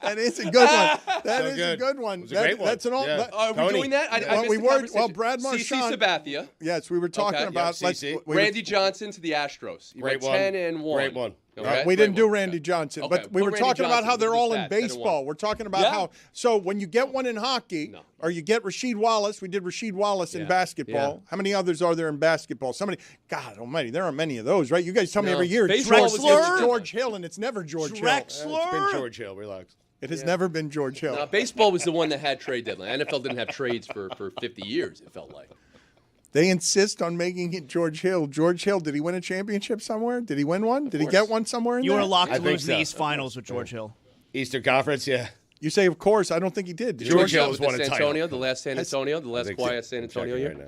That is a good one. That So is a good. good one. It was a great one. That's an all. Yeah. that- Are we Tony. doing that? I Well, missed we the were. conversation. Well, Brad CC Marchand. Sabathia. Yes, we were talking Okay. about. Yeah, let's- CC. we were- Randy Johnson to the Astros. You Great went one. 10-1. Great one. Okay? we didn't Great do one. Randy Johnson, Okay. but we Put were Randy talking about Johnson. how they're Who's all in that? 10-1. baseball. We're talking about Yeah. how. So when you get one in hockey, or you get Rasheed Wallace, we did Rasheed Wallace in Yeah. basketball. Yeah. How many others are there in basketball? Somebody, God Almighty, there aren't many of those, right? You guys tell me No. every year. It's Baseball George, was it's George Hill, and it's never George Hill. It's been George Hill. Relax. It has never been George Hill. Baseball was the one that had trade deadline. NFL didn't have trades for 50 years, it felt like. They insist on making it George Hill. George Hill, did he win a championship somewhere? Did he win one? Did he get one somewhere in You there? were locked to I think lose the so. East Finals with George Hill. Eastern Conference, yeah. You say, of course. I don't think he did. Did George he? Hill was won a San title. Antonio, the last San Antonio, the last quiet San Antonio year.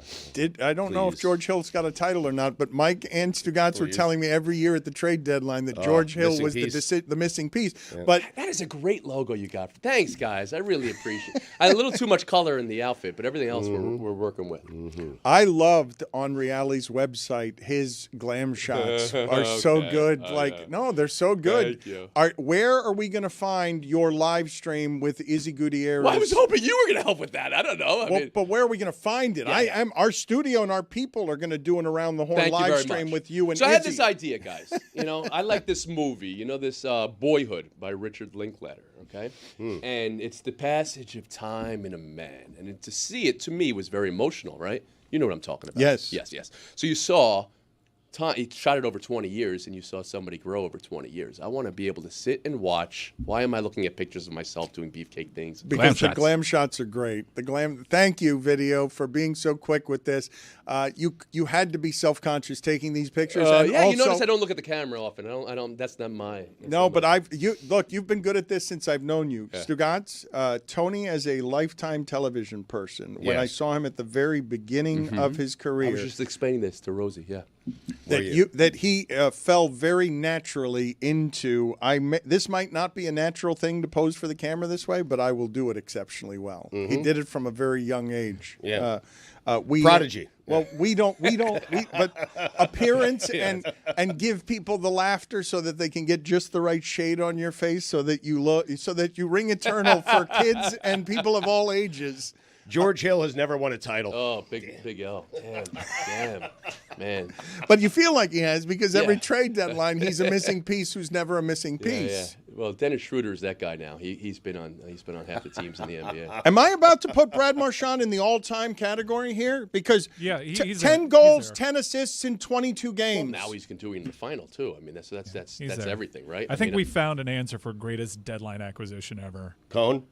I don't know if George Hill's got a title or not, but Mike and Stugotz were telling me every year at the trade deadline that George Hill was the missing piece. Yeah. But that is a great logo you got. Thanks, guys. I really appreciate it. I had a little too much color in the outfit, but everything else we're working with. I loved on Reali's website his glam shots are so good. No, they're so good. Thank you. Where are we going to find your live stream with Izzy Gutierrez? Well, I was hoping you were going to help with that. I don't know. I mean, but where are we going to find it? Yeah. Our studio and our people are going to do an Around the Horn live stream with you and So Izzy. I had this idea, guys. I like this movie. This Boyhood by Richard Linklater. Okay, and it's the passage of time in a man, and to see it to me was very emotional. Right? You know what I'm talking about? Yes. Yes. So you saw. He shot it over 20 years, and you saw somebody grow over 20 years. I want to be able to sit and watch. Why am I looking at pictures of myself doing beefcake things? Because the glam shots are great. Thank you, video, for being so quick with this. You had to be self-conscious taking these pictures. You notice I don't look at the camera often. I don't. That's not my. You've been good at this since I've known you, yeah. Stugotz. Tony, as a lifetime television person, when I saw him at the very beginning of his career, I was just explaining this to Rosie. Yeah. That he fell very naturally into. This might not be a natural thing to pose for the camera this way, but I will do it exceptionally well. He did it from a very young age. Yeah, prodigy. Well, but appearance and give people the laughter so that they can get just the right shade on your face, so that you ring eternal for kids and people of all ages. George Hill has never won a title. Oh, big L. Damn, man. But you feel like he has because every trade deadline he's a missing piece who's never a missing piece. Yeah. Well, Dennis Schroeder is that guy now. He's been on half the teams in the NBA. Am I about to put Brad Marchand in the all-time category here? Because he's 10 goals, 10 assists in 22 games. Well, now he's continuing the final too. I mean, that's everything, right? I think we found an answer for greatest deadline acquisition ever. Cone?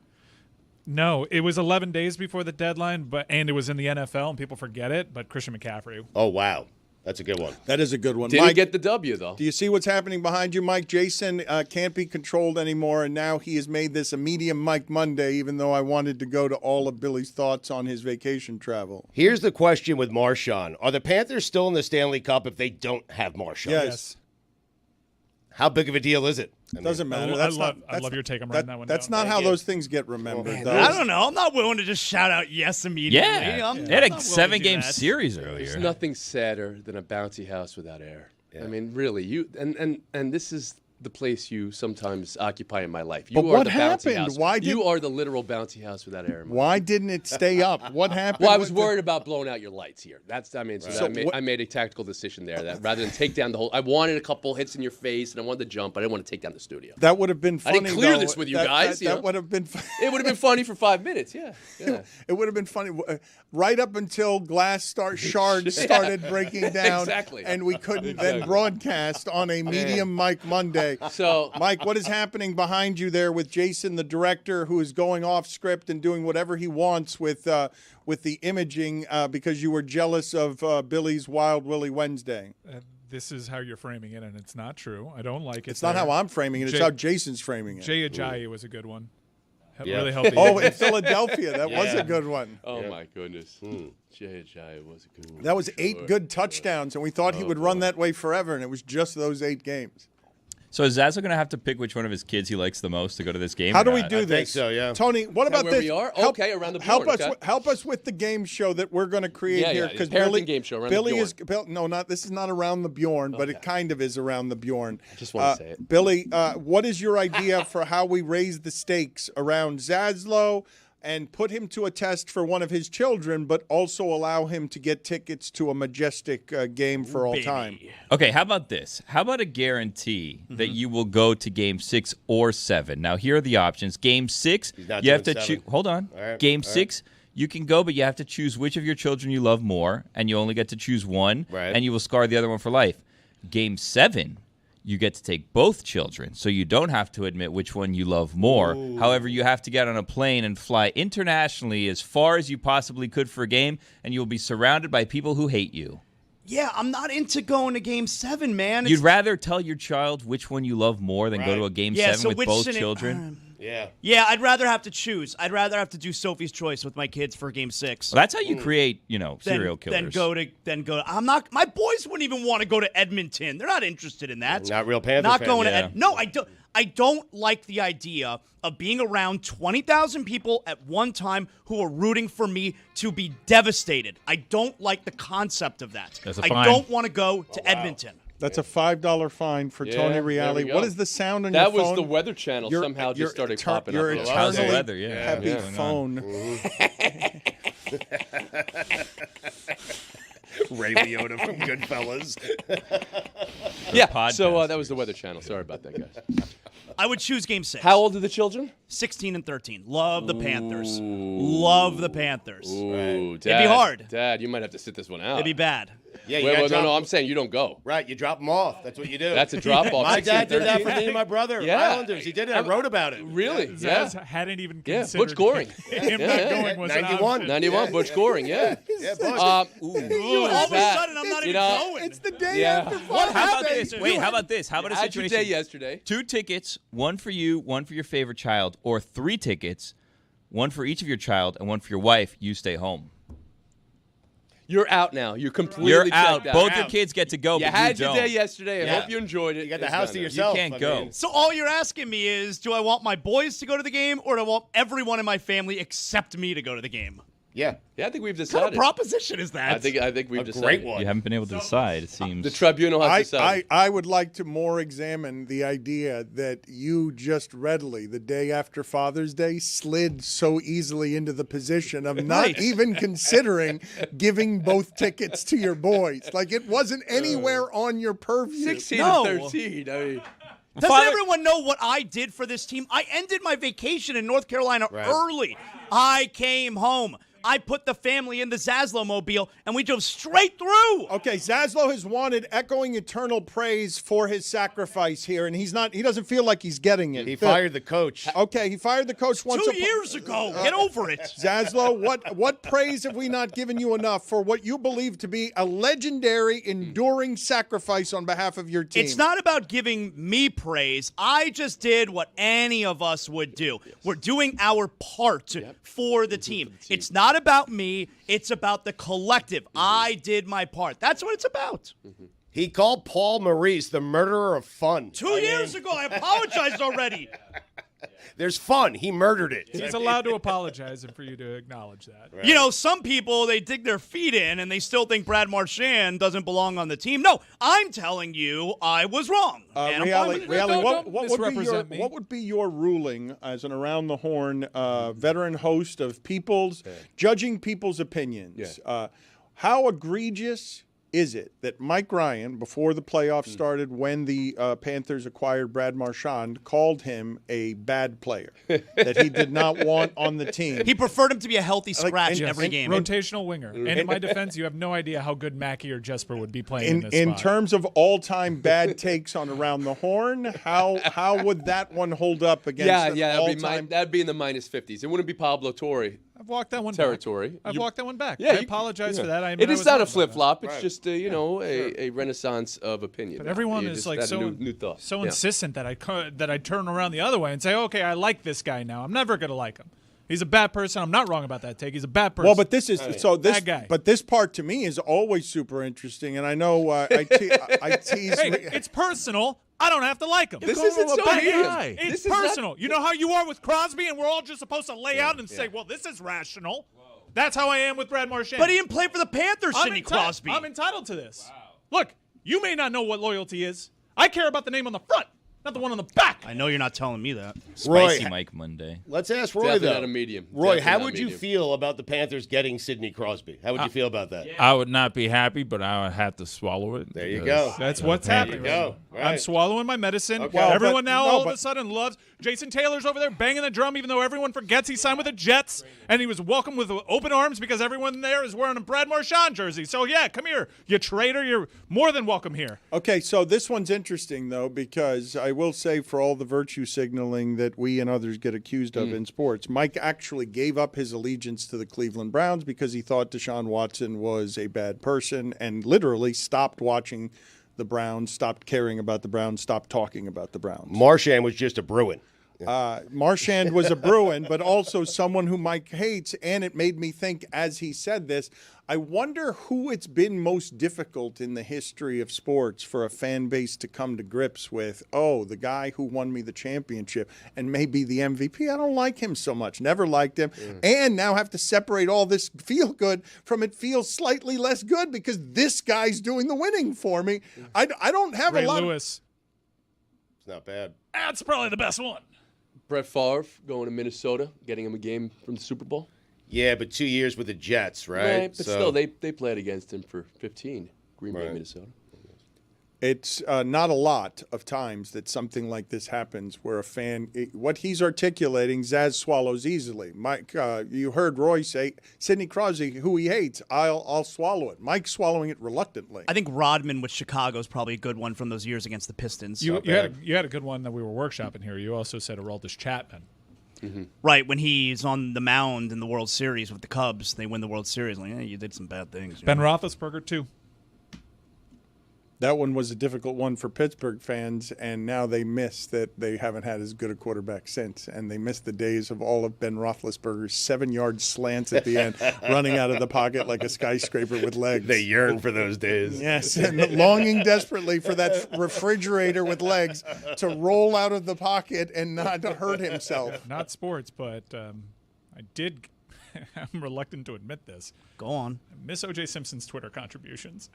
No, it was 11 days before the deadline, and it was in the NFL, and people forget it, but Christian McCaffrey. Oh, wow. That's a good one. That is a good one. Didn't Mike, get the W, though. Do you see what's happening behind you, Mike? Jason can't be controlled anymore, and now he has made this a medium Mike Monday, even though I wanted to go to all of Billy's thoughts on his vacation travel. Here's the question with Marchand. Are the Panthers still in the Stanley Cup if they don't have Marchand? Yes. How big of a deal is it? It doesn't matter. I love your take. I'm writing that one That's down. not how those things get remembered. I don't know. I'm not willing to just shout out yes immediately. Yeah. They had a 7-game series earlier. There's nothing sadder than a bouncy house without air. Yeah. I mean, really, you and this is the place you sometimes occupy in my life. You are the bouncy house. You are the literal bouncy house without air. Why didn't it stay up? What happened? Well, I was worried about blowing out your lights here. I made a tactical decision there that rather than take down the whole, I wanted a couple hits in your face and I wanted to jump, but I didn't want to take down the studio. That would have been funny. I didn't clear this with you guys. That would have been. It would have been funny for 5 minutes. Yeah. It would have been funny right up until shards started breaking down. Exactly. And we couldn't then broadcast on a medium Mike Monday. So. Mike, what is happening behind you there with Jason, the director, who is going off script and doing whatever he wants with the imaging because you were jealous of Billy's Wild Willy Wednesday? This is how you're framing it, and it's not true. I don't like it. It's not how I'm framing it. It's how Jason's framing it. Jay Ajayi was a good one. Yeah. Really helped. Oh, in Philadelphia, that was a good one. Oh my goodness, Jay Ajayi was a good one. That was 8 good touchdowns, and we thought he would run that way forever, and it was just those 8 games. So is Zaza going to have to pick which one of his kids he likes the most to go to this game? How do we do I this? think so, yeah. Tony, what about where this? we are? Okay, around the help board. us. Help us with the game show that we're going to create here because Billy game show around Billy the Bjorn. is no, not this is not around the Bjorn, but it kind of is around the Bjorn. I just want to say it, Billy. What is your idea for how we raise the stakes around Zaslow? And put him to a test for one of his children, but also allow him to get tickets to a majestic game for all time. Okay, how about this? How about a guarantee that you will go to Game 6 or 7? Now, here are the options. Game 6, you have to choose. Hold on. Right, Game 6, you can go, but you have to choose which of your children you love more, and you only get to choose one, and you will scar the other one for life. Game 7, You get to take both children, so you don't have to admit which one you love more. Ooh. However, you have to get on a plane and fly internationally as far as you possibly could for a game, and you'll be surrounded by people who hate you. Yeah, I'm not into going to Game 7, man. You'd rather tell your child which one you love more than go to a Game 7 with both children? Yeah, I'd rather have to choose. I'd rather have to do Sophie's Choice with my kids for Game 6. Well, that's how you create, serial killers. Then go to. I'm not. My boys wouldn't even want to go to Edmonton. They're not interested in that. Not real Panther Not fans, going yeah. to. No, I don't. I don't like the idea of being around 20,000 people at one time who are rooting for me to be devastated. I don't like the concept of that. That's a I fine. don't want to go to Edmonton. That's a $5 fine for Yeah, Tony there we Reali. go. What is the sound on That your phone? was the Weather Channel somehow just started popping your up. eternally weather, yeah. happy Yeah. phone. Ray Liotta from Goodfellas. Yeah, so that was the Weather Channel. Sorry about that, guys. I would choose Game 6. How old are the children? 16 and 13. Love the Panthers. Love the Panthers. Ooh, Dad, It'd be hard. Dad, you might have to sit this one out. It'd be bad. Yeah, no, I'm saying you don't go. Right, you drop them off. That's what you do. That's a drop-off. My 16, dad did that 13. for me and my brother. Yeah. Islanders. He did it. I wrote about it. Really? Zaz hadn't even Yeah, considered Butch Goring. him not going was an 91. option. 91, Butch Goring, yeah. Yeah, All of a sudden, I'm not even going. It's the day Yeah. after What How about happened? this? Wait, how about this? How about a Had your situation? day yesterday. 2 tickets, one for you, one for your favorite child, or 3 tickets, one for each of your child and one for your wife. You stay home. You're out now. You're completely You're checked out. out. Both your kids get to go, You but had you your don't. day yesterday. I Yeah. hope you enjoyed it. You got the It's house done to now. yourself. You can't I go. mean, So all you're asking me is, do I want my boys to go to the game, or do I want everyone in my family except me to go to the game? Yeah. Yeah, I think we've What kind of decided. proposition is that? I think we've A decided. great one. You haven't been able to decide, it seems. The tribunal has decided. I would like to more examine the idea that you just readily, the day after Father's Day, slid so easily into the position of not Right. even considering giving both tickets to your boys. Like it wasn't anywhere on your purview. 16 No. and 13. I mean, Doesn't everyone know what I did for this team? I ended my vacation in North Carolina early. I came home. I put the family in the Zaslow mobile, and we drove straight through. Okay, Zaslow has wanted echoing eternal praise for his sacrifice here, and he doesn't feel like he's getting it. He fired the coach. Okay, he fired the coach once. 2 years ago. Get over it. Zaslow, what praise have we not given you enough for what you believe to be a legendary, enduring sacrifice on behalf of your team? It's not about giving me praise. I just did what any of us would do. We're doing our part for the team. It's not about me. It's about the collective. I did my part. That's what it's about. He called Paul Maurice the murderer of fun. 2 years ago, I apologized already. There's fun. He murdered it. He's allowed to apologize and for you to acknowledge that. You know, some people, they dig their feet in and they still think Brad Marchand doesn't belong on the team. No, I'm telling you I was wrong. And I'm fine with it. Reali, Don't what misrepresent me. would be your ruling as an around-the-horn veteran host of judging people's opinions? How egregious is it that Mike Ryan, before the playoffs started, when the Panthers acquired Brad Marchand, called him a bad player that he did not want on the team? He preferred him to be a healthy scratch and- every and- game. Rotational winger. And in my defense, you have no idea how good Mackey or Jesper would be playing in this In spot. terms of all-time bad takes on Around the Horn, how would that one hold up against all-time? that'd be in the minus 50s. It wouldn't be Pablo Torre I've walked that one territory. back. I've walked that one back. Yeah, I apologize for that. It is not a flip-flop. It's just a renaissance of opinion. But everyone You is just like had a so new thought. so Yeah. insistent that I turn around the other way and say, okay, I like this guy now. I'm never gonna like him. He's a bad person. I'm not wrong about that take. He's a bad person. Well, but this is bad guy. But this part to me is always super interesting, and I know I tease. Hey, it's personal. I don't have to like him. This isn't so weird. It's personal. You know how you are with Crosby, and we're all just supposed to lay out and say, well, this is rational. That's how I am with Brad Marchand. But he didn't play for the Panthers, Sidney Crosby. I'm entitled to this. Look, you may not know what loyalty is. I care about the name on the front. not the one on the back. I know you're not telling me that. Spicy Roy, Mike Monday. Let's ask Roy, Definitely though. not a medium. Roy, Definitely how not would you medium. feel about the Panthers getting Sidney Crosby? How would you feel about that? I would not be happy, but I would have to swallow it. There you go. That's what's happening. There you go. I'm Right. swallowing my medicine. Okay. Well, Everyone but- now no, all of but- a sudden loves Jason Taylor's over there banging the drum, even though everyone forgets he signed with the Jets, and he was welcomed with open arms because everyone there is wearing a Brad Marchand jersey. So yeah, come here, you traitor. You're more than welcome here. Okay, so this one's interesting, though, because I will say for all the virtue signaling that we and others get accused of in sports, Mike actually gave up his allegiance to the Cleveland Browns because he thought Deshaun Watson was a bad person and literally stopped watching the Browns, stopped caring about the Browns, stopped talking about the Browns. Marchand was just a Bruin. Marchand was a Bruin, but also someone who Mike hates, and it made me think as he said this, I wonder who it's been most difficult in the history of sports for a fan base to come to grips with, oh, the guy who won me the championship and maybe the MVP, I don't like him so much, never liked him, and now have to separate all this feel good from it feels slightly less good because this guy's doing the winning for me. I don't have Ray a lot Lewis. It's not bad. That's probably the best one. Brett Favre going to Minnesota, getting him a game from the Super Bowl. Yeah, but 2 years with the Jets, right? But still, they played against him for 15. Green Bay, Minnesota. It's not a lot of times that something like this happens where a fan, what he's articulating, Zaz swallows easily. Mike, you heard Roy say, Sidney Crosby, who he hates, I'll swallow it. Mike's swallowing it reluctantly. I think Rodman with Chicago is probably a good one from those years against the Pistons. You had a good one that we were workshopping here. You also said Aroldis Chapman. Right, when he's on the mound in the World Series with the Cubs, they win the World Series. Like, you did some bad things. Ben Roethlisberger, too. That one was a difficult one for Pittsburgh fans, and now they miss that they haven't had as good a quarterback since, and they miss the days of all of Ben Roethlisberger's 7-yard slants at the end, running out of the pocket like a skyscraper with legs. They yearn for those days. Yes, and longing desperately for that refrigerator with legs to roll out of the pocket and not hurt himself. Not sports, but I did. I'm reluctant to admit this. Go on. I miss O.J. Simpson's Twitter contributions.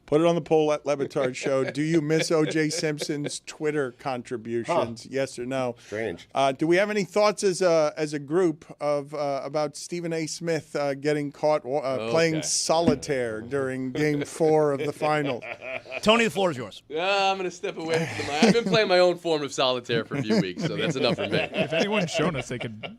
Put it on the poll at Le Batard Show. Do you miss O.J. Simpson's Twitter contributions? Yes or no? Strange. Do we have any thoughts as a group of about Stephen A. Smith getting caught playing solitaire during Game 4 of the finals? Tony, the floor is yours. I'm going to step away from the mic. I've been playing my own form of solitaire for a few weeks, so that's enough for me. If anyone's shown us they could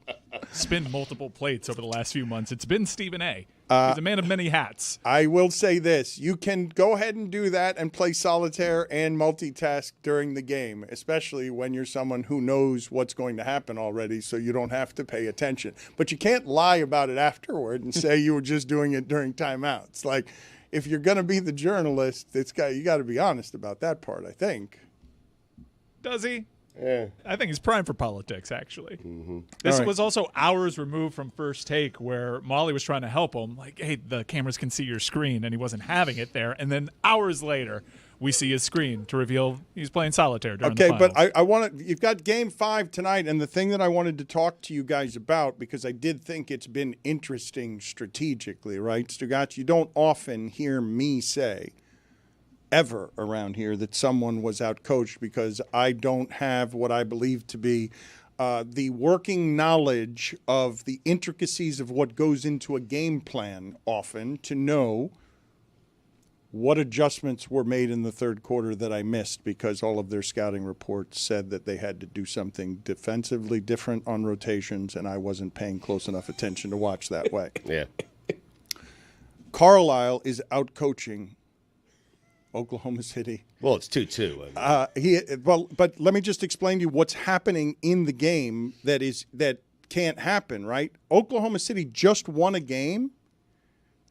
spin multiple plates over the last few months, it's been Stephen A. He's a man of many hats. I will say this. You can go ahead and do that and play solitaire and multitask during the game, especially when you're someone who knows what's going to happen already, so you don't have to pay attention. But you can't lie about it afterward and say you were just doing it during timeouts. Like, if you're going to be the journalist, you got to be honest about that part, I think. Does he? Yeah. I think he's primed for politics, actually. This was also hours removed from First Take, where Molly was trying to help him. Like, hey, the cameras can see your screen, and he wasn't having it there. And then hours later, we see his screen to reveal he's playing solitaire during the finals. But I want to. You've got Game 5 tonight, and the thing that I wanted to talk to you guys about, because I did think it's been interesting strategically, right, Stugotz? You don't often hear me say ever around here that someone was outcoached, because I don't have what I believe to be the working knowledge of the intricacies of what goes into a game plan often to know what adjustments were made in the third quarter that I missed because all of their scouting reports said that they had to do something defensively different on rotations, and I wasn't paying close enough attention to watch that way. Yeah. Carlisle is outcoaching Oklahoma City. Well, it's 2-2. But let me just explain to you what's happening in the game that can't happen, right? Oklahoma City just won a game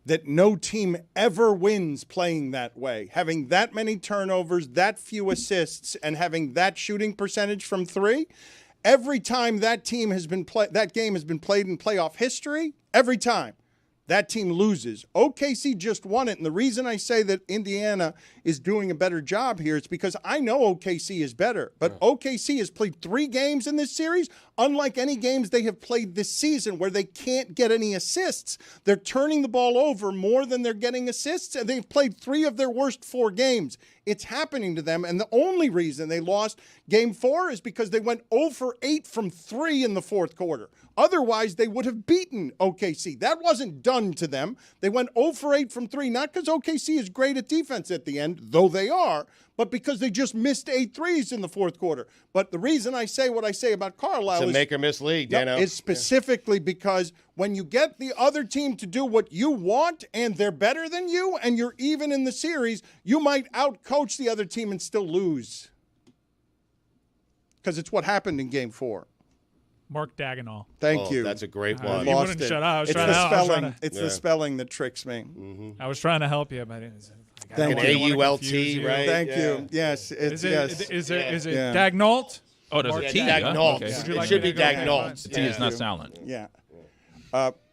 that no team ever wins playing that way. Having that many turnovers, that few assists, and having that shooting percentage from three, every time that game has been played in playoff history, every time, that team loses. OKC just won it, and the reason I say that Indiana is doing a better job here is because I know OKC is better, but OKC has played 3 games in this series, unlike any games they have played this season where they can't get any assists. They're turning the ball over more than they're getting assists, and they've played 3 of their worst 4 games. It's happening to them, and the only reason they lost Game 4 is because they went 0 for 8 from 3 in the fourth quarter. Otherwise, they would have beaten OKC. That wasn't done to them. They went 0 for 8 from 3, not because OKC is great at defense at the end, though they are, but because they just missed 8 threes in the fourth quarter. But the reason I say what I say about Carlisle it's a make or miss league, Dano. is specifically because when you get the other team to do what you want and they're better than you and you're even in the series, you might outcoach the other team and still lose. Because it's what happened in Game 4. Mark Dagenal. Thank you. That's a great one. You wouldn't shut up. It's the spelling. It's the spelling that tricks me. I was trying to help you, but Thank you. A-U-L-T, right? Thank you. Yes. Is it Yeah. Dagnalt? Oh, there's a T. Dagnalt. Okay. It should be Dagnalt. T is not silent. Yeah.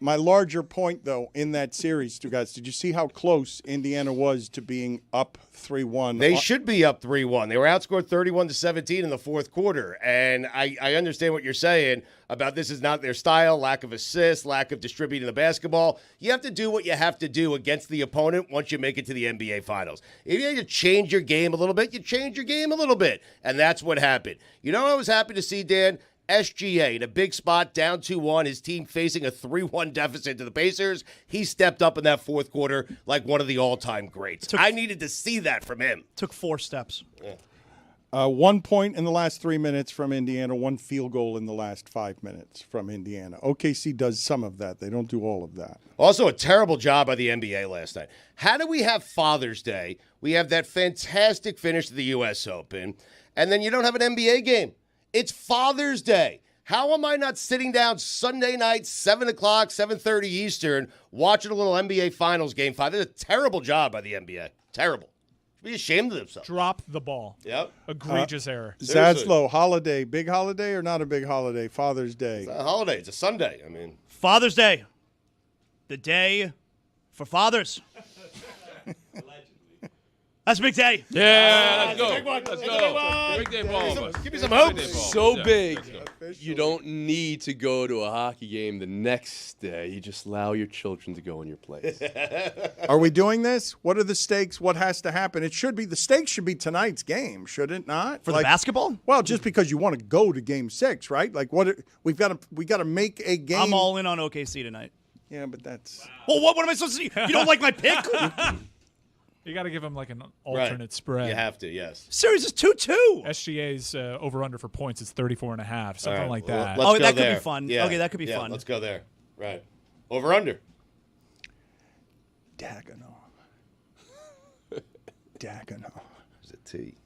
My larger point, though, in that series, Stugotz, did you see how close Indiana was to being up 3-1? They should be up 3-1. They were outscored 31-17 in the fourth quarter. And I understand what you're saying about this is not their style, lack of assists, lack of distributing the basketball. You have to do what you have to do against the opponent once you make it to the NBA Finals. If you need to change your game a little bit, you change your game a little bit. And that's what happened. You know what I was happy to see, Dan? SGA in a big spot, down 2-1, his team facing a 3-1 deficit to the Pacers. He stepped up in that fourth quarter like one of the all-time greats. I needed to see that from him. Took 4 steps. Yeah. 1 point in the last 3 minutes from Indiana, 1 field goal in the last 5 minutes from Indiana. OKC does some of that. They don't do all of that. Also, a terrible job by the NBA last night. How do we have Father's Day? We have that fantastic finish to the U.S. Open, and then you don't have an NBA game. It's Father's Day. How am I not sitting down Sunday night, 7 o'clock, 7:30 Eastern, watching a little NBA Finals Game 5? That's a terrible job by the NBA. Terrible. Should be ashamed of themselves. Drop the ball. Yep. Egregious error. Zaslow, holiday. Big holiday or not a big holiday? Father's Day. It's not a holiday. It's a Sunday. I mean, Father's Day. The day for fathers. That's a big day. Yeah, let's go. Big one. Let's Big go. one. Big day ball. Give me some hope. So big, you don't need to go to a hockey game the next day. You just allow your children to go in your place. Are we doing this? What are the stakes? What has to happen? It should be the stakes should be tonight's game, should it not? For the basketball? Well, just because you want to go to Game 6, right? Like we got to make a game. I'm all in on OKC tonight. Yeah, but that's. Well, what am I supposed to see? You don't like my pick? You got to give him like an alternate spread. You have to, yes. Series is 2-2. SGA's over-under for points is 34.5, something like that. Let's go that there. could be fun. Yeah. Okay, that could be Yeah, fun. let's go there. Right. Over under. Dagenham. Dagenham. There's a T.